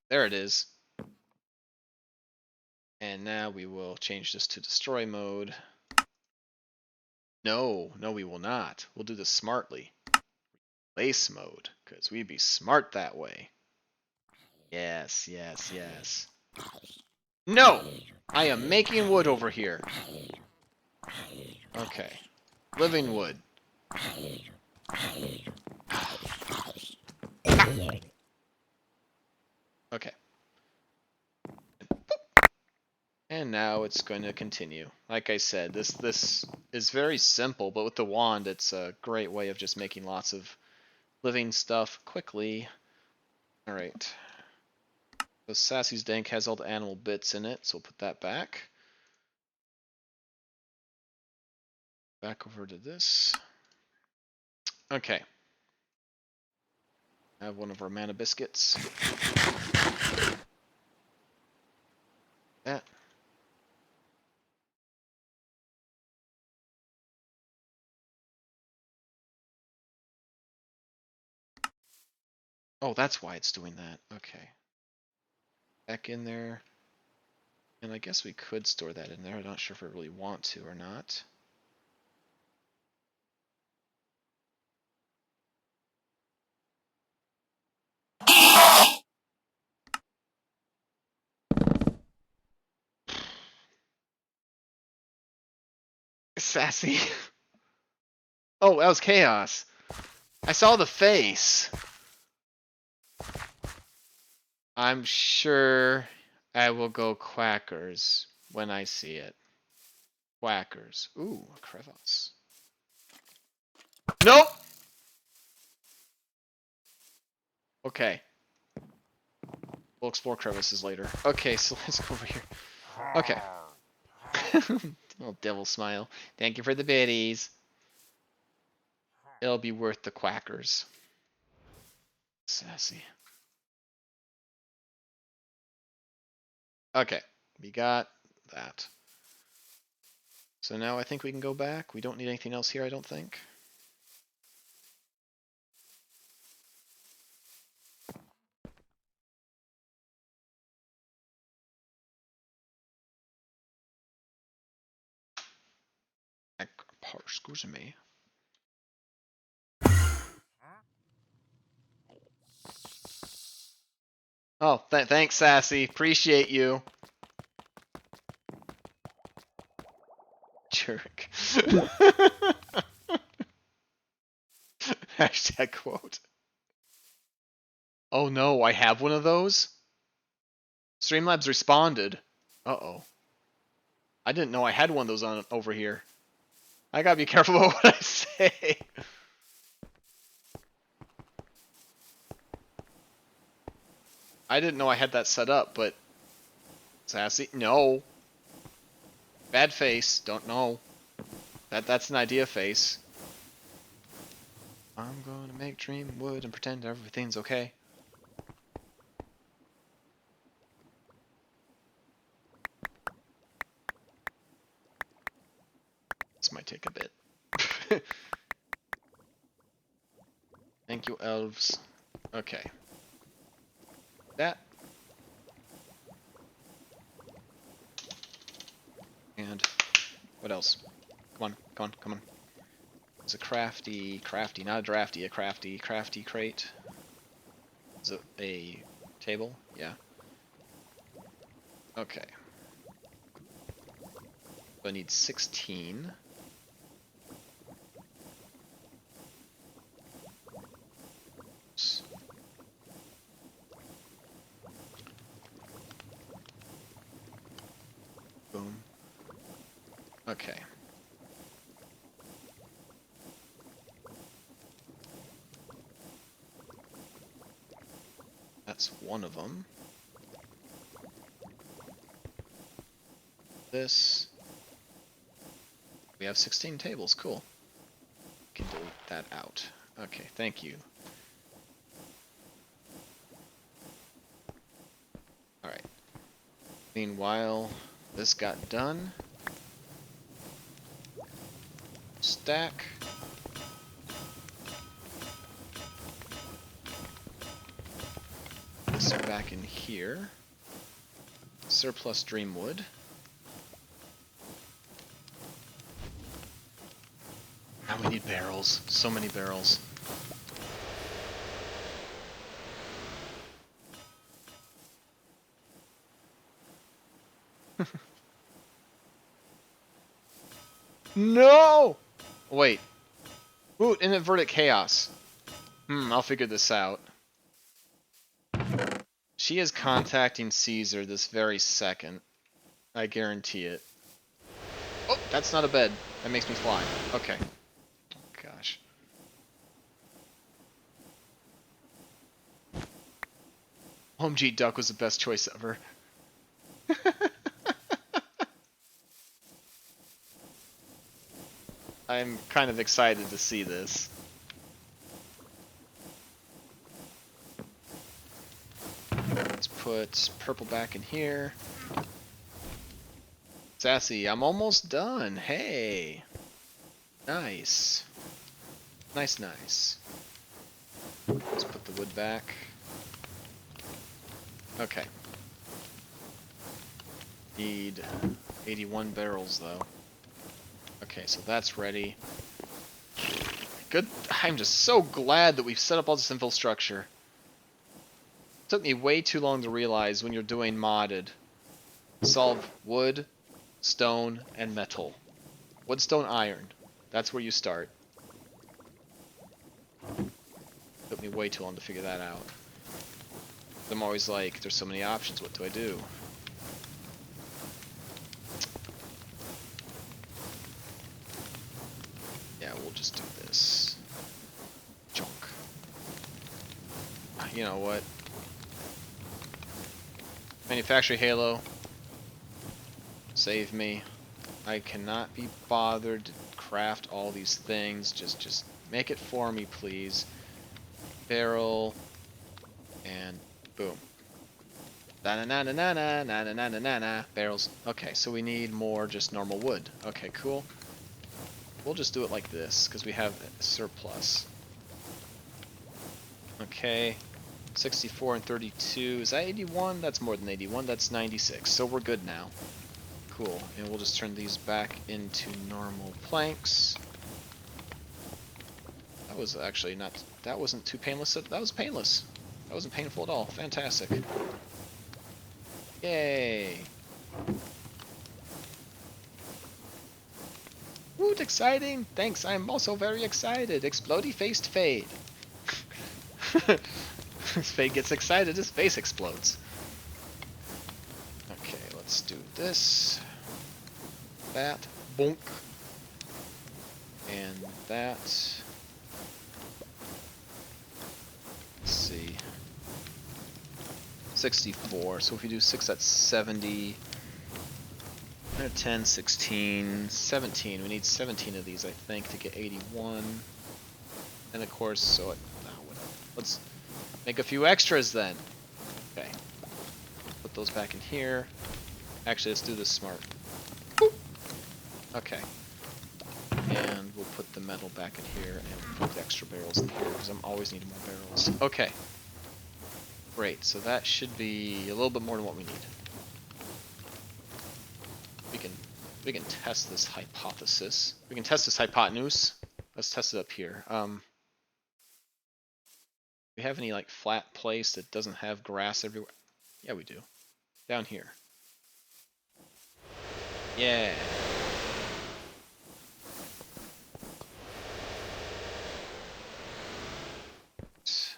There it is. And now we will change this to destroy mode. No, we will not. We'll do this smartly. Replace mode, because we'd be smart that way. Yes. No! I am making wood over here. Okay. Living wood. Okay. And now it's going to continue. Like I said, this is very simple, but with the wand, it's a great way of just making lots of living stuff quickly. Alright. So Sassy's Dank has all the animal bits in it, so we'll put that back. Back over to this. Okay. I have one of our mana biscuits. That. Oh, that's why it's doing that. Okay. Back in there. And I guess we could store that in there. I'm not sure if I really want to or not. Sassy. Oh, that was chaos. I saw the face. I'm sure I will go quackers when I see it. Quackers. Ooh, a crevasse. Nope! Okay. We'll explore crevices later. Okay, so let's go over here. Okay. Little devil smile. Thank you for the biddies. It'll be worth the quackers. Sassy. Okay, we got that. So now I think we can go back. We don't need anything else here, I don't think. Excuse me. Oh, thanks, Sassy. Appreciate you. Jerk. Hashtag quote. Oh no, I have one of those? Streamlabs responded. Uh-oh. I didn't know I had one of those on over here. I gotta be careful about what I say. I didn't know I had that set up, but... Sassy? No. Bad face. Don't know. That's an idea face. I'm gonna make dream wood and pretend everything's okay. This might take a bit. Thank you, elves. Okay. That. And what else? Come on, come on, come on. It's a crafty, not a drafty, a crafty crate. Is it a table? Yeah. Okay. So I need 16. Boom. Okay. That's one of them. This. We have 16 tables. Cool. Can delete that out. Okay, thank you. Alright. Meanwhile, this got done. Stack. This back in here. Surplus Dreamwood. Now we need barrels. So many barrels. No! Wait. Ooh, inadvertent chaos. I'll figure this out. She is contacting Caesar this very second. I guarantee it. Oh, that's not a bed. That makes me fly. Okay. Gosh. Home G Duck was the best choice ever. I'm kind of excited to see this. Let's put purple back in here. Sassy, I'm almost done. Hey. Nice. Nice, nice. Let's put the wood back. Okay. Need 81 barrels, though. Okay, so that's ready. Good. I'm just so glad that we've set up all this infrastructure. It took me way too long to realize when you're doing modded. Solve wood, stone, and metal. Wood, stone, iron. That's where you start. Took me way too long to figure that out. I'm always like, there's so many options, what do I do? Yeah, we'll just do this. Junk. You know what? Manufacture Halo. Save me. I cannot be bothered to craft all these things. Just make it for me, please. Barrel. And boom. Na na na na na na na na na na na. Barrels. Okay, so we need more just normal wood. Okay, cool. We'll just do it like this, because we have a surplus. Okay. 64 and 32. Is that 81? That's more than 81. That's 96. So we're good now. Cool. And we'll just turn these back into normal planks. That was actually not... That wasn't too painless. That was painless. That wasn't painful at all. Fantastic. Yay. Woot, exciting! Thanks, I'm also very excited. Explodey-faced Fade. Fade gets excited, his face explodes. Okay, let's do this. That. Bonk. And that. Let's see. 64. So if we do 6, that's 70. 10, 16, 17. We need 17 of these, I think, to get 81. And of course, so whatever. Let's make a few extras then. Okay. Put those back in here. Actually, let's do this smart. Boop. Okay. And we'll put the metal back in here and put the extra barrels in here because I'm always needing more barrels. Okay. Great. So that should be a little bit more than what we need. We can test this hypothesis. We can test this hypotenuse. Let's test it up here. Do we have any like flat place that doesn't have grass everywhere? Yeah, we do. Down here. Yeah. Let's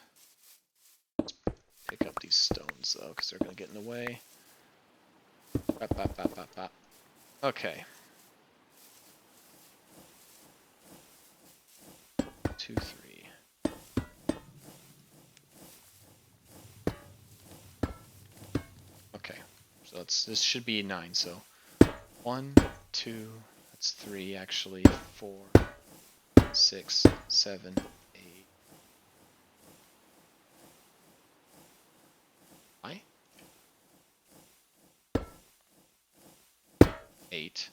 pick up these stones though, because they're gonna get in the way. Bop, bop, bop, bop, bop. Okay. 2, 3. Okay. So this should be 9. So 1, 2. That's 3 actually. 4, 6, 7, 8. Why? 8.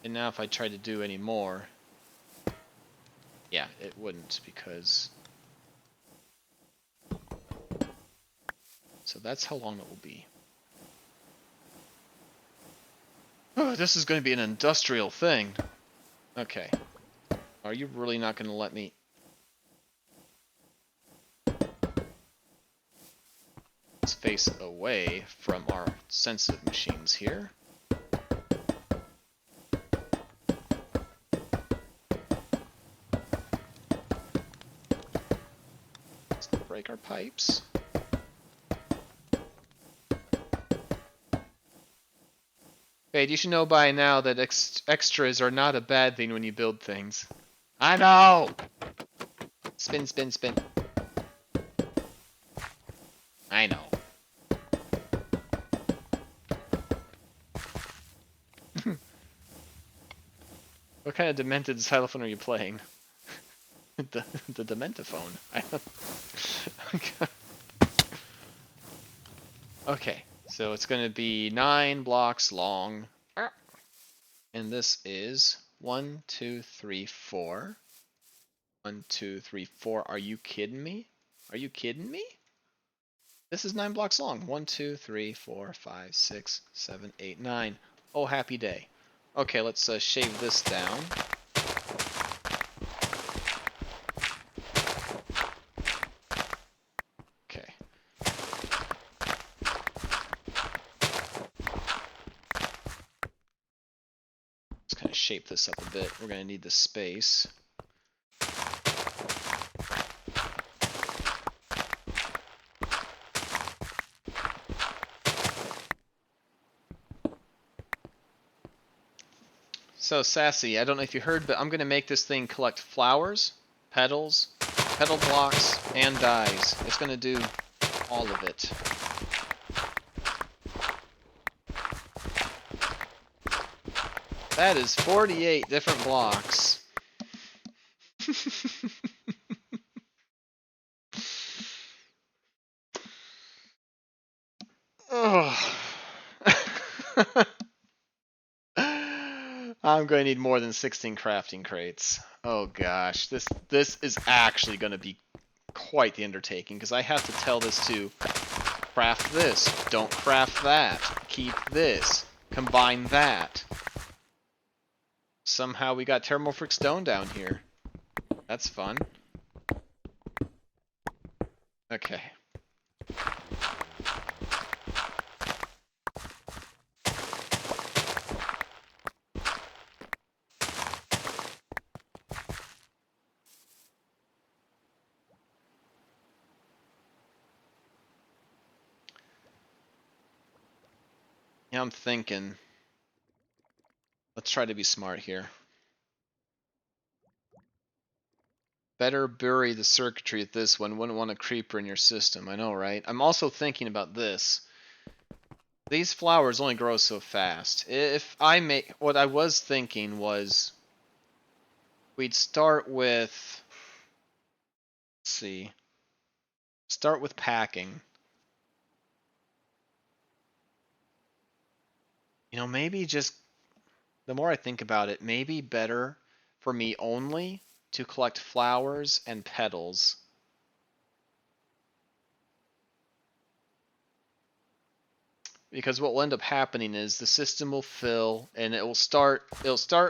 And now if I try to do any more, yeah, it wouldn't because... So that's how long it will be. Oh, this is going to be an industrial thing. Okay. Are you really not going to let me... Let's face away from our sensitive machines here. Let's break our pipes. Fade, you should know by now that extras are not a bad thing when you build things. I know! Spin, spin, spin. I know. What kind of demented xylophone are you playing? the dementaphone. I don't... Okay, so it's going to be 9 blocks long. And this is 1, 2, 3, 4. 1, 2, 3, 4. Are you kidding me? Are you kidding me? This is 9 blocks long. 1, 2, 3, 4, 5, 6, 7, 8, 9. Oh, happy day. Okay, let's shave this down. Okay. Let's kind of shape this up a bit. We're going to need the space. So, Sassy, I don't know if you heard, but I'm going to make this thing collect flowers, petals, petal blocks, and dyes. It's going to do all of it. That is 48 different blocks. Oh. I'm going to need more than 16 crafting crates. Oh gosh, this is actually going to be quite the undertaking, because I have to tell this to craft this, don't craft that, keep this, combine that. Somehow we got terramorphic stone down here. That's fun. Okay. Yeah, I'm thinking. Let's try to be smart here. Better bury the circuitry at this one. Wouldn't want a creeper in your system. I know, right? I'm also thinking about this. These flowers only grow so fast. If I make... What I was thinking was... We'd start with... Let's see. Start with packing. You know, maybe just... The more I think about it, maybe better for me only to collect flowers and petals. Because what will end up happening is the system will fill, and it'll start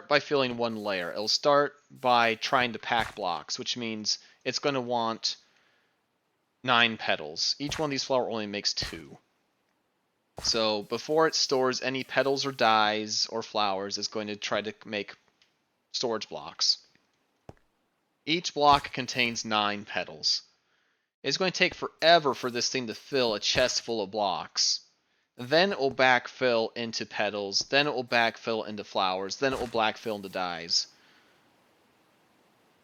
by filling one layer. It'll start by trying to pack blocks, which means it's going to want 9 petals. Each one of these flowers only makes 2. So before it stores any petals or dyes or flowers, it's going to try to make storage blocks. Each block contains 9 petals. It's going to take forever for this thing to fill a chest full of blocks. Then it will backfill into petals, then it will backfill into flowers, then it will backfill into dyes.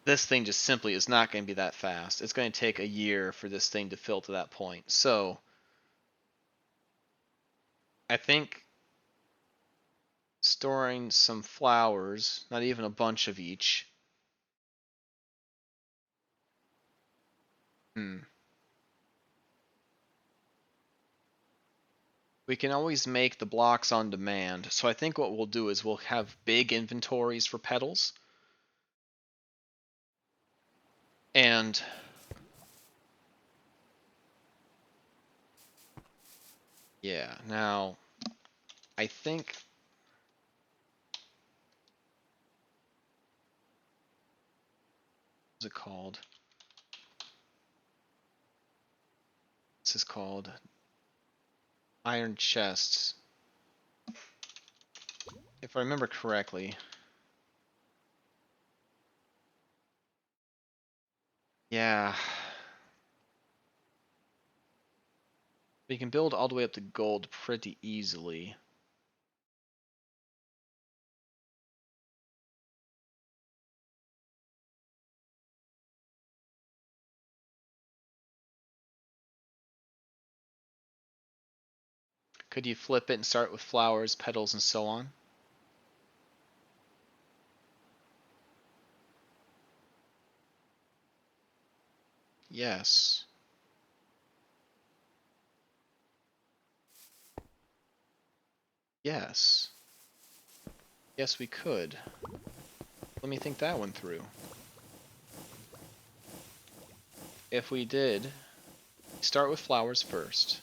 This thing just simply is not going to be that fast. It's going to take a year for this thing to fill to that point. So, I think storing some flowers, not even a bunch of each. We can always make the blocks on demand. So I think what we'll do is we'll have big inventories for petals. And yeah, now I think what's it called? This is called Iron chests. If I remember correctly. Yeah. We can build all the way up to gold pretty easily. Could you flip it and start with flowers, petals, and so on? Yes. Yes. Yes, we could. Let me think that one through. If we did, start with flowers first.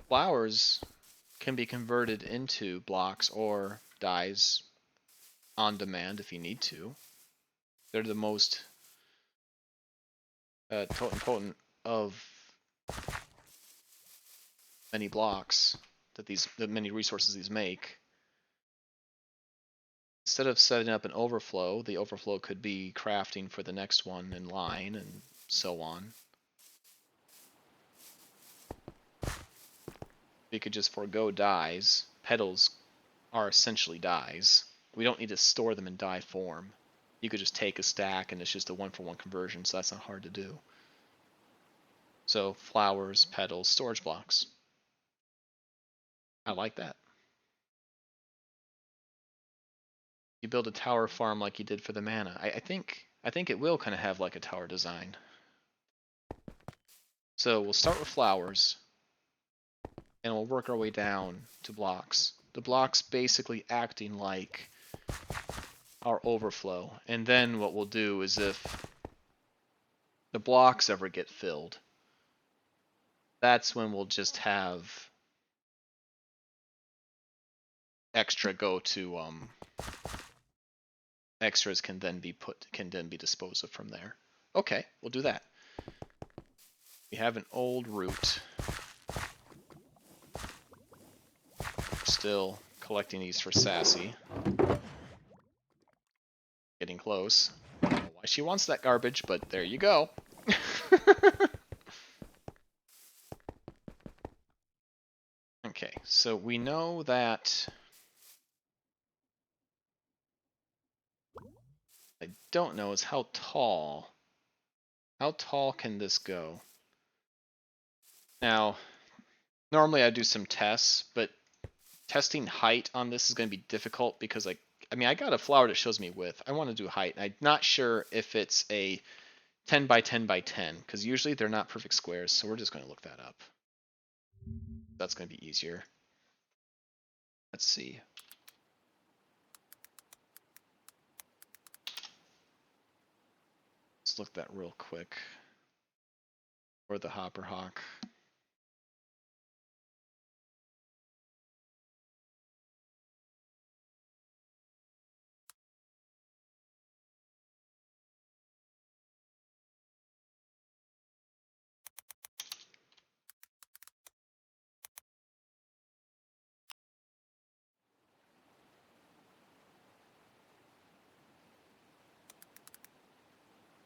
Flowers can be converted into blocks or dyes on demand if you need to. They're the most potent of many blocks that many resources these make. Instead of setting up an overflow, the overflow could be crafting for the next one in line and so on. We could just forego dyes. Petals are essentially dyes. We don't need to store them in dye form. You could just take a stack and it's just a one-for-one conversion, so that's not hard to do. So flowers, petals, storage blocks. I like that. You build a tower farm like you did for the mana. I think it will kind of have like a tower design. So we'll start with flowers, and we'll work our way down to blocks. The blocks basically acting like our overflow. And then what we'll do is if the blocks ever get filled, that's when we'll just have extra go to extras can then be disposed of from there. Okay, we'll do that. We have an old route. Still collecting these for Sassy. Getting close. I don't know why she wants that garbage, but there you go. Okay, so we know that I don't know is how tall. How tall can this go? Now, normally I do some tests, but testing height on this is going to be difficult because I got a flower that shows me width. I want to do height. I'm not sure if it's a 10 by 10 by 10 because usually they're not perfect squares, so we're just going to look that up. That's going to be easier. Let's see. Let's look that real quick. Or the hopper hawk.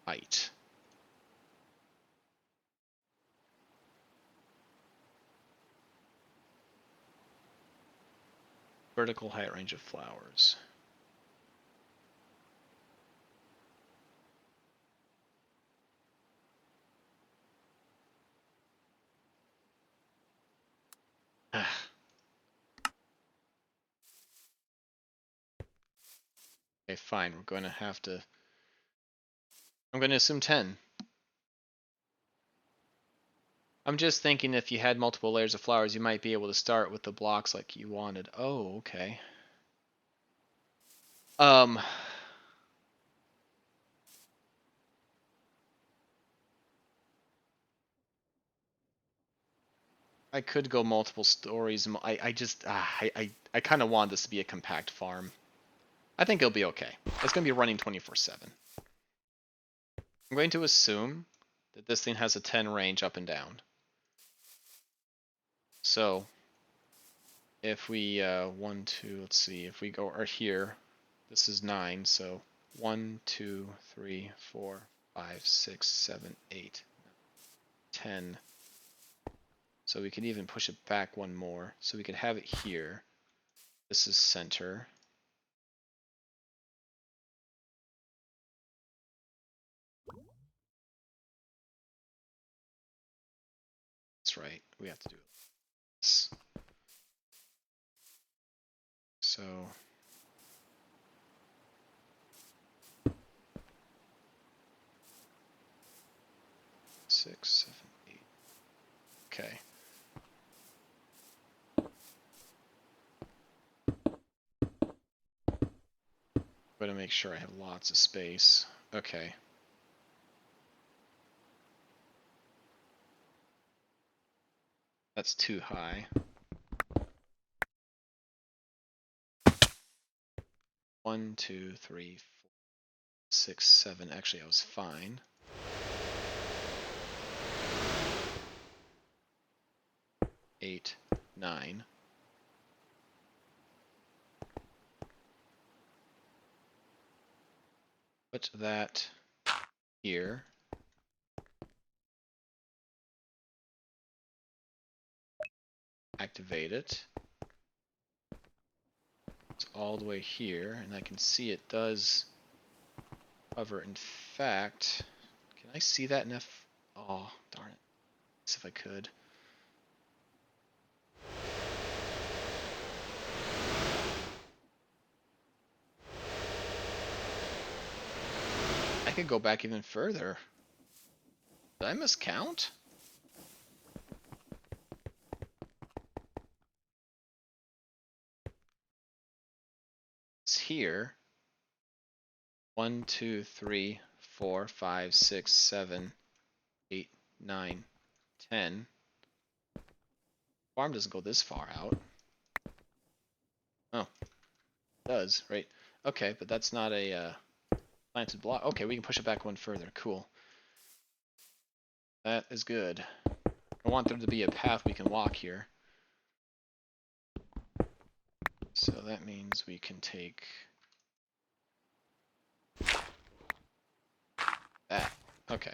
Height. Vertical height range of flowers. Okay, fine. We're going to have to... I'm going to assume 10. I'm just thinking if you had multiple layers of flowers, you might be able to start with the blocks like you wanted. Oh, okay. I could go multiple stories. I kind of want this to be a compact farm. I think it'll be okay. It's going to be running 24/7. I'm going to assume that this thing has a 10 range up and down. So if we, 1, 2, let's see, if we go right here, this is 9, so 1, 2, 3, 4, 5, 6, 7, 8, 10. So we could even push it back one more. So we could have it here. This is center. That's right. We have to do this. So 6, 7, 8. Okay. Gotta make sure I have lots of space. Okay. That's too high. 1, 2, 3, 4, 6, 7. Actually, I was fine. Eight, 9. Put that here. Activate it. It's all the way here, and I can see it does cover. In fact, can I see that in F? Oh, darn it. Let's see if I could. I could go back even further. Did I miscount? It's here. 1, 2, 3, 4, 5, 6, 7, 8, 9, 10. Farm doesn't go this far out. Oh, it does, right? Okay, but that's not a planted block. Okay, we can push it back one further. Cool. That is good. I want there to be a path we can walk here. So that means we can take that. Okay.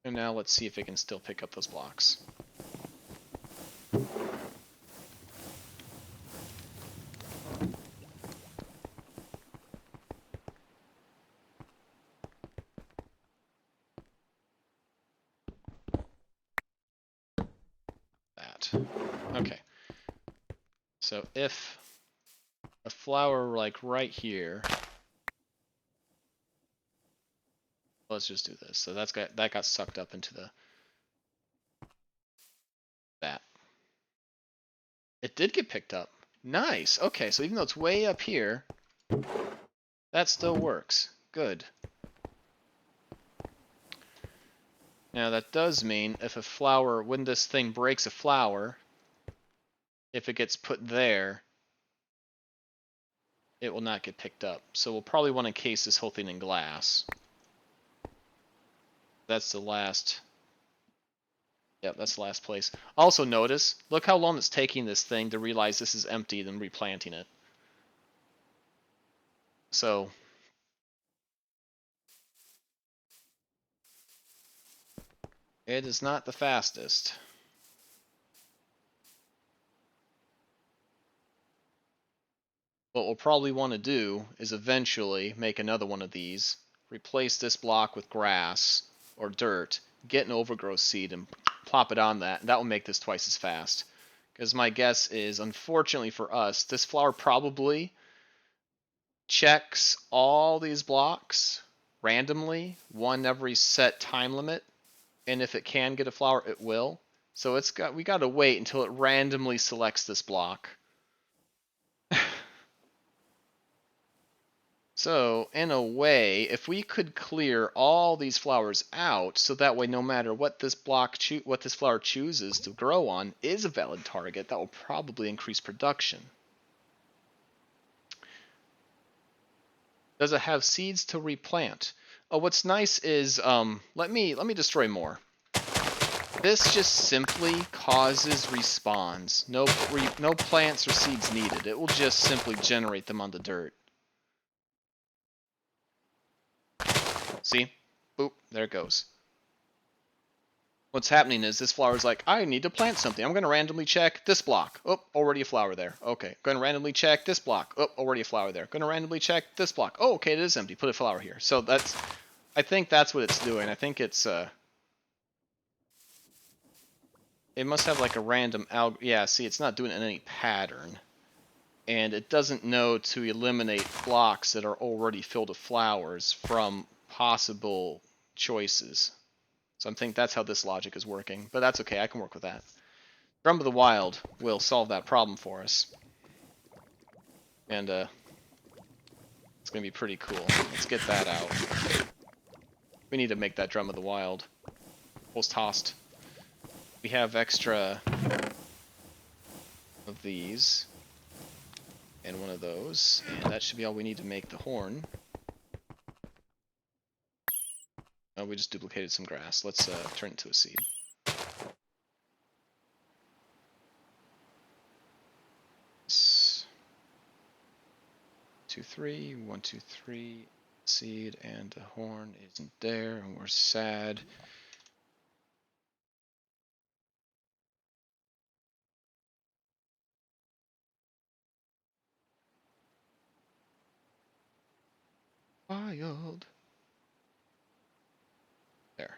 And now let's see if it can still pick up those blocks. That. Okay. So if a flower like right here, let's just do this. So that got sucked up into that. It did get picked up. Nice. Okay, so even though it's way up here, that still works. Good. Now that does mean if a flower, when this thing breaks a flower, if it gets put there, it will not get picked up. So we'll probably want to encase this whole thing in glass. That's the last. Yep, that's the last place. Also notice, look how long it's taking this thing to realize this is empty than replanting it. So it is not the fastest. What we'll probably want to do is eventually make another one of these, replace this block with grass or dirt, get an overgrowth seed and plop it on that, and that will make this twice as fast. Because my guess is, unfortunately for us, this flower probably checks all these blocks randomly, one every set time limit, and if it can get a flower, it will. So we got to wait until it randomly selects this block. So, in a way, if we could clear all these flowers out, so that way no matter what this flower chooses to grow on is a valid target, that will probably increase production. Does it have seeds to replant? Oh, what's nice is, let me destroy more. This just simply causes respawns. No plants or seeds needed. It will just simply generate them on the dirt. See? Boop, there it goes. What's happening is this flower is like, I need to plant something. I'm going to randomly check this block. Oh, already a flower there. Okay. Going to randomly check this block. Oh, already a flower there. Going to randomly check this block. Oh, okay, it is empty. Put a flower here. So that's, I think that's what it's doing. I think it's, it must have like a random yeah, see, it's not doing it in any pattern. And it doesn't know to eliminate blocks that are already filled with flowers from possible choices. So I think that's how this logic is working. But that's okay, I can work with that. Drum of the Wild will solve that problem for us. And it's going to be pretty cool. Let's get that out. We need to make that Drum of the Wild. Post tossed. We have extra of these. And one of those. And that should be all we need to make the horn. Oh, we just duplicated some grass. Let's turn it to a seed. Two, three, 1, 2, 3. Seed and the horn isn't there, and we're sad. Wild. There.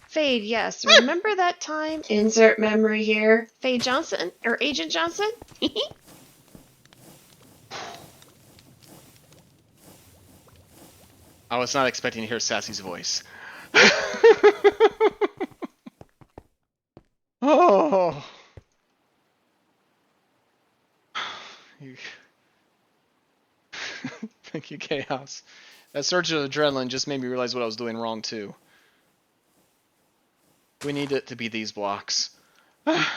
Fade, yes. Remember that time? Insert memory here. Fade Johnson? Or Agent Johnson? I was not expecting to hear Sassy's voice. Oh. Thank you, Chaos. That surge of adrenaline just made me realize what I was doing wrong, too. We need it to be these blocks. Oh,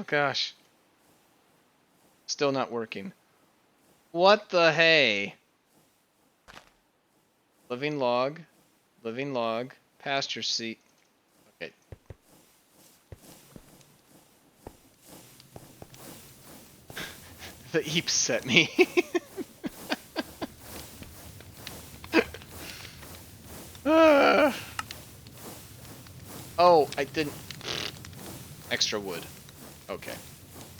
gosh. Still not working. What the hey? Living log. Living log. Pasture seat. Okay. The Eeps set me. Oh, I didn't. Extra wood. Okay.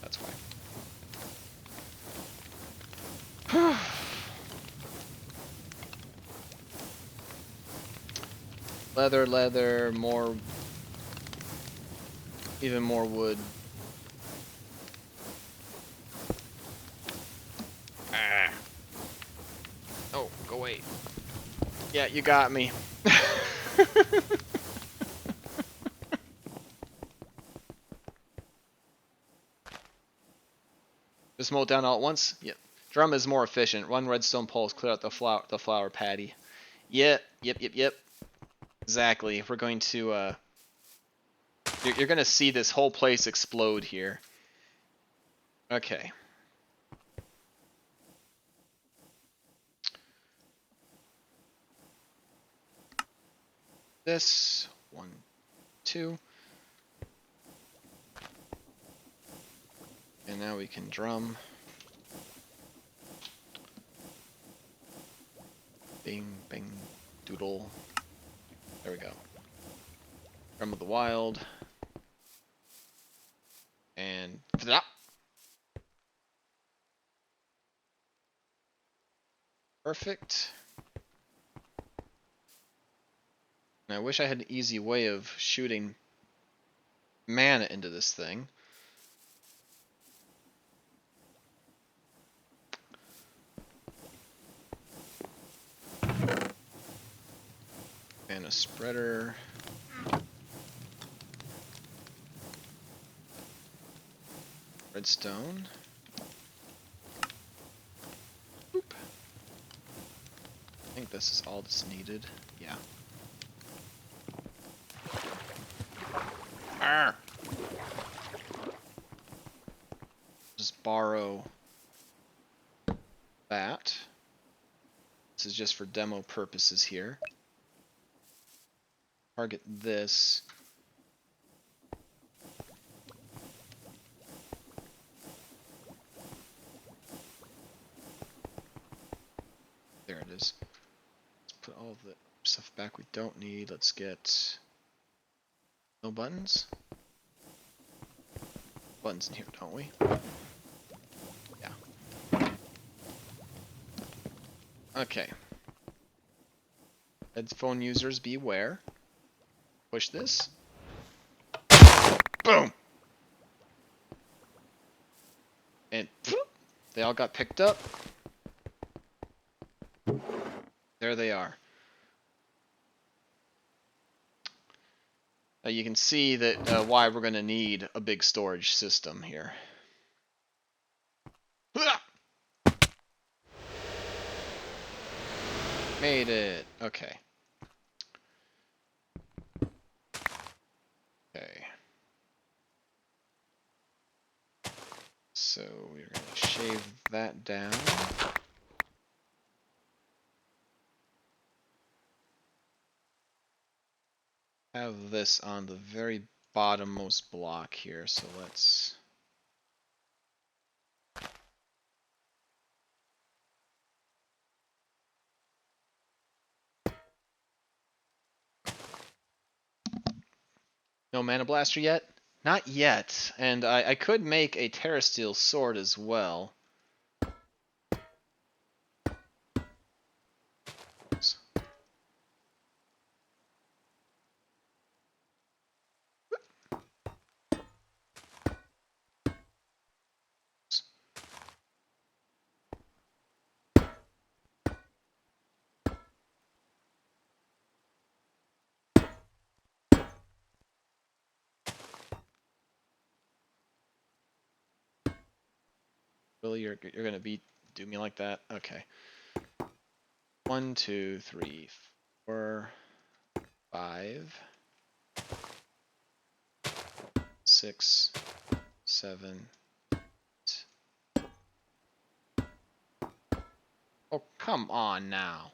That's why. Leather, leather, more. Even more wood. Ah. Oh, go away. Yeah, you got me. Just mow it down all at once? Yep. Drum is more efficient. One redstone poles clear out the flower patty. Yep. Exactly. We're going to you're going to see this whole place explode here. Okay. This 1, 2. And now we can drum. Bing, bing, doodle. There we go. Drum of the Wild. And flop. Perfect. And I wish I had an easy way of shooting mana into this thing. And a spreader. Redstone. Boop. I think this is all that's needed. Yeah. Arr. borrow that. This is just for demo purposes here. Target this. There it is. Let's put all the stuff back we don't need. Let's get no buttons. Buttons in here, don't we? Yeah. Okay. Headphone users beware. Push this. Boom! And they all got picked up. There they are. You can see that why we're going to need a big storage system here. Made it. Okay. Okay. So we're going to shave that down. Have this on the very bottommost block here, so let's... No Mana Blaster yet? Not yet. And I could make a Terrasteel sword as well. Really, you're gonna do me like that? Okay. 1, 2, 3, 4, 5, 6, 7. Oh, come on now.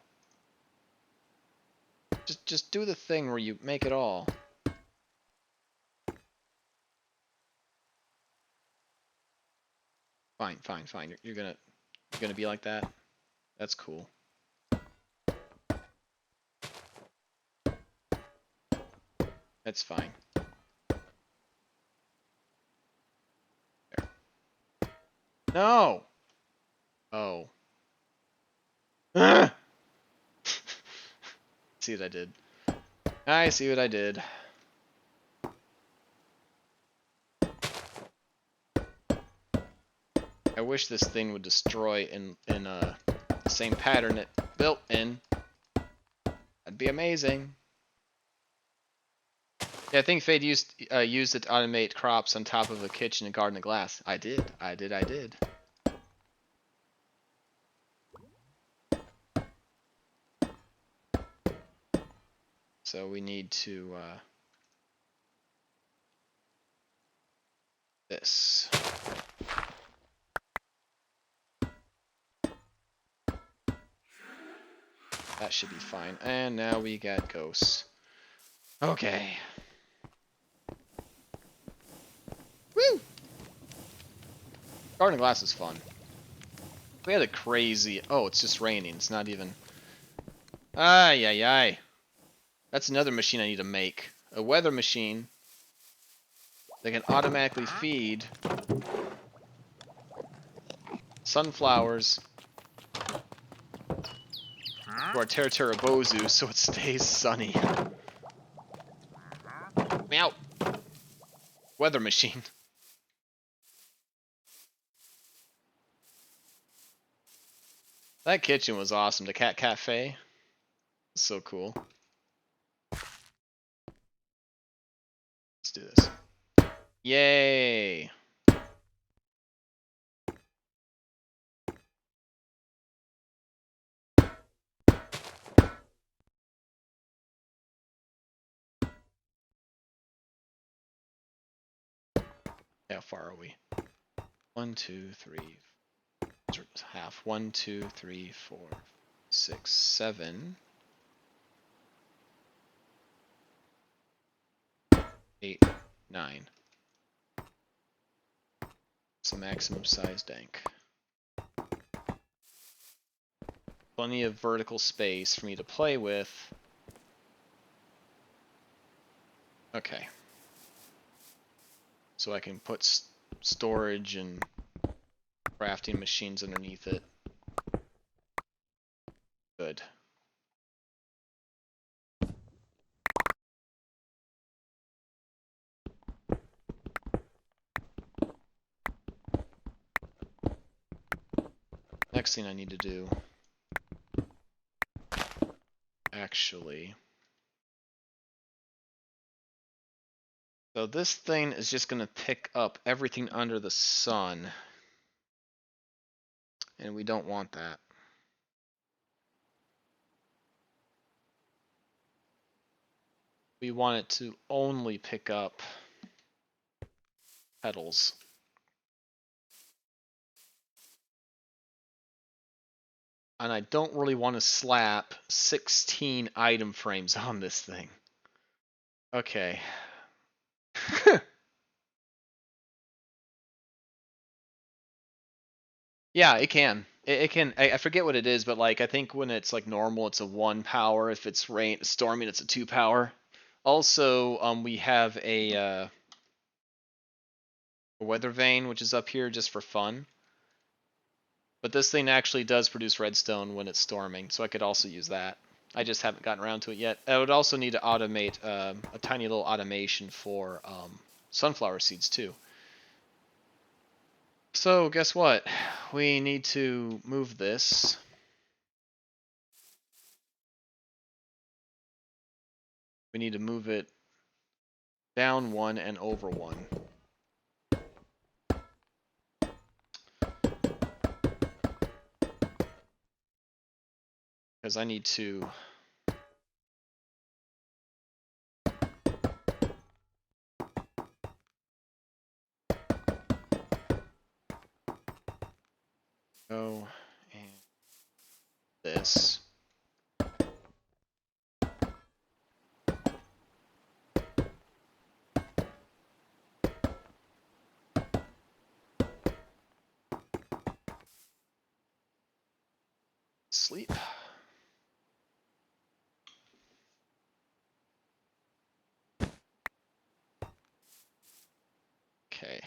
Just do the thing where you make it all. Fine, fine, fine. You're gonna be like that. That's cool. That's fine. There. No. Oh. See what I did? I see what I did. I wish this thing would destroy in the same pattern it built in. That'd be amazing. Yeah, I think Fade used it to automate crops on top of a kitchen and garden of glass. I did. So we need to this. That should be fine. And now we got ghosts. Okay. Woo! Garden of glass is fun. We had a crazy... Oh, it's just raining. It's not even... Ay, ay, ay. That's another machine I need to make. A weather machine that can automatically feed sunflowers to our Terraterabozu so it stays sunny. Meow. Weather machine. That kitchen was awesome. The cat cafe. So cool. Let's do this. Yay! How far are we? 1, 2, 3, half. 1, 2, 3, 4, 6, 7, 8, 9. It's a maximum size dank. Plenty of vertical space for me to play with. Okay. So I can put storage and crafting machines underneath it. Good. Next thing I need to do, actually, so this thing is just going to pick up everything under the sun, and we don't want that. We want it to only pick up petals. And I don't really want to slap 16 item frames on this thing. Okay. Yeah, it can. It can. I forget what it is, but like I think when it's like normal, it's a 1 power. If it's storming, it's a 2 power. Also, we have a weather vane, which is up here just for fun. But this thing actually does produce redstone when it's storming, so I could also use that. I just haven't gotten around to it yet. I would also need to automate a tiny little automation for sunflower seeds too. So guess what? We need to move this. We need to move it down 1 and over 1. Because I need to go and this. Sleep. Okay.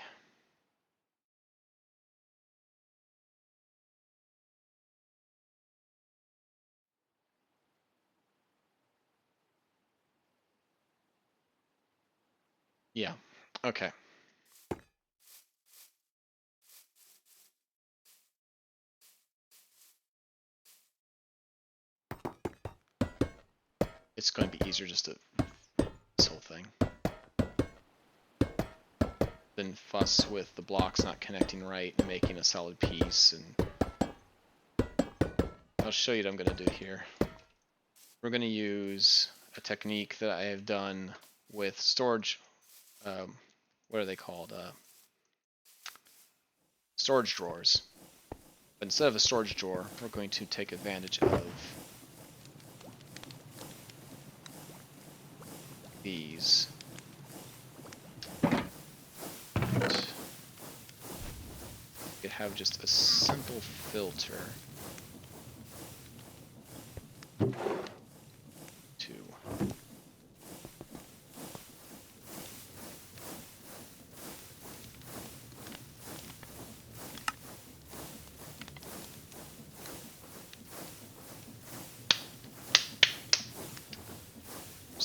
Yeah. Okay. It's going to be easier just to this whole thing. Then fuss with the blocks not connecting right and making a solid piece. And I'll show you what I'm going to do here. We're going to use a technique that I have done with storage. What are they called? Storage drawers. But instead of a storage drawer, we're going to take advantage of these. You could have just a simple filter to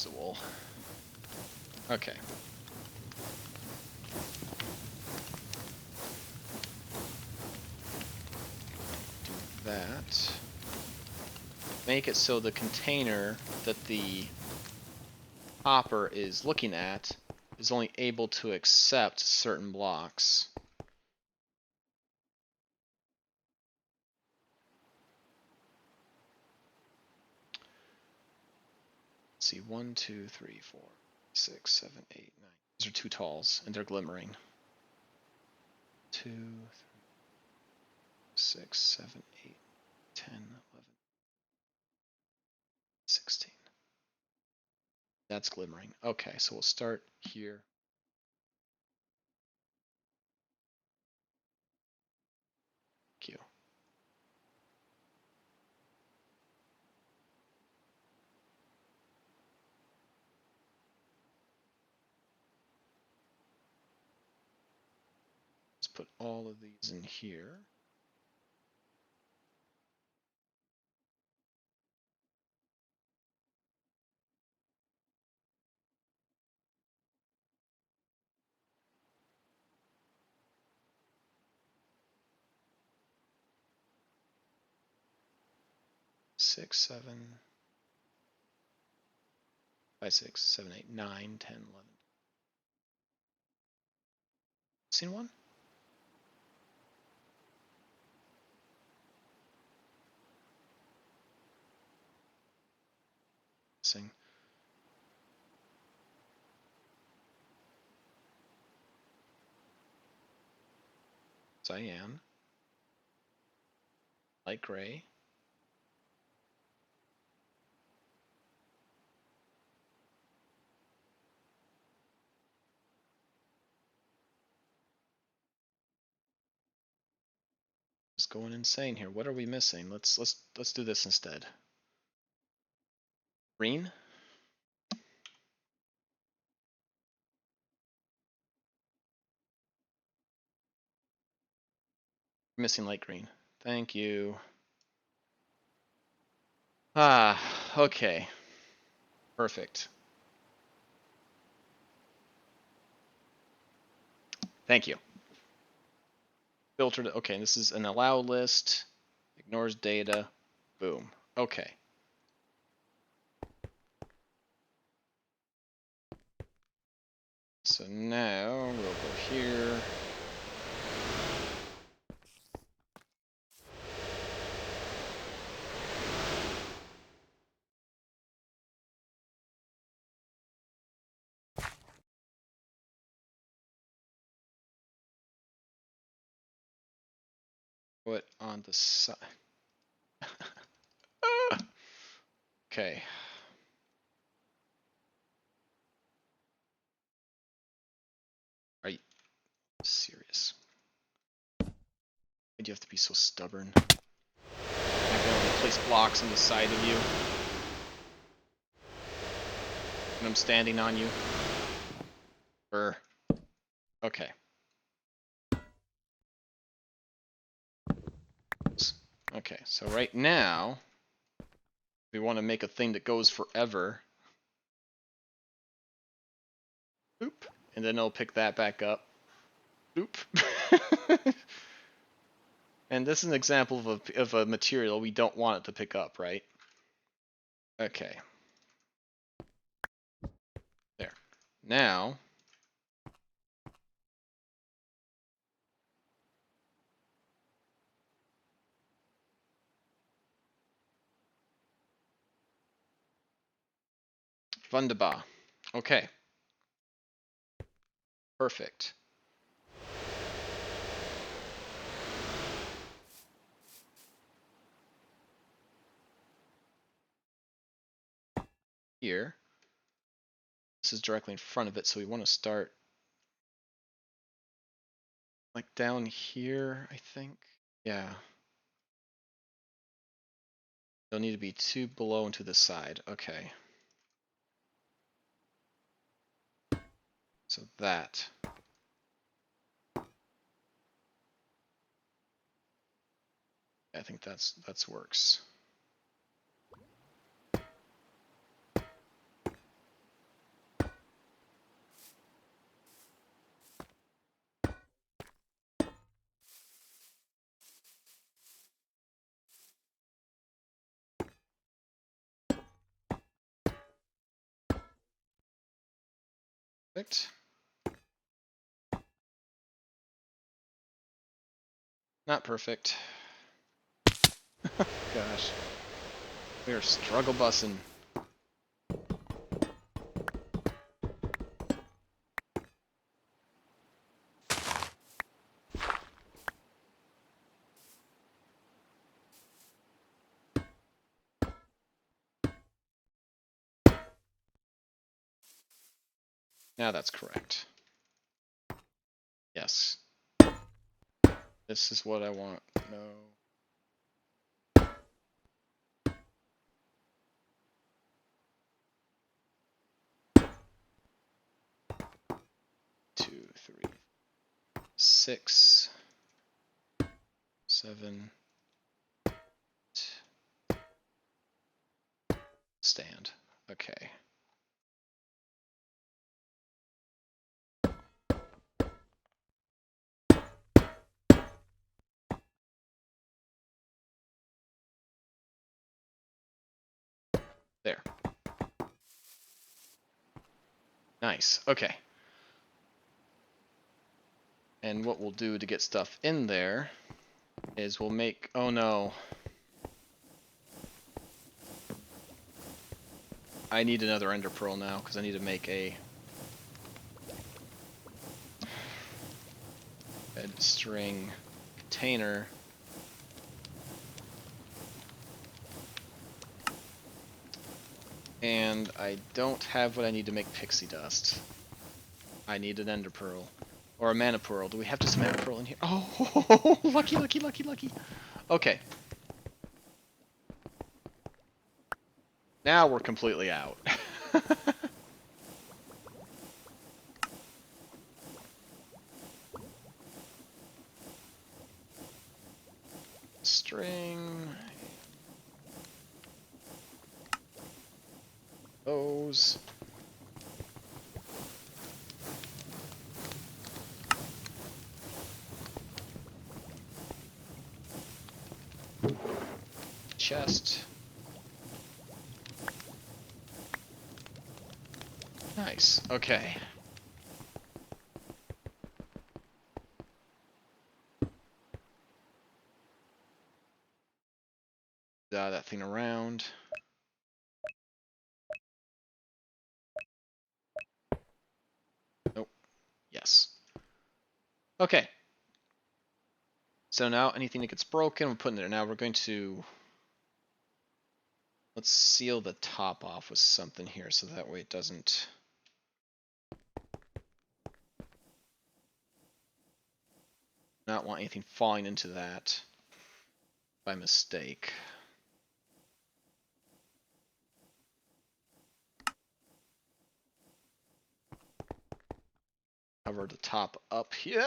the wool. Okay. Do that. Make it so the container that the hopper is looking at is only able to accept certain blocks. Let's see, 1, 2, 3, 4, 6, 7, 8, 9. These are 2 talls, and they're glimmering. 2, 3, 6, 7, 8, 10, 11, 16. That's glimmering. Okay, so we'll start here. Q. Let's put all of these in here. Six, 7, 5, 6, 7, 8, 9, 10, 11. Seen one? Sing. Cyan. Light gray. Just going insane here. What are we missing? Let's do this instead. Green. Missing light green. Thank you. Ah, okay. Perfect. Thank you. Filtered. Okay, this is an allow list. Ignores data. Boom. Okay. So now we'll go here. Put on the side. Okay. Are you serious? Why do you have to be so stubborn? I'm going to place blocks on the side of you. And I'm standing on you. Okay. Okay, so right now, we want to make a thing that goes forever. Boop. And then it'll pick that back up. Boop. And this is an example of a material we don't want it to pick up, right? Okay. There. Now, wunderbar. Okay. Perfect. Here. This is directly in front of it, so we want to start like down here, I think. Yeah. They'll need to be 2 below and to the side. Okay. So that. I think that's works. Perfect. Not perfect. Gosh. We are struggle bussing. Now that's correct. Yes. This is what I want. No. Two, three, 6, 7. Stand. Okay. There. Nice. Okay. And what we'll do to get stuff in there is we'll make... Oh no. I need another ender pearl now because I need to make a red string container. And I don't have what I need to make pixie dust. I need an ender pearl. Or a mana pearl. Do we have just a mana pearl in here? Oh, lucky, lucky, lucky, lucky. Okay. Now we're completely out. String. Those. Chest. Nice. Okay. That thing around. Nope. Yes. Okay. So now anything that gets broken, we're putting it there. Now we're going to... Let's seal the top off with something here so that way it doesn't... Not want anything falling into that by mistake. Cover the top up here.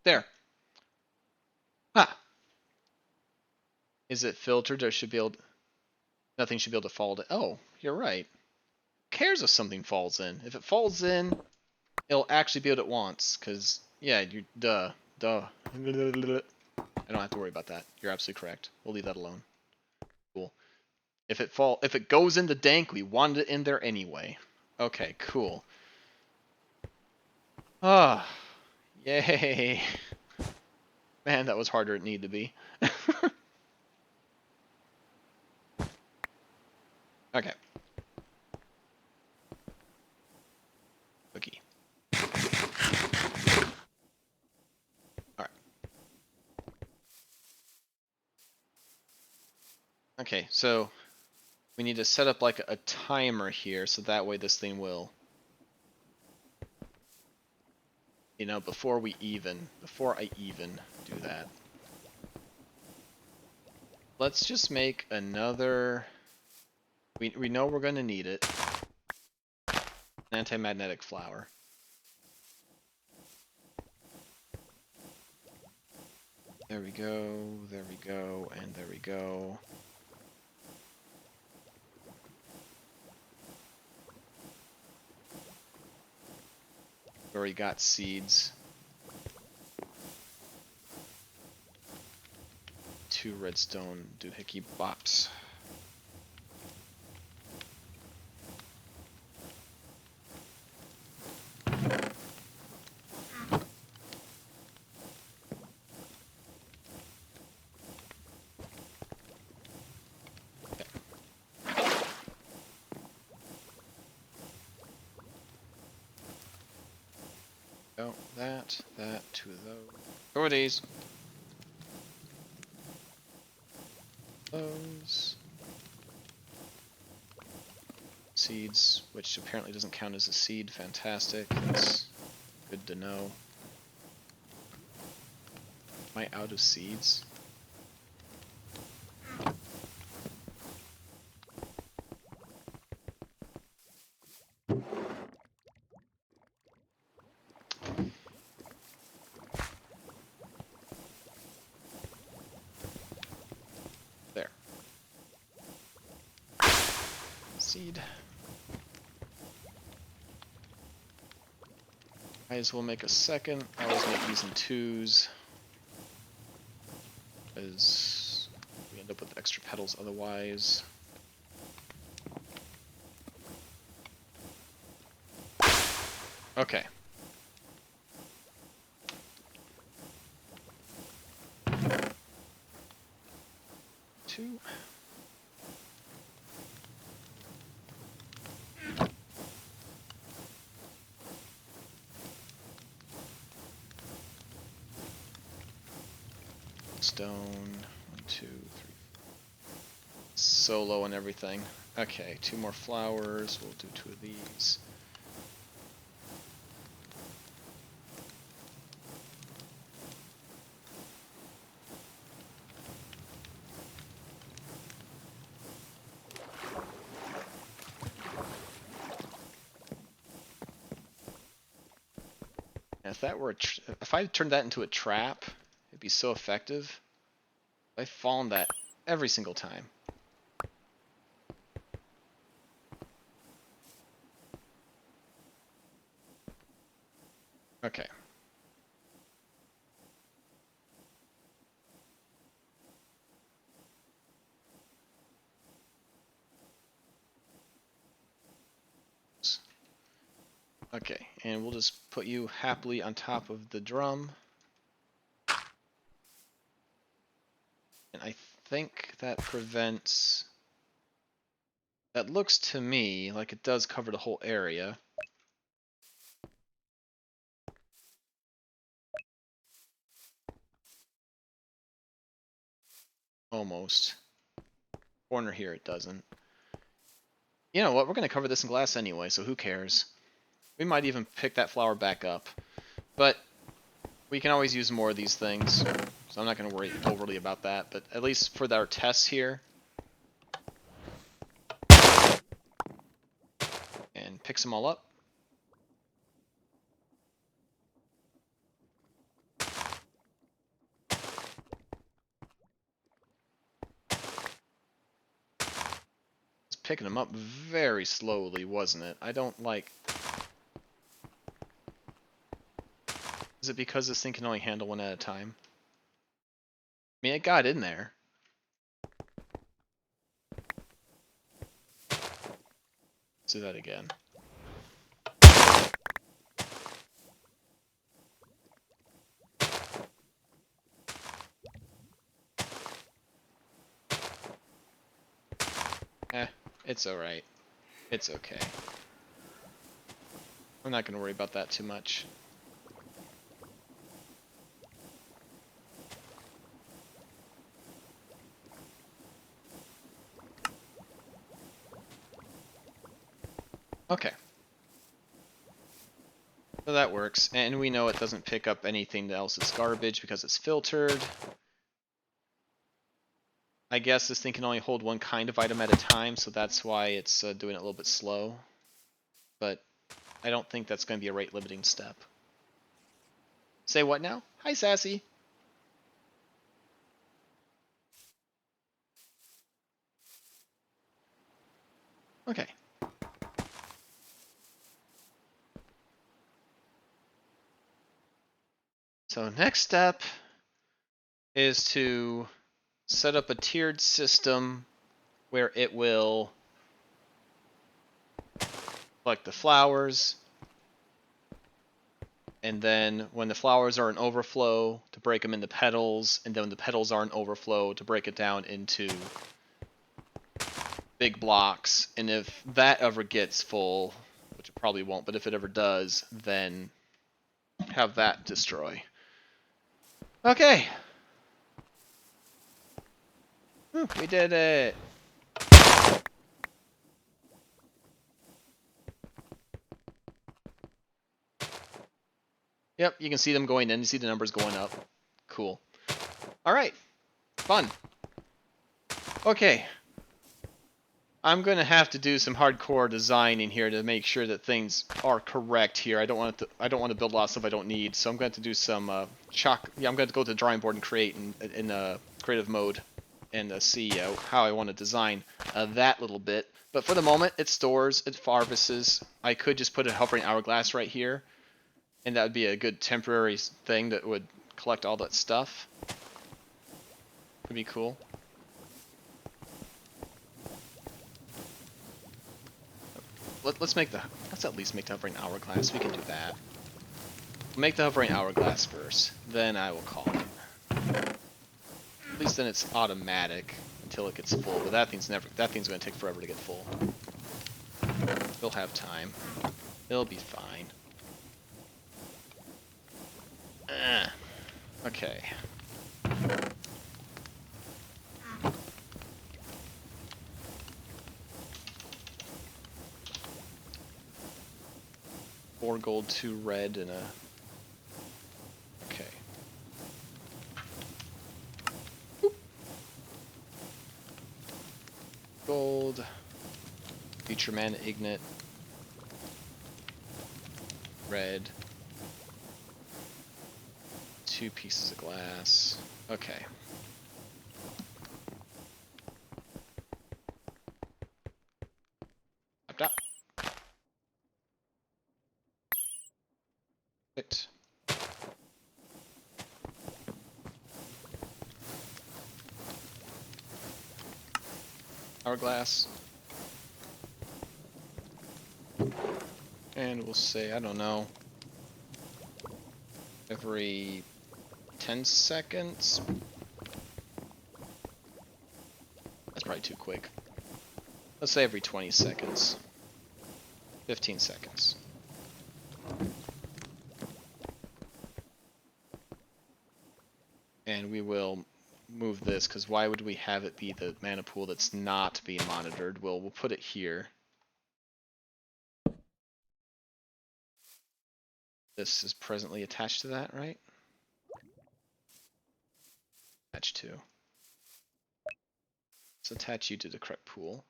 There. Ah. Is it filtered or should be able... Nothing should be able to fall to... Oh, you're right. Who cares if something falls in? If it falls in, it'll actually be what it wants. Because, yeah, you... Duh. I don't have to worry about that. You're absolutely correct. We'll leave that alone. Cool. If it goes into dank, we wanted it in there anyway. Okay, cool. Ah. Yay. Man, that was harder than it needed to be. Okay. Cookie. Alright. Okay, so we need to set up like a timer here so that way this thing will... You know, before I even do that. Let's just make another... We know we're going to need it. An anti-magnetic flower. There we go, and there we go. Already got seeds. 2 redstone doohickey bops. Oh, that, two of those. Four of these. Those. Seeds, which apparently doesn't count as a seed. Fantastic. That's good to know. Am I out of seeds? There. Seed. Might as well make a second. I always make these in twos. Because we end up with extra petals otherwise. Okay. Two. Stone. 1, 2, 3. Solo and everything. Okay, 2 more flowers. We'll do 2 of these. If that were if I turned that into a trap, it'd be so effective. I've fallen that every single time. Okay. Okay, and we'll just put you happily on top of the drum. And I think that prevents... That looks to me like it does cover the whole area. Almost. Corner here it doesn't. You know what, we're going to cover this in glass anyway, so who cares? We might even pick that flower back up. But we can always use more of these things, so I'm not going to worry overly about that. But at least for our tests here, and picks them all up. It's picking them up very slowly, wasn't it? I don't like... Is it because this thing can only handle one at a time? I mean, it got in there. Let's do that again. It's alright. It's okay. I'm not going to worry about that too much. Okay. So that works, and we know it doesn't pick up anything else that's garbage because it's filtered. I guess this thing can only hold one kind of item at a time, so that's why it's doing it a little bit slow. But I don't think that's going to be a rate limiting step. Say what now? Hi, Sassy. Okay. So next step is to set up a tiered system where it will collect the flowers, and then when the flowers are in overflow, to break them into petals, and then when the petals are in overflow, to break it down into big blocks. And if that ever gets full, which it probably won't, but if it ever does, then have that destroy. Okay. Whew, we did it. Yep, you can see them going in. You see the numbers going up. Cool. All right. Fun. Okay. I'm going to have to do some hardcore designing here to make sure that things are correct here. I don't want to build a lot of stuff I don't need. So I'm going to do some I'm going to go to the drawing board and create in creative mode and see how I want to design that little bit. But for the moment, it stores, it harvests. I could just put a hovering hourglass right here, and that would be a good temporary thing that would collect all that stuff. Would be cool. Let's at least make the hovering hourglass. We can do that. Make the hovering hourglass first, then I will call it. At least then it's automatic until it gets full. But that thing's going to take forever to get full. We'll have time. It'll be fine. Okay. Four gold, 2 red, and a... Okay. Boop. Gold. Future mana ignite. Red. 2 pieces of glass. Okay. Tap. Right. Hourglass. And we'll say, I don't know, every 10 seconds? That's probably too quick. Let's say every 20 seconds. 15 seconds. And we will move this, because why would we have it be the mana pool that's not being monitored? Well, we'll put it here. This is presently attached to that, right? Attach to. Let's attach you to the correct pool.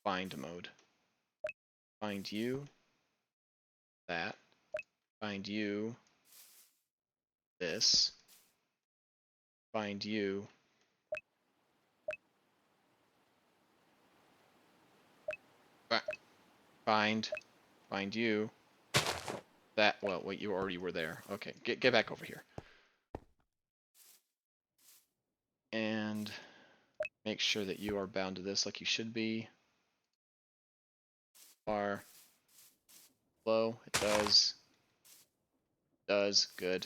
Bind mode. Bind you. That. Bind you. This. Bind you. Bind. Bind you. That. Well, wait, you already were there. Okay, get back over here. And make sure that you are bound to this like you should be. Are low. It does. Does. Good.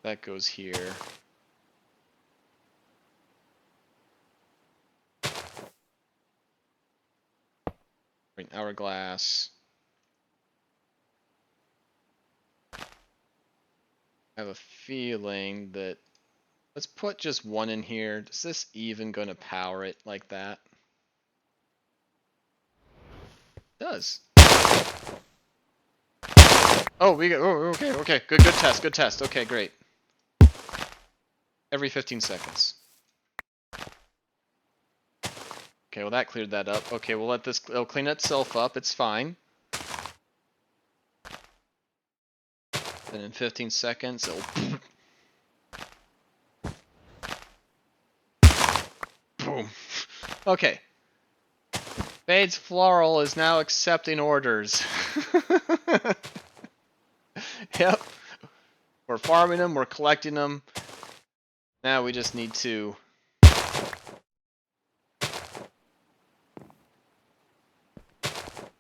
That goes here. Bring hourglass. I have a feeling that... Let's put just one in here. Is this even going to power it like that? It does. Oh, we got... Oh, okay. Good test. Okay, great. Every 15 seconds. Okay, well that cleared that up. Okay, we'll let this... It'll clean itself up. It's fine. Then in 15 seconds, it'll... Boom. Okay. Fade's Floral is now accepting orders. Yep. We're farming them, we're collecting them. Now we just need to...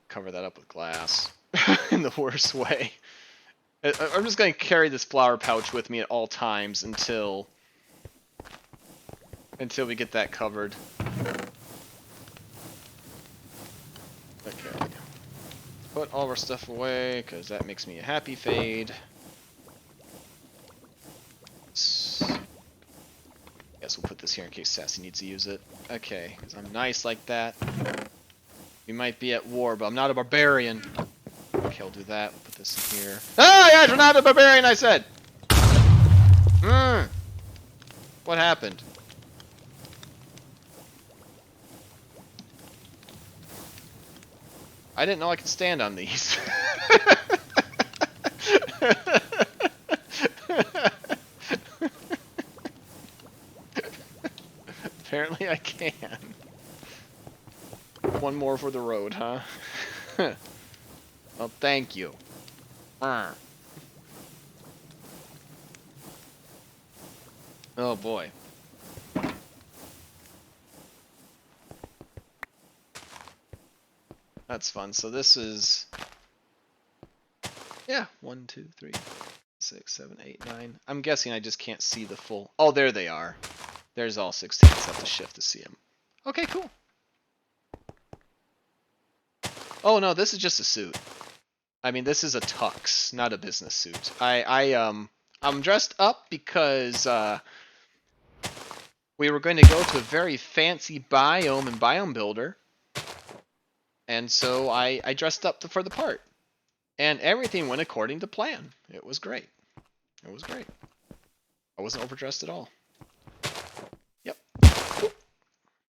cover that up with glass. In the worst way. I'm just going to carry this flower pouch with me at all times until we get that covered. Put all of our stuff away, because that makes me a happy Fade. Guess we'll put this here in case Sassy needs to use it. Okay, because I'm nice like that. We might be at war, but I'm not a barbarian. Okay, I'll do that. We'll put this in here. Ah, yes, we're not a barbarian, I said! What happened? I didn't know I could stand on these. Apparently I can. One more for the road, huh? Well, thank you. Oh boy. That's fun. So this is, yeah, 1, 2, 3, 6, 7, 8, 9. I'm guessing I just can't see the full. Oh, there they are. There's all 16. I have to shift to see them. Okay, cool. Oh no, this is just a suit. I mean, this is a tux, not a business suit. I'm dressed up because we were going to go to a very fancy biome and biome builder, and so I dressed up for the part, and everything went according to plan. It was great. It was great. I wasn't overdressed at all. Yep.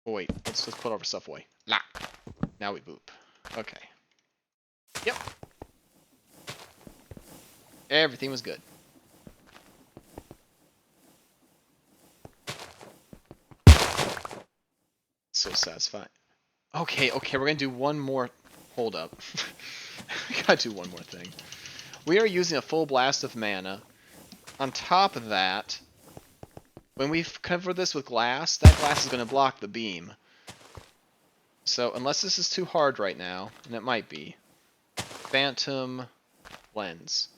Oh wait, let's put all our stuff away. Lah. Now we boop. Okay. Yep. Everything was good. So satisfying. Okay, we're gonna do one more. Hold up. We gotta do one more thing. We are using a full blast of mana. On top of that, when we cover this with glass, that glass is gonna block the beam. So unless this is too hard right now, and it might be, Phantom Lens.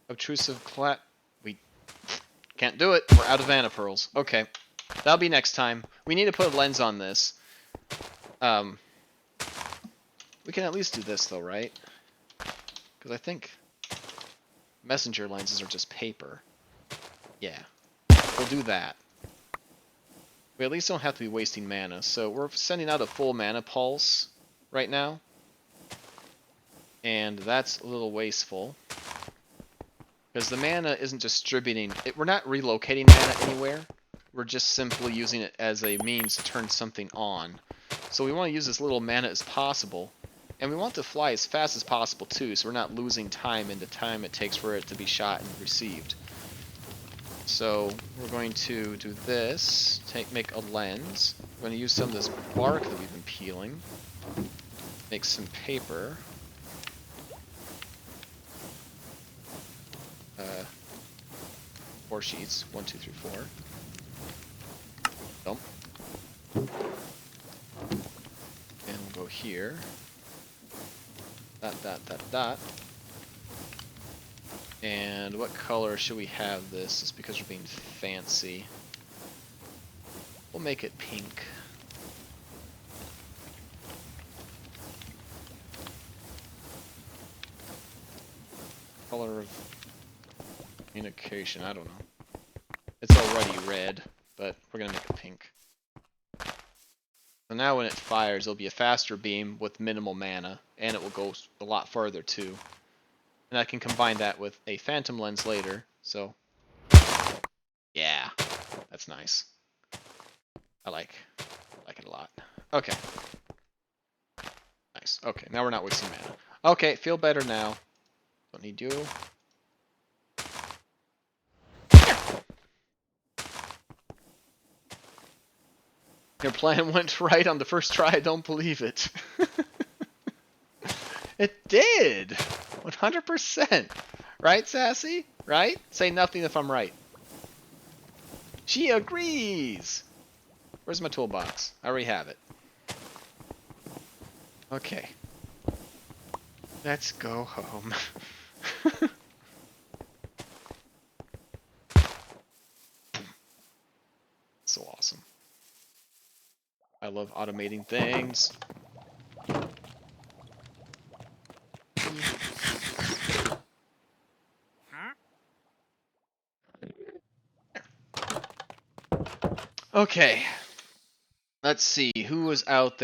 Obtrusive plat. We can't do it. We're out of mana pearls. Okay. That'll be next time. We need to put a lens on this. We can at least do this though, right? Because I think messenger lenses are just paper. Yeah. We'll do that. We at least don't have to be wasting mana. So we're sending out a full mana pulse right now. And that's a little wasteful. Because the mana isn't distributing. We're not relocating mana anywhere. We're just simply using it as a means to turn something on. So we want to use as little mana as possible. And we want to fly as fast as possible too, so we're not losing time in the time it takes for it to be shot and received. So we're going to do this, make a lens. We're going to use some of this bark that we've been peeling. Make some paper. 4 sheets, 1, 2, 3, 4. Dump. And we'll go here. Dot. And what color should we have this? Just because we're being fancy. We'll make it pink. Color of communication, I don't know. It's already red, but we're gonna make it pink. So now when it fires, it'll be a faster beam with minimal mana, and it will go a lot farther too. And I can combine that with a phantom lens later, so yeah, that's nice. I like it a lot. Okay. Nice. Okay, now we're not wasting mana. Okay, feel better now. Don't need you. Your plan went right on the first try, I don't believe it. It did! 100%! Right, Sassy? Right? Say nothing if I'm right. She agrees! Where's my toolbox? I already have it. Okay. Let's go home. So awesome. I love automating things. Okay. Let's see, who was out there